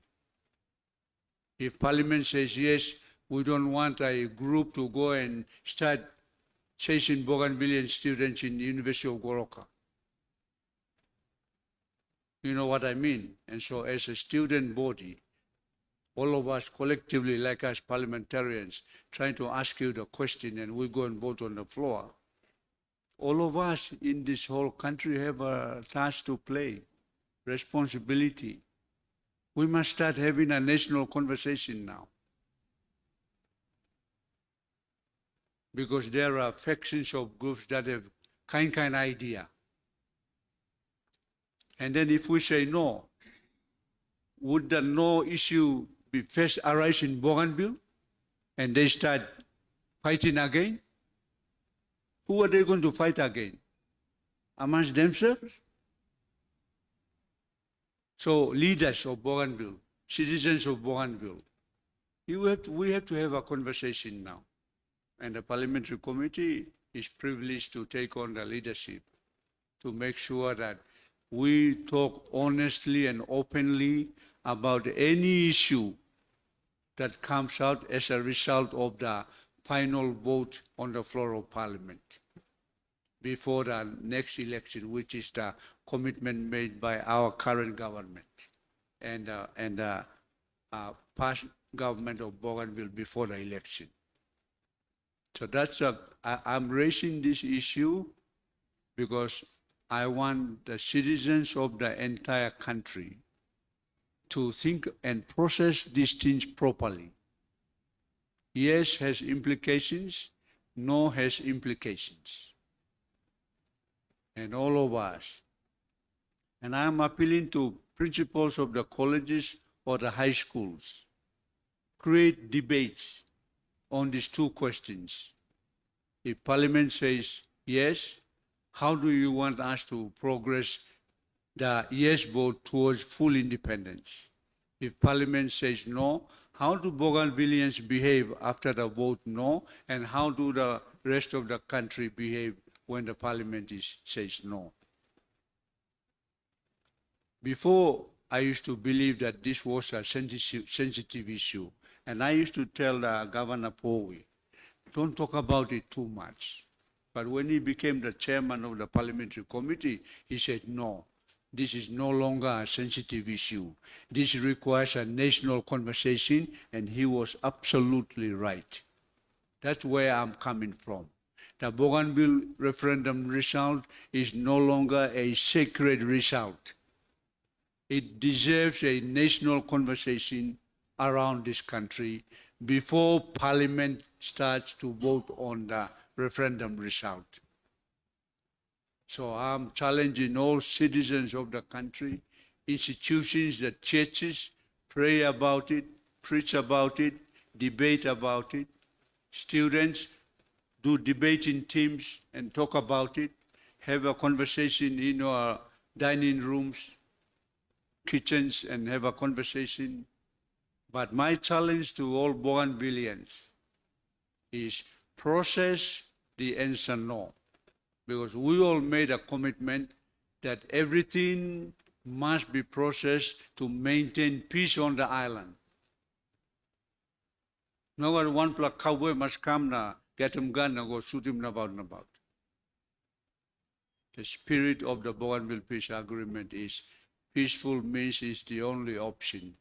If Parliament says yes, we don't want a group to go and start chasing Bougainvillean students in the University of Goroka. You know what I mean? And so as a student body, all of us collectively, like us parliamentarians, trying to ask you the question and we go and vote on the floor, all of us in this whole country have a task to play, responsibility. We must start having a national conversation now. Because there are factions of groups that have kind idea. And then if we say no, would the no issue be first arise in Bougainville and they start fighting again? Who are they going to fight again? Amongst themselves? So leaders of Bougainville, citizens of Bougainville, we have to have a conversation now. And the Parliamentary Committee is privileged to take on the leadership to make sure that we talk honestly and openly about any issue that comes out as a result of the final vote on the floor of Parliament before the next election, which is the commitment made by our current government and the past government of Bougainville before the election. So that's I'm raising this issue because I want the citizens of the entire country to think and process these things properly. Yes has implications, no has implications. And all of us. And I am appealing to principals of the colleges or the high schools. Create debates on these two questions. If Parliament says yes, how do you want us to progress the yes vote towards full independence? If Parliament says no, how do Bougainvilleans behave after the vote no, and how do the rest of the country behave when the Parliament says no? Before, I used to believe that this was a sensitive issue, and I used to tell Governor Powie, don't talk about it too much. But when he became the chairman of the Parliamentary Committee, he said, no, this is no longer a sensitive issue. This requires a national conversation, and he was absolutely right. That's where I'm coming from. The Bougainville referendum result is no longer a sacred result. It deserves a national conversation around this country before Parliament starts to vote on the referendum result. So I'm challenging all citizens of the country, institutions, the churches, pray about it, preach about it, debate about it. Students, do debate in teams and talk about it. Have a conversation in our dining rooms, kitchens, and have a conversation. But my challenge to all Bougainvilleans is process the answer no. Because we all made a commitment that everything must be processed to maintain peace on the island. No one black cowboy must come now, get him gun and go shoot him about. The spirit of the Bougainville Peace Agreement is peaceful means is the only option.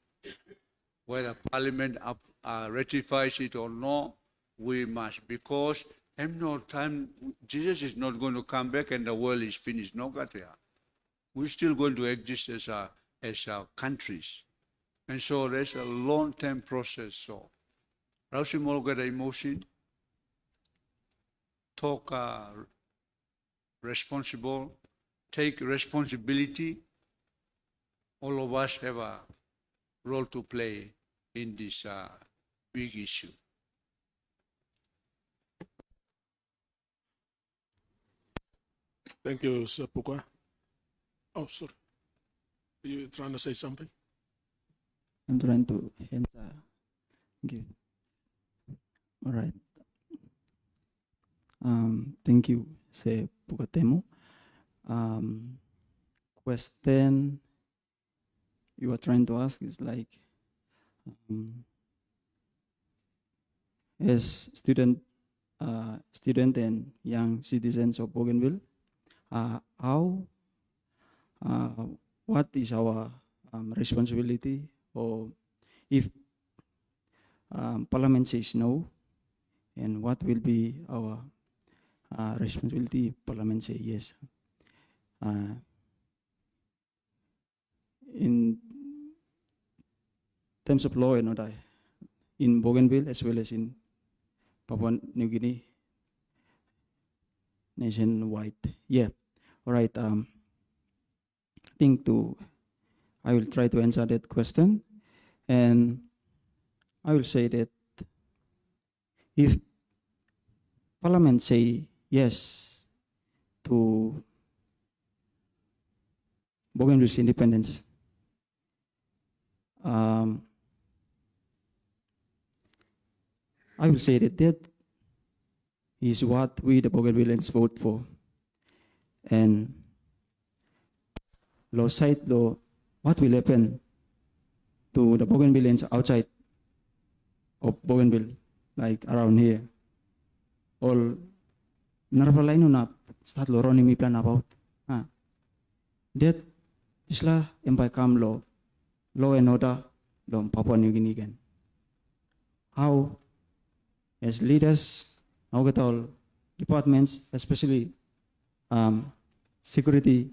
Whether Parliament ratifies it or not, we must, because no time, Jesus is not going to come back and the world is finished. No, we're still going to exist as a as countries. And so there's a long-term process. So, Rausi Molgada emotion, talk responsible, take responsibility. All of us have a role to play in this big issue. Thank you, Sir Puka. Oh, sorry. Are you trying to say something? I'm trying to answer. Give. All right. Thank you, Sir Pukatemo. Question you are trying to ask is like, as student and young citizens of Bougainville, what is our responsibility, or if Parliament says no, and what will be our responsibility if Parliament say yes? In terms of law and order in Bougainville as well as in Papua New Guinea, nationwide. Yeah, all right. I will try to answer that question, and I will say that if Parliament say yes to Bougainville's independence, I will say that is what we the Bougainvilleans vote for. And law side law, what will happen to the Bougainvilleans outside of Bougainville, like around here? All narvalaino na start lo roni mi plan about. That isla empai kam law and order lo Papua New Guinea again. How as leaders, now get all departments, especially security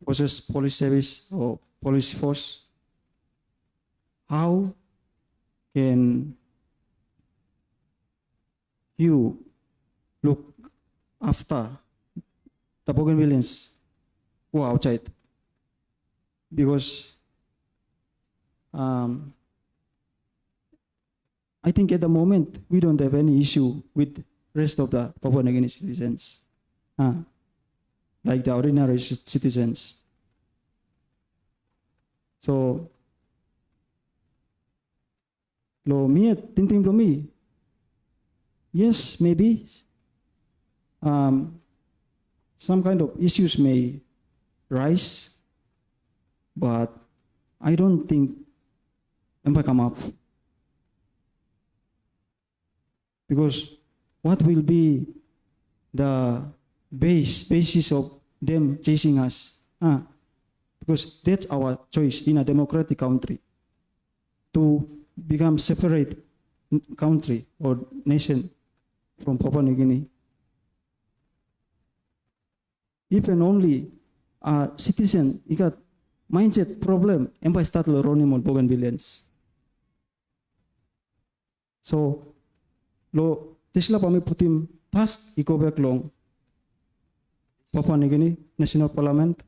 forces, police service or police force, how can you look after the Bougainvilleans who are outside? Because I think at the moment we don't have any issue with rest of the Papua New Guinea citizens, like the ordinary citizens. So, lo mi tinting lo mi. Yes, maybe some kind of issues may rise, but I don't think empa come up. Because what will be the basis of them chasing us? Because that's our choice in a democratic country, to become separate country or nation from Papua New Guinea. If and only a citizen got mindset problem, empa start lo roni mo Bougainvilleans. So lo tisla pami putim task iko back long Papua New Guinea National Parliament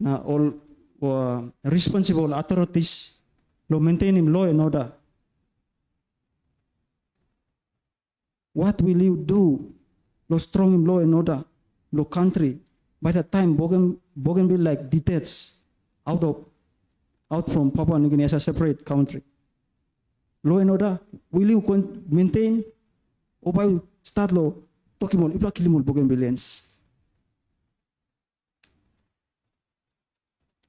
na all responsible authorities lo maintaining law and order. What will you do lo strong in law and order lo country by the time Bougainville like detached out from Papua New Guinea as a separate country? Law and order, will you maintain or by start law talking about ipla kilimul Bougainvilleans?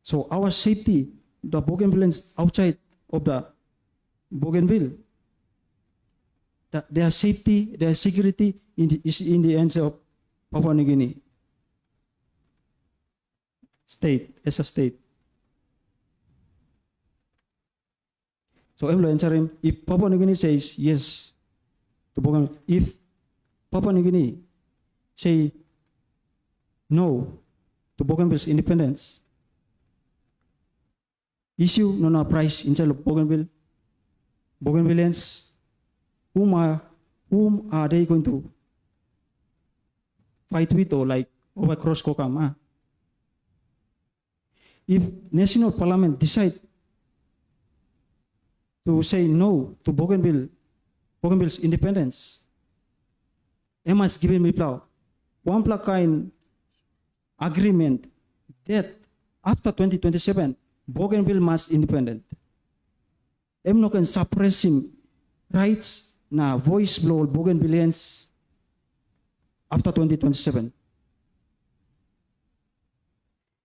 So our safety, the Bougainvilleans outside of the Bougainville, their safety, their security is in the hands of Papua New Guinea state, as a state. So I'm answering, if Papua New Guinea says yes to Bougainville, if Papua New Guinea say no to Bougainville's independence. Issue no na price inside of Bougainville. Bougainvilleans, whom are they going to fight with or like over cross Kokam? If national parliament decide to say no to Bougainville's independence, must give me plow. One kind agreement that after 2027, Bougainville must independent. No can suppress him rights na voice blow Bougainvilleans after 2027.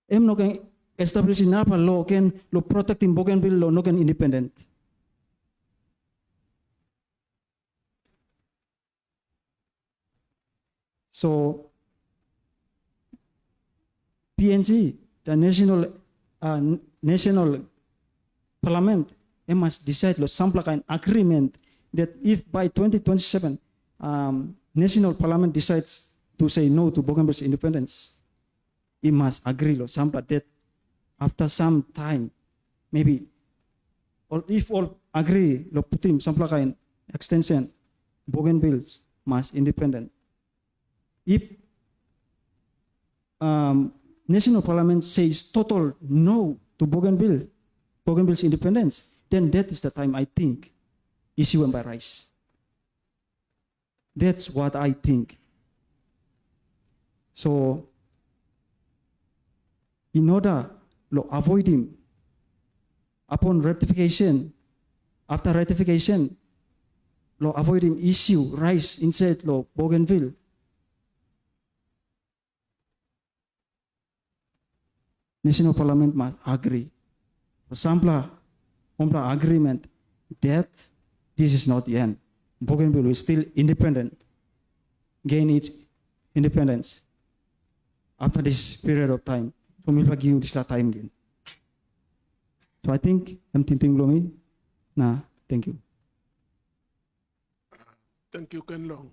No can establish in apa law can law protecting Bougainville law no can independent. So PNG, the national parliament, must decide lo some kind agreement that if by 2027 national parliament decides to say no to Bougainville's independence, it must agree lo some that after some time, maybe, or if all agree lo putim some kind extension, Bougainville must independent. If national parliament says total no to Bougainville's independence, then that is the time I think issue and by rise. That's what I think. So, in order to avoid him, upon ratification, after ratification, to avoid him issue rise inside Bougainville, national parliament must agree. Sampla agreement that this is not the end. Bougainville will still independent, gain its independence after this period of time. So we'll give this time again. So I think I'm thinking Lomi. Nah, thank you. Thank you, Ken Long.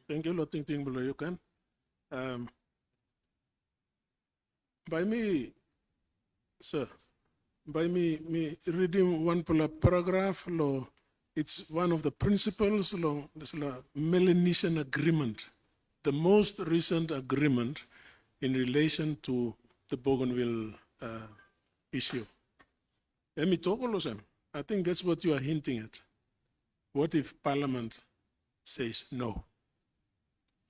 Thank you, Lo Ting Ting Below you can. By me, sir, by me reading one paragraph, law, it's one of the principles along this Melanesian agreement, the most recent agreement in relation to the Bougainville issue. Let me talk also. I think that's what you are hinting at. What if Parliament says no?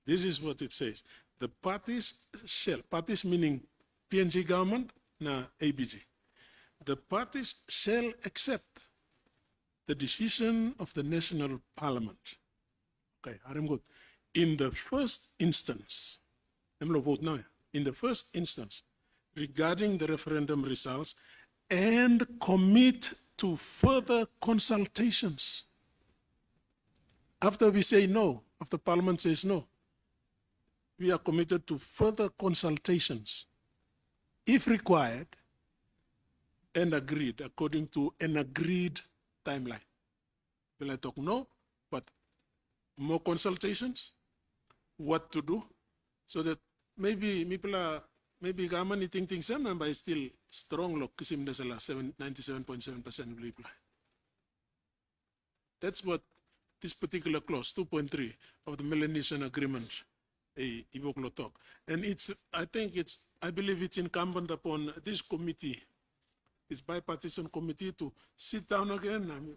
This is what it says. The parties shall, parties meaning PNG government, na ABG. The parties shall accept the decision of the national parliament. Okay, I'm good. In the first instance, I'm going to vote now. In the first instance, regarding the referendum results, and commit to further consultations. After we say no, after Parliament says no, we are committed to further consultations, if required, and agreed according to an agreed timeline. Will I talk no, but more consultations, what to do, so that maybe maybe government thinking some number is still strong look kisim na sala 97.7% reply. That's what this particular clause 2.3 of the Melanesian agreement Iboklo talk. And I believe it's incumbent upon this committee, this bipartisan committee, to sit down again and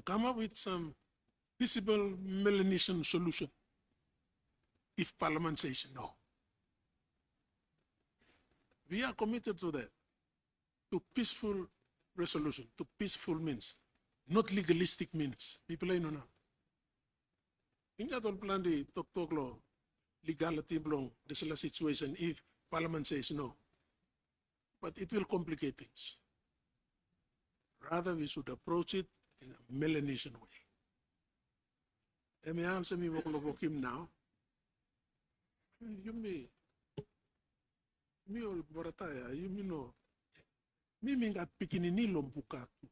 come up with some feasible Melanesian solution if Parliament says no. We are committed to that, to peaceful resolution, to peaceful means, not legalistic means. People know now. Ingat all plan di talk law legality belong this is a situation if Parliament says no. But it will complicate things. Rather, we should approach it in a Melanesian way. And I answer me what him now. You me all borataya, you me know. Me mingat pikinini lompukatu.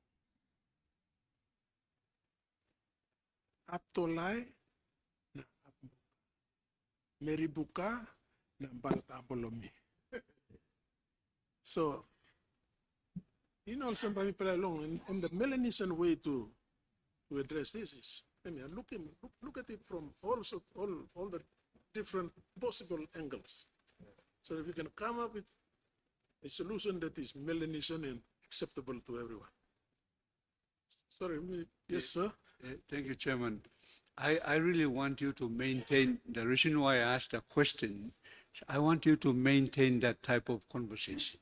Aptolai na Meribuka na Balatapolomi. So, somebody play along, and the Melanesian way to address this is, I mean, look at it from all the different possible angles, so that we can come up with a solution that is Melanesian and acceptable to everyone. Sorry, yes, sir. Thank you, Chairman. I really want you to maintain, the reason why I asked the question, I want you to maintain that type of conversation.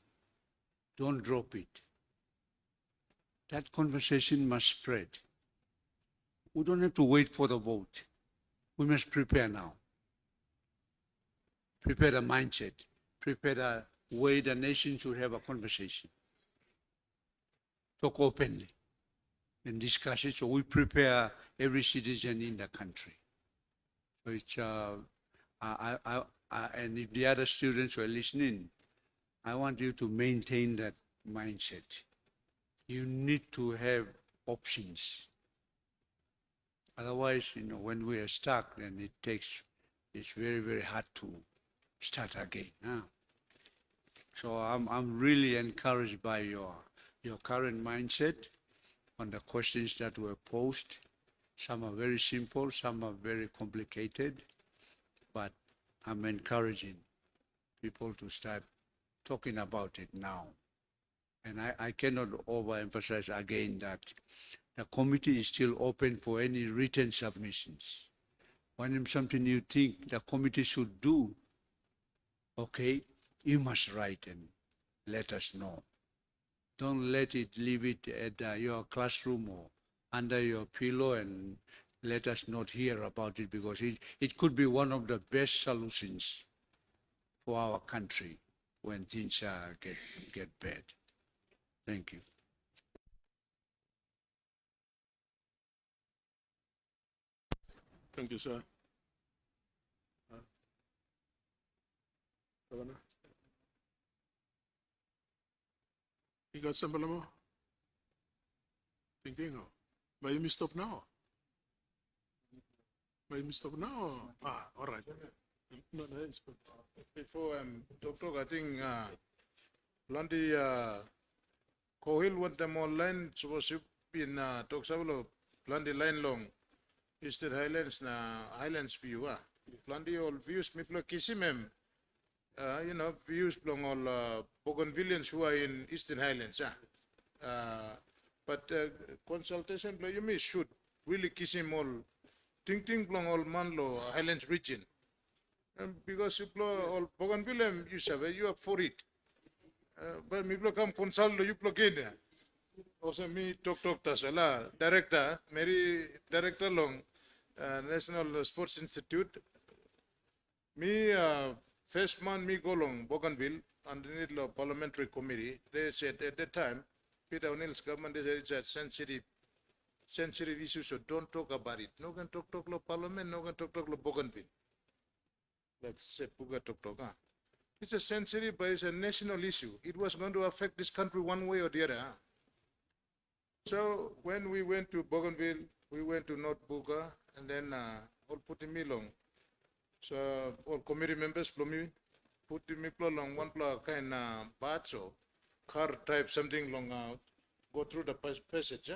Don't drop it. That conversation must spread. We don't have to wait for the vote. We must prepare now. Prepare the mindset. Prepare the way the nation should have a conversation. Talk openly and discuss it, so we prepare every citizen in the country. So it's, and if the other students were listening, I want you to maintain that mindset. You need to have options. Otherwise, when we are stuck, then it's very, very hard to start again. So I'm really encouraged by your current mindset on the questions that were posed. Some are very simple, some are very complicated, but I'm encouraging people to start talking about it now. And I cannot overemphasize again that the committee is still open for any written submissions. When something you think the committee should do, okay, you must write and let us know. Don't leave it at your classroom or under your pillow and let us not hear about it, because it could be one of the best solutions for our country when things get bad. Thank you. Thank you, sir. Governor? You got some more? Thinking, but you may stop now. But you may stop now. All right. No, it's good. Before Dr. I think Blondie Kohil want them online supposed to be in Toxavalo, Blondie line long. Eastern Highlands na Highlands view Blondie all views me flo kisimem. Views belong all Bougainvillians who are in Eastern Highlands. But consultation you may should really kiss him all ting belong all Manlo Highlands region. Because you blow all Bougainville, you are for it. But me blow come consult you blow in. Also me talk tasala director, Mary director long National Sports Institute. Me first man me go long Bougainville underneath the Parliamentary Committee. They said at that time, Peter O'Neill's government, they said it's a sensitive issue, so don't talk about it. No can talk lo Parliament, no can talk lo Bougainville. Like say Puga talk. It's a sensitive, but it's a national issue. It was going to affect this country one way or the other. So when we went to Bougainville, we went to North Buga, and then all put me long. So all committee members put me long one kind bats or car type something long go through the passage.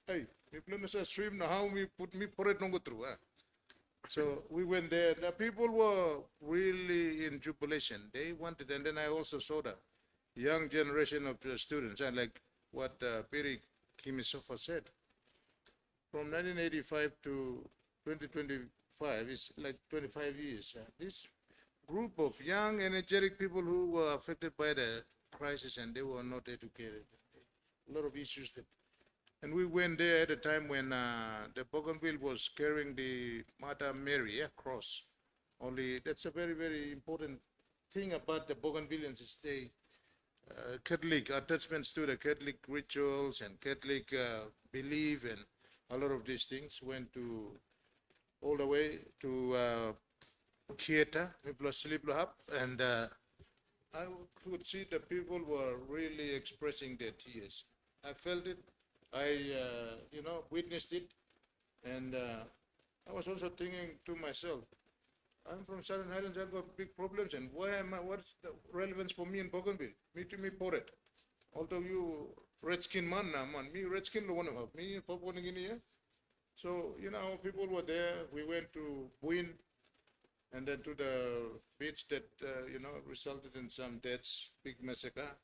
Hey, people say swim now how me put me pour it go through. So we went there. The people were really in jubilation. They wanted, and then I also saw the young generation of students, and like what Piri Kimisofa said. From 1985 to 2025 is like 25 years. This group of young, energetic people who were affected by the crisis and they were not educated. A lot of issues that. And we went there at a time when the Bougainville was carrying the Mother Mary cross. Only that's a very, very important thing about the Bougainvillians is they Catholic attachments to the Catholic rituals and Catholic belief and a lot of these things went to all the way to Kieta, and I could see the people were really expressing their tears. I felt it. I, witnessed it, and I was also thinking to myself, I'm from Southern Highlands, I've got big problems, and what's the relevance for me in Bougainville? Me to me pour it. Although you redskin man, me redskin lo one of me Papua New Guinea. So, people were there. We went to Buin and then to the beach that, resulted in some deaths, big massacre.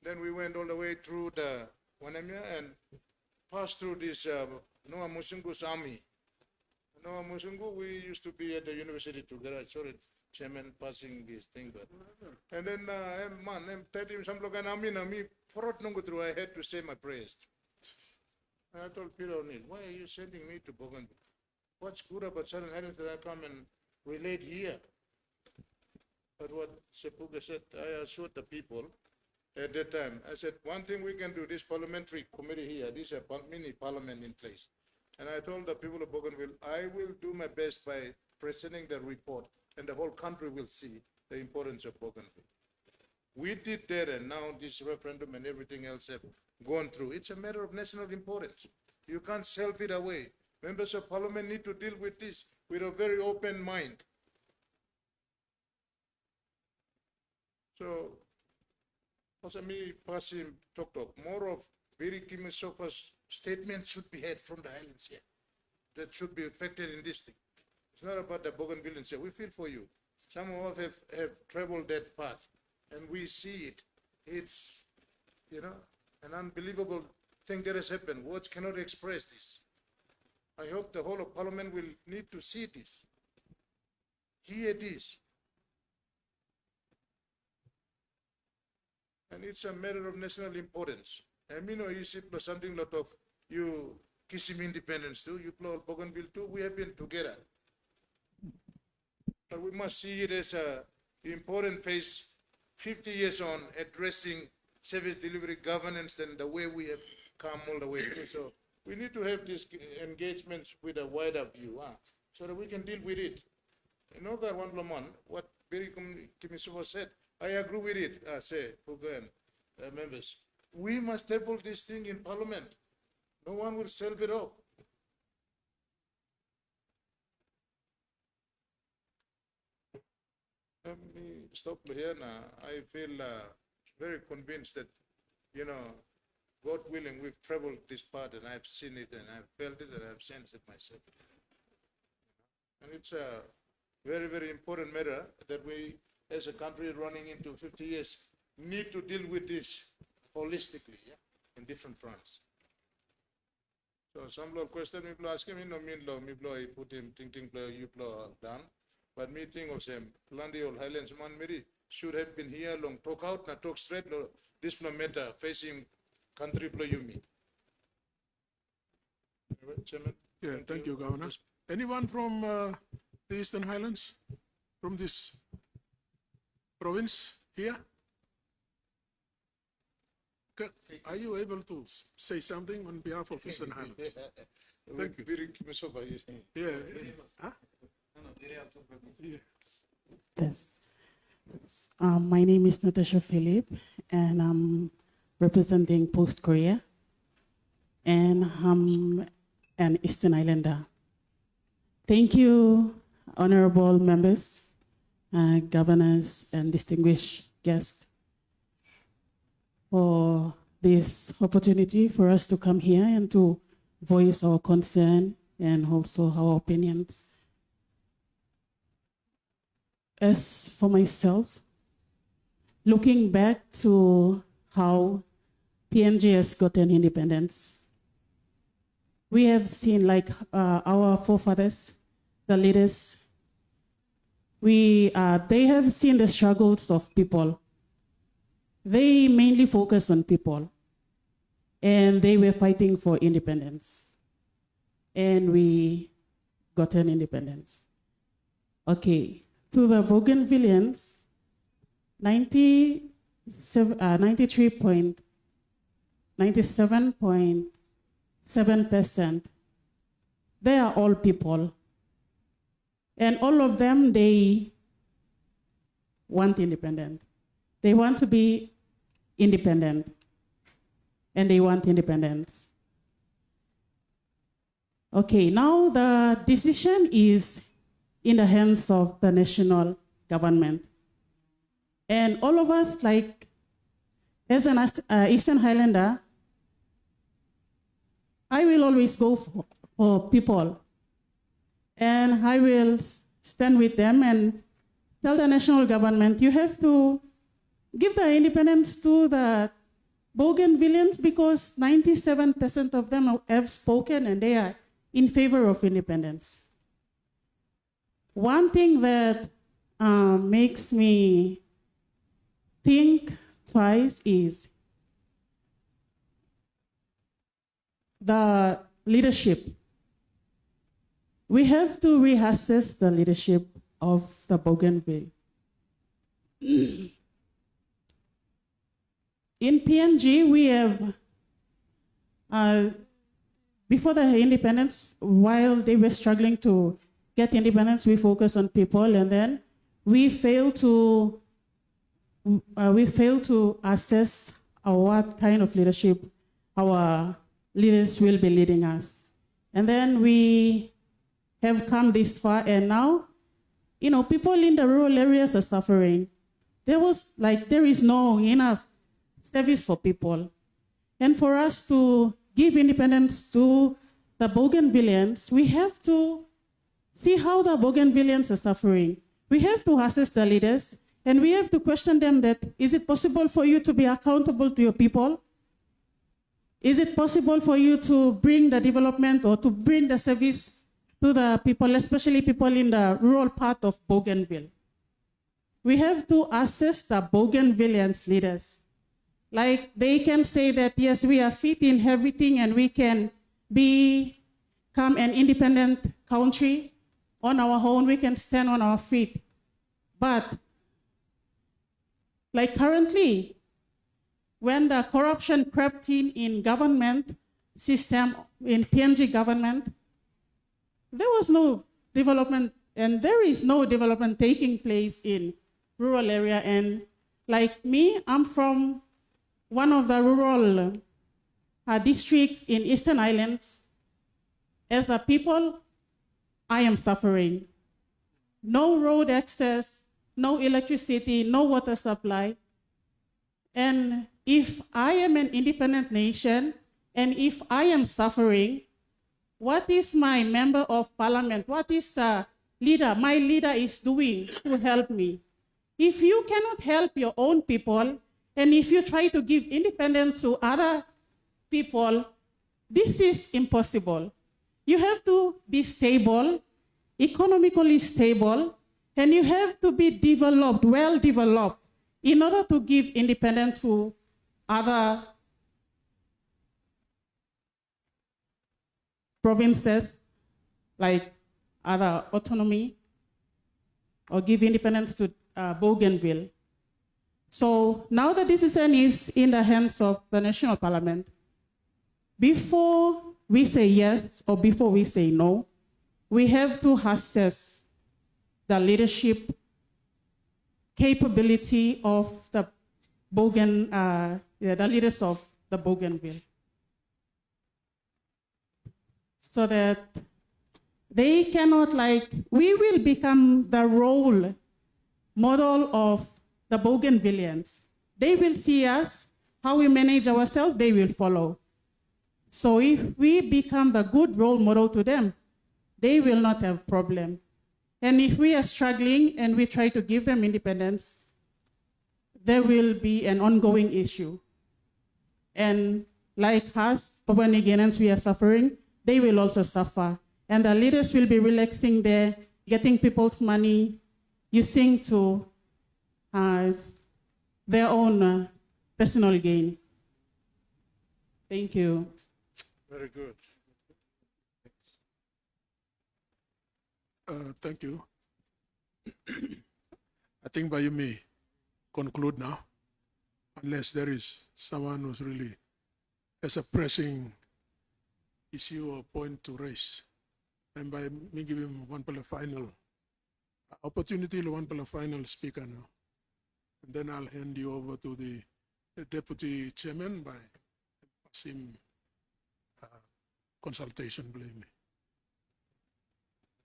Then we went all the way through the Wanamia and passed through this Noah Musungu's army. Noah Musungu, we used to be at the university together. Sorry, chairman passing this thing, but. And then, I'm 30, some look and me, through, I had to say my prayers. And I told Peter O'Neill, why are you sending me to Bougainville? What's good about Southern Highlands that I come and relate here? But what Sepuga said, I assured the people at that time, I said, one thing we can do, this parliamentary committee here, this is a mini parliament in place. And I told the people of Bougainville, I will do my best by presenting the report, and the whole country will see the importance of Bougainville. We did that, and now this referendum and everything else have gone through. It's a matter of national importance. You can't self it away. Members of parliament need to deal with this with a very open mind. So, also me passing talk, more of Biri Kimisofa's statement should be heard from the islands here. That should be affected in this thing. It's not about the Bougainvilleans here. We feel for you. Some of us have traveled that path, and we see it. It's, an unbelievable thing that has happened. Words cannot express this. I hope the whole of parliament will need to see this, hear this. And it's a matter of national importance. I mean, you see something lot of you Kisim independence too, you play Bougainville too, we have been together. But we must see it as a important phase 50 years on addressing service delivery governance and the way we have come all the way through. So we need to have these engagements with a wider view, so that we can deal with it. You know that one Laman, what Biri Kimisova said, I agree with it, say, Puga and members. We must table this thing in parliament. No one will solve it off. Let me stop here now. I feel very convinced that, God willing, we've traveled this part and I've seen it and I've felt it and I've sensed it myself. And it's a very, very important matter that we, as a country running into 50 years, need to deal with this holistically, in different fronts. So some law question me ask him, me blow, I put him thinking blow, you blow down. But me think of them, Landi or Highlands man Mary should have been here long, talk out, not talk straight, this no matter, facing country blow you me. Chairman. Yeah, thank you, Governor. Anyone from the Eastern Highlands? From this province here? Are you able to say something on behalf of Eastern Highlands? Thank you. Yeah. Huh? Yeah. Yes. My name is Natasha Philip, and I'm representing Post Korea, and I'm an Eastern Islander. Thank you, honorable members, governors, and distinguished guests, for this opportunity for us to come here and to voice our concern and also our opinions. As for myself, looking back to how PNG has gotten independence, we have seen our forefathers, the leaders, they have seen the struggles of people. They mainly focus on people, and they were fighting for independence, and we gotten independence. Okay, to the Bougainvilleans, 97.7%, they are all people, and all of them, they want independence. They want to be independent, and they want independence. Okay, now the decision is in the hands of the national government. And all of us, like, as an Eastern Highlander, I will always go for people. And I will stand with them and tell the national government, you have to give the independence to the Bougainvilleans because 97% of them have spoken and they are in favor of independence. One thing that makes me think twice is the leadership. We have to reassess the leadership of the Bougainville. In PNG, we have, before the independence, while they were struggling to get independence, we focused on people, and then we failed to assess what kind of leadership our leaders will be leading us. And then we have come this far, and now, people in the rural areas are suffering. There is no enough service for people. And for us to give independence to the Bougainvilleans, we have to see how the Bougainvilleans are suffering. We have to assess the leaders, and we have to question them that, is it possible for you to be accountable to your people? Is it possible for you to bring the development or to bring the service to the people, especially people in the rural part of Bougainville? We have to assess the Bougainvilleans leaders. Like, they can say that, yes, we are fit in everything and we can become an independent country on our own, we can stand on our feet. But, like currently, when the corruption crept in government system, in PNG government, there was no development, and there is no development taking place in rural area. And like me, I'm from one of the rural districts in Eastern Islands. As a people, I am suffering. No road access, no electricity, no water supply. And if I am an independent nation, and if I am suffering, what is my member of parliament, what is the leader, my leader is doing to help me? If you cannot help your own people, and if you try to give independence to other people, this is impossible. You have to be stable, economically stable, and you have to be developed, well developed, in order to give independence to other provinces, like other autonomy, or give independence to Bougainville. So now the decision is in the hands of the national parliament. Before we say yes or before we say no, we have to assess the leadership capability of the leaders of the Bougainville, so that they cannot, we will become the role model of the Bougainvilleans. They will see us, how we manage ourselves, they will follow. So if we become the good role model to them, they will not have problem. And if we are struggling and we try to give them independence, there will be an ongoing issue. And like us, Papua New Guineans, we are suffering, they will also suffer. And the leaders will be relaxing there, getting people's money, using to their own personal gain. Thank you. Very good. Thank you. I think you may conclude now, unless there is someone who's really has a pressing issue or point to raise. And by me give him one final opportunity, one final speaker now. And then I'll hand you over to the deputy chairman by pass him consultation, believe me.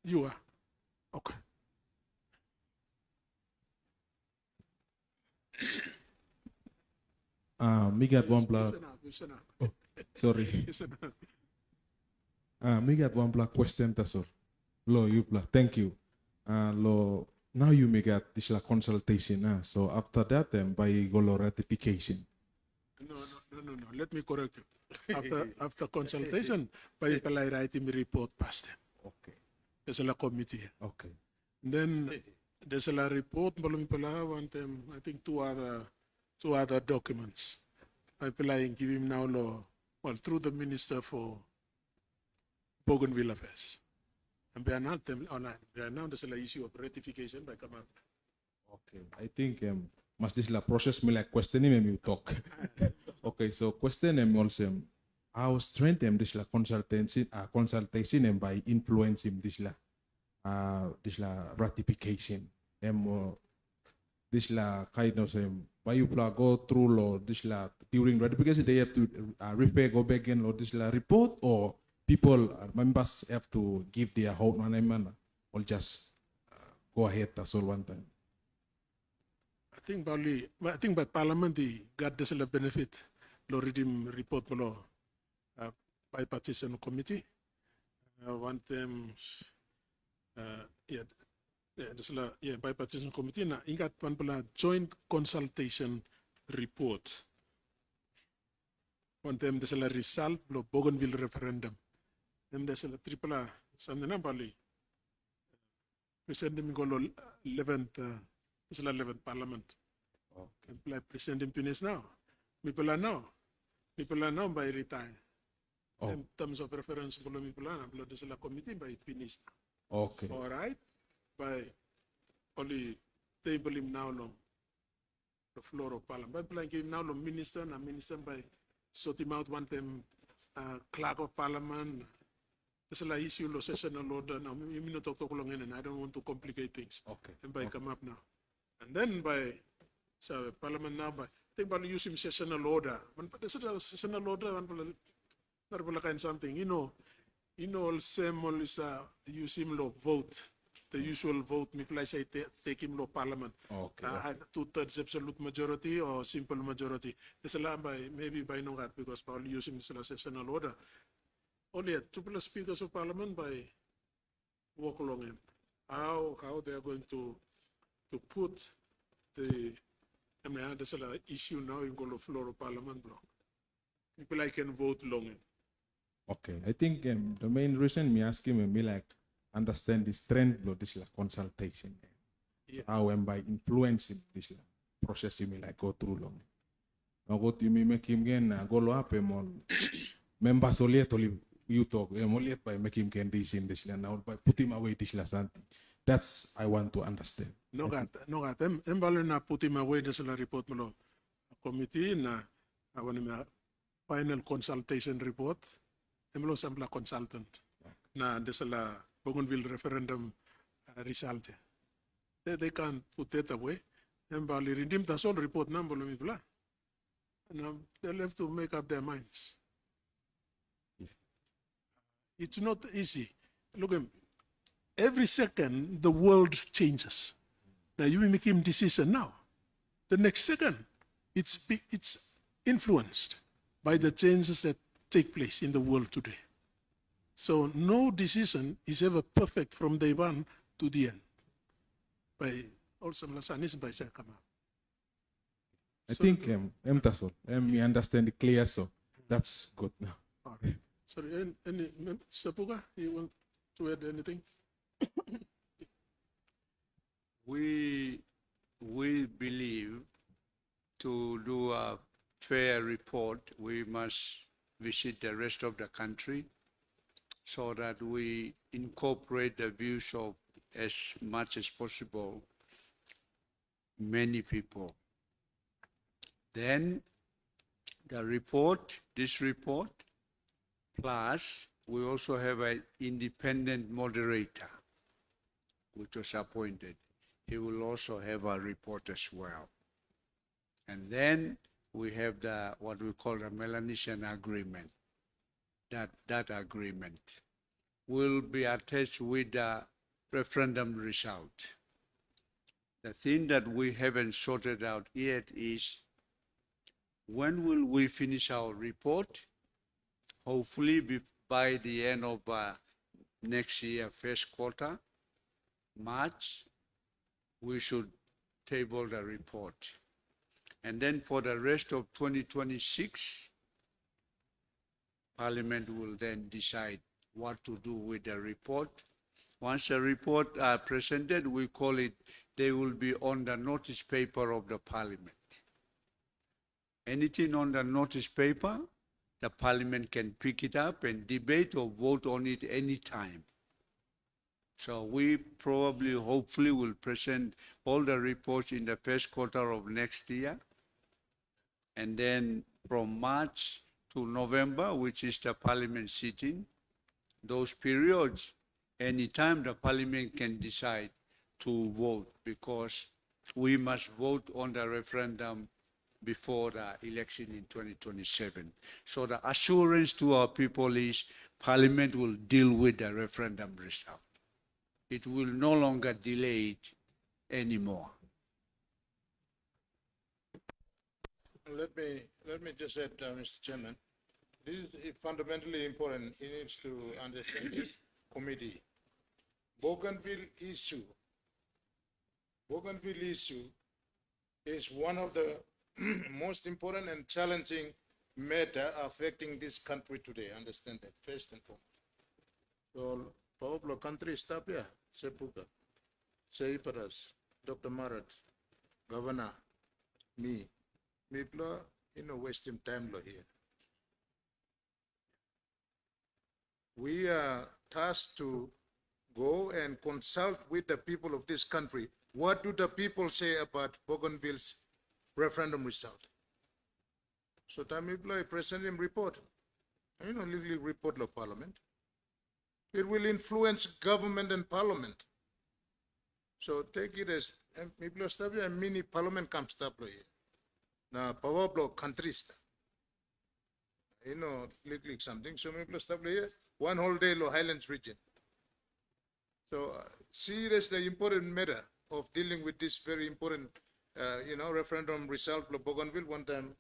You are? Okay. Me get one block. Listen up. Oh, sorry. Listen up. Me get one block question tasor. Lo you block. Thank you. Lo now you may get this la consultation. So after that, by go ratification. No. Let me correct you. After consultation, by palay writing report past them. Okay. There's a committee. Okay. Then there's a report. Balumi pala want them. I think two other documents. I apply give him now law. Well, through the Minister for Bougainville Affairs. And by now, there's an issue of ratification by command. Okay. I think must this la process me like questioning me you talk. Okay. So question him also. How strengthen this la consultation and by influencing this la ratification. This la kind of why you go through law this la during ratification they have to repair go back in law this la report or people members have to give their whole management or just go ahead that's all one time. I think by Parliament they got this la benefit law reading report below Bipartisan committee. Want them Bipartisan committee na ingat pan pala joint consultation report. Want them there's a result lo Bougainville referendum. Them there's a triple something na bali. Present them go 11th there's 11th parliament. Okay. Present them finish now. People are now by retire. Oh. In terms of reference below people are below there's a committee by finished. Okay. All right. By only table him now long the floor of parliament. But like him now long minister and minister by sort him out one time clerk of parliament. There's a issue law sessional order now. You mean not talk long and I don't want to complicate things. Okay. And by come up now. And then by so parliament now by think about using sessional order. When there's a sessional order one kind something, you know all same all is use him law vote. The usual vote, me place I take him law parliament. Okay. 2/3 absolute majority or simple majority. There's a lot by maybe by no that because probably using this sessional order. Only 2+ speakers of parliament by walk along him. How they are going to put the there's an issue now in the floor of parliament block. People I can vote long him. Okay. I think the main reason me asking me like understand this trend of this like consultation. Yeah. How am by influencing this like process me like go through long. Now go to me make him again go lo up on members only you talk only by make him can this in this now by put him away this la something. That's I want to understand. No got. Embalo na put him away this la report mo committee na awan final consultation report. Embalo sampla consultant na this la Bougainville referendum result. They can't put that away. And Bali redeem the whole report number of people. And they'll have to make up their minds. It's not easy. Look at every second the world changes. Now you make him decision now. The next second, it's influenced by the changes that take place in the world today. So no decision is ever perfect from day one to the end. By also Lasanis by Sakama. I think me understand it clear so that's good now. All right. Sorry, any Sapuga, you want to add anything? We believe to do a fair report, we must visit the rest of the country so that we incorporate the views of as much as possible many people. Then this report, plus we also have an independent moderator, which was appointed. He will also have a report as well. And then we have what we call the Melanesian agreement. That agreement will be attached with the referendum result. The thing that we haven't sorted out yet is when will we finish our report? Hopefully by the end of next year, first quarter, March, we should table the report. And then for the rest of 2026, Parliament will then decide what to do with the report. Once the report are presented, we call it, they will be on the notice paper of the Parliament. Anything on the notice paper, the Parliament can pick it up and debate or vote on it any time. So we probably, hopefully, will present all the reports in the first quarter of next year. And then from March to November, which is the Parliament sitting, those periods, anytime the Parliament can decide to vote, because we must vote on the referendum before the election in 2027. So the assurance to our people is Parliament will deal with the referendum result. It will no longer delay it anymore. Let me just add, Mr. Chairman, this is fundamentally important. He needs to understand this committee. Bougainville issue is one of the most important and challenging matter affecting this country today. Understand that first and foremost. So, Pablo country staff here, Sepuka, Seiparas, Dr. Marat, Governor, me, people, wasting time here. We are tasked to go and consult with the people of this country. What do the people say about Bougainville's referendum result? So time I present him report. Legally report of Parliament. It will influence government and Parliament. So take it as people stuff a mini Parliament comes stuff here. Now power block country stuff. Legally something. So people stuff here. One whole day lo Highlands region. So see this the important matter of dealing with this very important referendum result of Bougainville. One time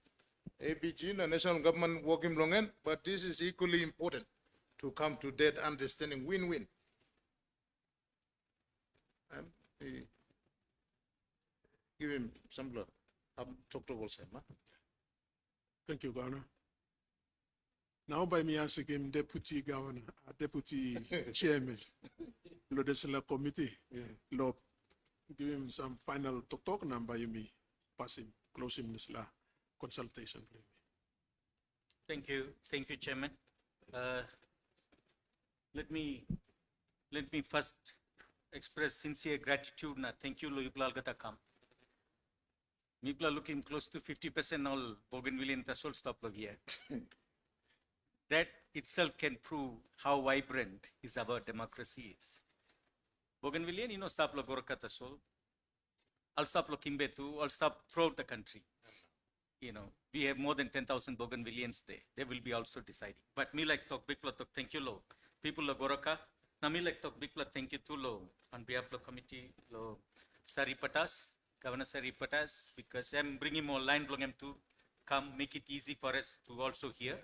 ABG, the national government working long end, but this is equally important to come to that understanding win-win. And give him some blood. Talk to Wilson. Thank you, Governor. Now by me asking him Deputy Governor, Deputy Chairman, Lodesela Committee, Lo, give him some final talk number you may pass him, close him this consultation. Thank you, Chairman. Let me first express sincere gratitude na thank you lo iplal gata kam. Mipla looking close to 50% all Bougainvillean tasol stop log here. That itself can prove how vibrant is our democracy is. Bougainvillean, stop lo Goroka tasol, all stop lo Kimbetu, all stop throughout the country. We have more than 10,000 Bougainvilleans there. They will be also deciding. But me like talk big talk, thank you lo. People lo Goroka. Now me like talk big thank you to lo on behalf of committee lo Sari Patas, Governor Sari Patas, because I'm bringing more line blog to come make it easy for us to also hear.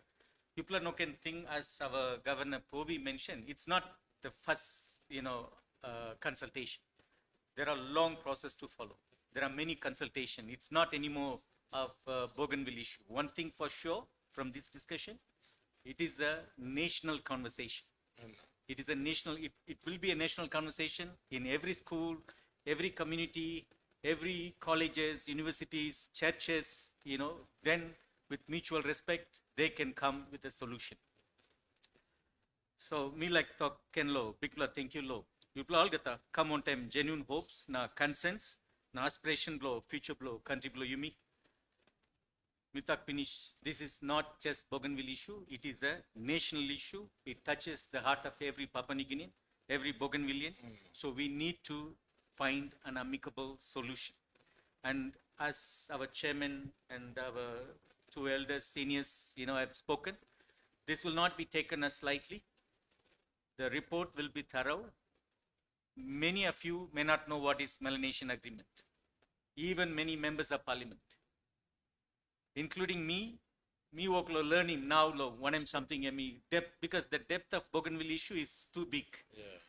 People no can think as our Governor Pobi mentioned, it's not the first consultation. There are long process to follow. There are many consultation. It's not anymore of Bougainville issue. One thing for sure from this discussion, it is a national conversation. It is a national, it will be a national conversation in every school, every community, every colleges, universities, churches, then with mutual respect, they can come with a solution. So me like talk Ken Lo, Bikla, thank you Lo. People all get come on time, genuine hopes, na concerns, na aspiration blow, future blow, country blow yumi. Mitak finish. This is not just Bougainville issue. It is a national issue. It touches the heart of every Papua New Guinean, every Bougainvillean. So we need to find an amicable solution. And as our chairman and our two elders, seniors, have spoken, this will not be taken as lightly. The report will be thorough. many of you may not know what is Melanesian Agreement. Even many members of parliament, including me work learning now one something depth, because the depth of Bougainville issue is too big.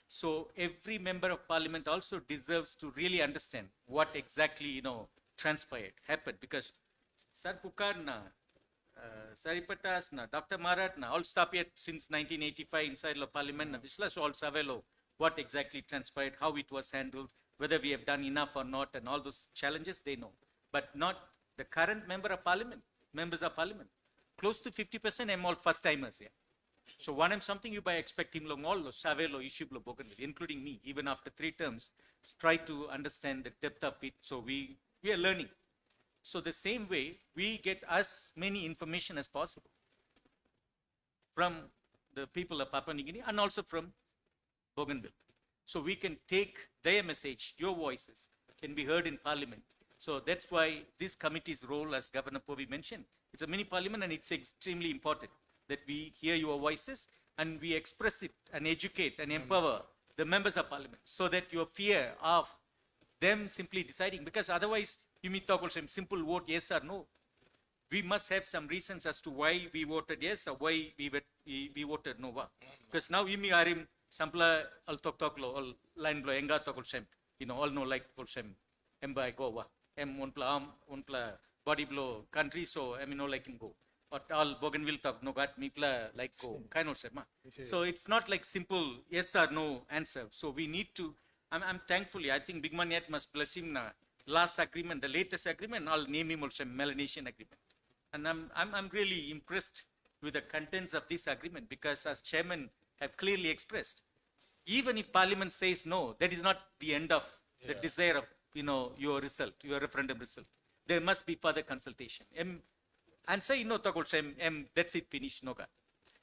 So every member of parliament also deserves to really understand what exactly transpired, happened, because Sir Pukan na, Saripatas na, Dr. Marat na, all stop yet since 1985 inside the parliament na, this is all savelo what exactly transpired, how it was handled, whether we have done enough or not, and all those challenges they know, but not the current members of parliament. Close to 50% am all first timers here. So one am something you by expect him long all savelo issue Bougainville, including me, even after 3 terms, try to understand the depth of it. So we are learning. So the same way we get as many information as possible from the people of Papua New Guinea and also from Bougainville. So we can take their message, your voices can be heard in parliament. So that's why this committee's role, as Governor Pobi mentioned, it's a mini parliament and it's extremely important that we hear your voices and we express it and educate and empower the members of parliament, so that your fear of them simply deciding, because otherwise you may talk also simple vote yes or no. We must have some reasons as to why we voted yes or why we voted no. Because now you may are in sampla al talk lo all line blow enga talk sem, all know like sem emba go wa em one pla body blow country, so no like him go. But all Bougainville talk no got me pla like go kind of sema. So it's not like simple yes or no answer. So we need to. I'm thankfully, I think Big Man yet must bless him na last agreement, the latest agreement. I'll name him also Melanesian Agreement, and I'm really impressed with the contents of this agreement, because as chairman have clearly expressed, even if parliament says no, that is not the end of the desire of your result, your referendum result. There must be further consultation. And say that's it, finished, no.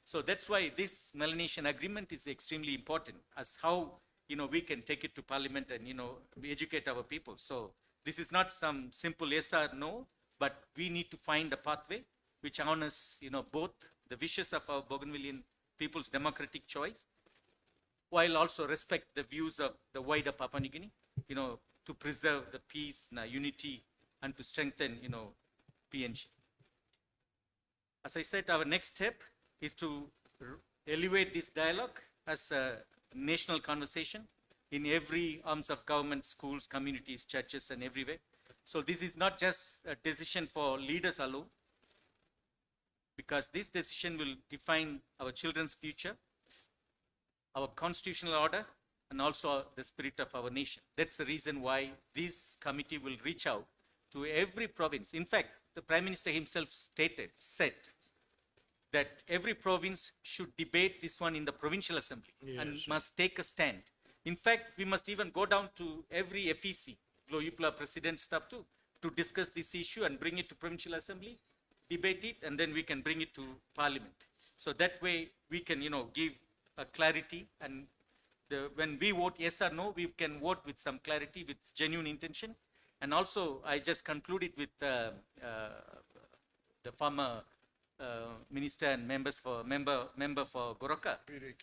So that's why this Melanesian Agreement is extremely important, as how we can take it to parliament and we educate our people. So this is not some simple yes or no, but we need to find a pathway which honors both the wishes of our Bougainvillean people's democratic choice, while also respect the views of the wider Papua New Guinea, to preserve the peace, unity, and to strengthen, PNG. As I said, our next step is to elevate this dialogue as a national conversation in every arms of government, schools, communities, churches, and everywhere. So this is not just a decision for leaders alone, because this decision will define our children's future, our constitutional order, and also the spirit of our nation. That's the reason why this committee will reach out to every province. In fact, the Prime Minister himself said that every province should debate this one in the provincial assembly and must take a stand. In fact, we must even go down to every FEC, Gloyupla president stuff too, to discuss this issue and bring it to provincial assembly, debate it, and then we can bring it to parliament. So that way we can, give a clarity, and when we vote yes or no, we can vote with some clarity, with genuine intention. And also, I just concluded with the former minister and member for Goroka,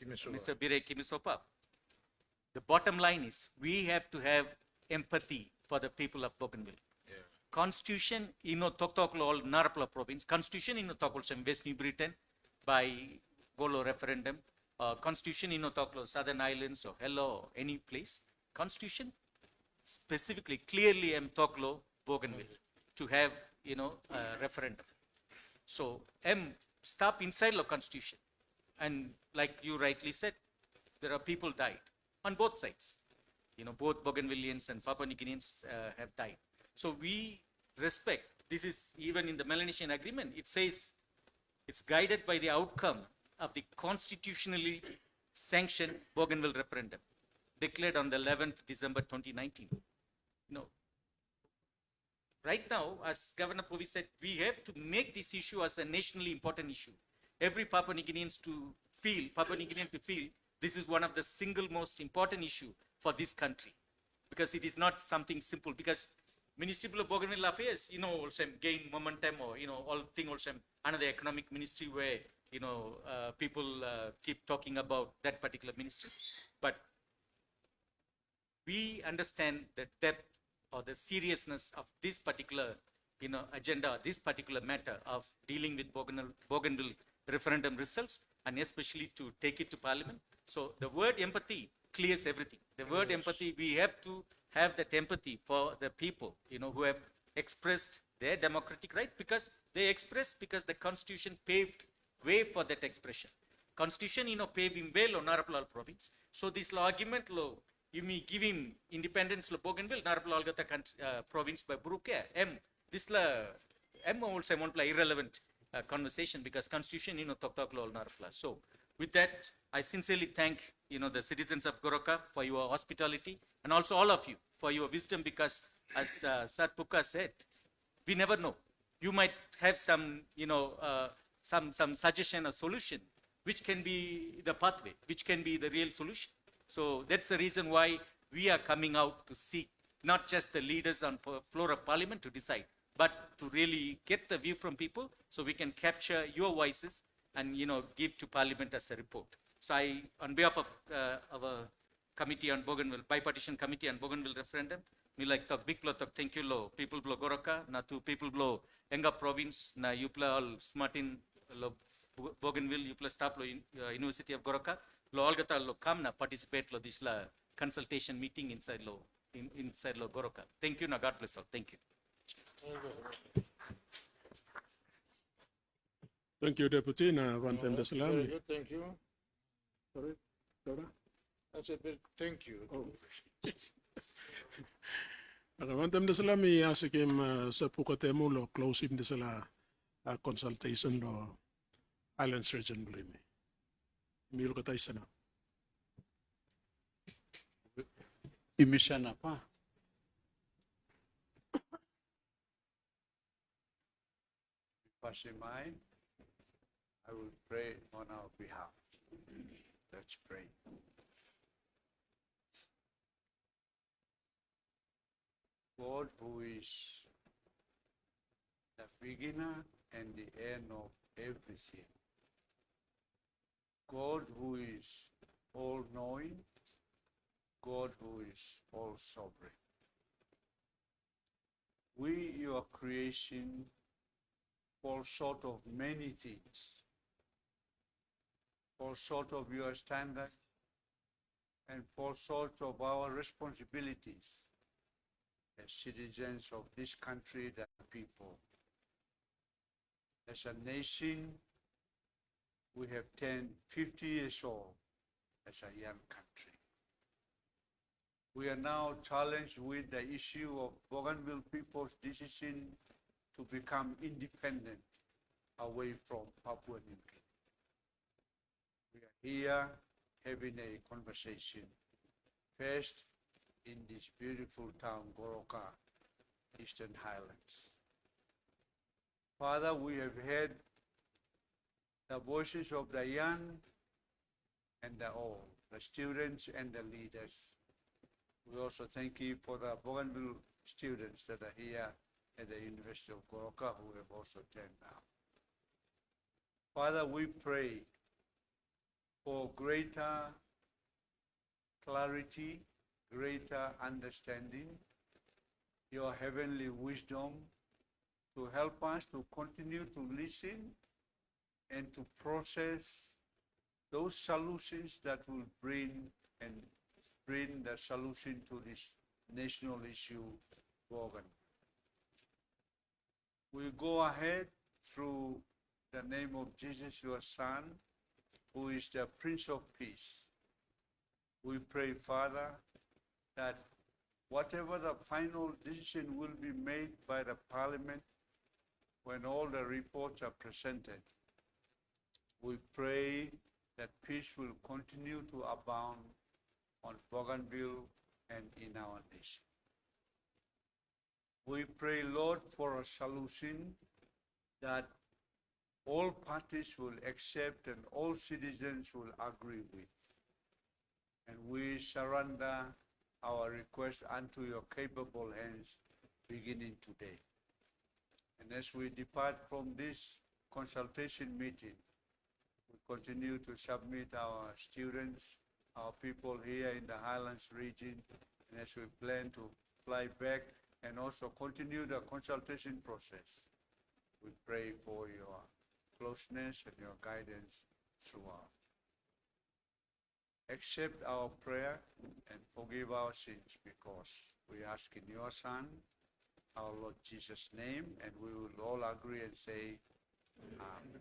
Mr. Bire Kimisopa. The bottom line is we have to have empathy for the people of Bougainville. Constitution Toklo all Narapla province, Constitution Toklo some West New Britain by Golo referendum, Constitution Toklo Southern Islands or Hello or any place. Constitution specifically clearly Toklo Bougainville to have a referendum. So stop inside the Constitution, and like you rightly said, there are people died on both sides. Both Bougainvilleans and Papua New Guineans have died. So we respect, this is even in the Melanesian Agreement, it says it's guided by the outcome of the constitutionally sanctioned Bougainville referendum declared on the 11th December 2019. Right now, as Governor Povi said, we have to make this issue as a nationally important issue. Every Papua New Guinean to feel this is one of the single most important issue for this country, because it is not something simple. Because Ministry of Bougainville Affairs, also gain momentum, or all thing also another economic ministry where people keep talking about that particular ministry. But we understand the depth or the seriousness of this particular, agenda, this particular matter of dealing with Bougainville referendum results, and especially to take it to Parliament. So the word empathy clears everything. The word empathy, we have to have that empathy for the people, who have expressed their democratic right, because they expressed, because the Constitution paved way for that expression. Constitution, paving way lo Narapalal province. So this law argument lo, you may give him independence lo Bougainville, Narapalal gata province by Buruke, this la, also won't play irrelevant conversation, because Constitution, tok lo Narapalal. So with that, I sincerely thank, the citizens of Goroka for your hospitality, and also all of you for your wisdom, because as Sir Puka said, we never know. You might have some, some suggestion or solution, which can be the pathway, which can be the real solution. So that's the reason why we are coming out to seek not just the leaders on floor of Parliament to decide, but to really get the view from people, so we can capture your voices and give to Parliament as a report. So I, on behalf of our committee on Bougainville, bipartisan committee on Bougainville referendum, me like talk big talk thank you lo people blow Goroka, na to people blow Enga province, na yupla all smartin lo Bougainville, yupla staff lo University of Goroka, lo all gata lo come na participate lo this la consultation meeting inside lo inside lo Goroka. Thank you, na God bless all. Thank you. Thank you, Deputy. Na one time the Very salam. good, thank you. Sorry, Dora. I said, thank you. Oh. One time the salam I ask him sa pukatemo lo close him the sala consultation lo Islands region believe me. Milo katay sana. Imisana pa. Pasimay, I will pray on our behalf. Let's pray. God, who is the beginner and the end of everything. God who is all-knowing, God who is all-sovereign. We, your creation, fall short of many things, fall short of your standard, and fall short of our responsibilities as citizens of this country, the people. As a nation, we have turned 50 years old as a young country. We are now challenged with the issue of Bougainville people's decision to become independent away from Papua New Guinea. We are here having a conversation, first in this beautiful town, Goroka, Eastern Highlands. Father, we have heard the voices of the young and the old, the students and the leaders. We also thank you for the Bougainville students that are here at the University of Goroka who have also turned out. Father, we pray for greater clarity, greater understanding, your heavenly wisdom to help us to continue to listen and to process those solutions that will bring the solution to this national issue, Bougainville. We go ahead through the name of Jesus, your Son, who is the Prince of Peace. We pray, Father, that whatever the final decision will be made by the Parliament when all the reports are presented, we pray that peace will continue to abound on Bougainville and in our nation. We pray, Lord, for a solution that all parties will accept and all citizens will agree with. And we surrender our request unto your capable hands beginning today. And as we depart from this consultation meeting, we continue to submit our students, our people here in the Highlands region, and as we plan to fly back and also continue the consultation process, we pray for your closeness and your guidance throughout. Accept our prayer and forgive our sins, because we ask in your Son, our Lord Jesus' name, and we will all agree and say, Amen.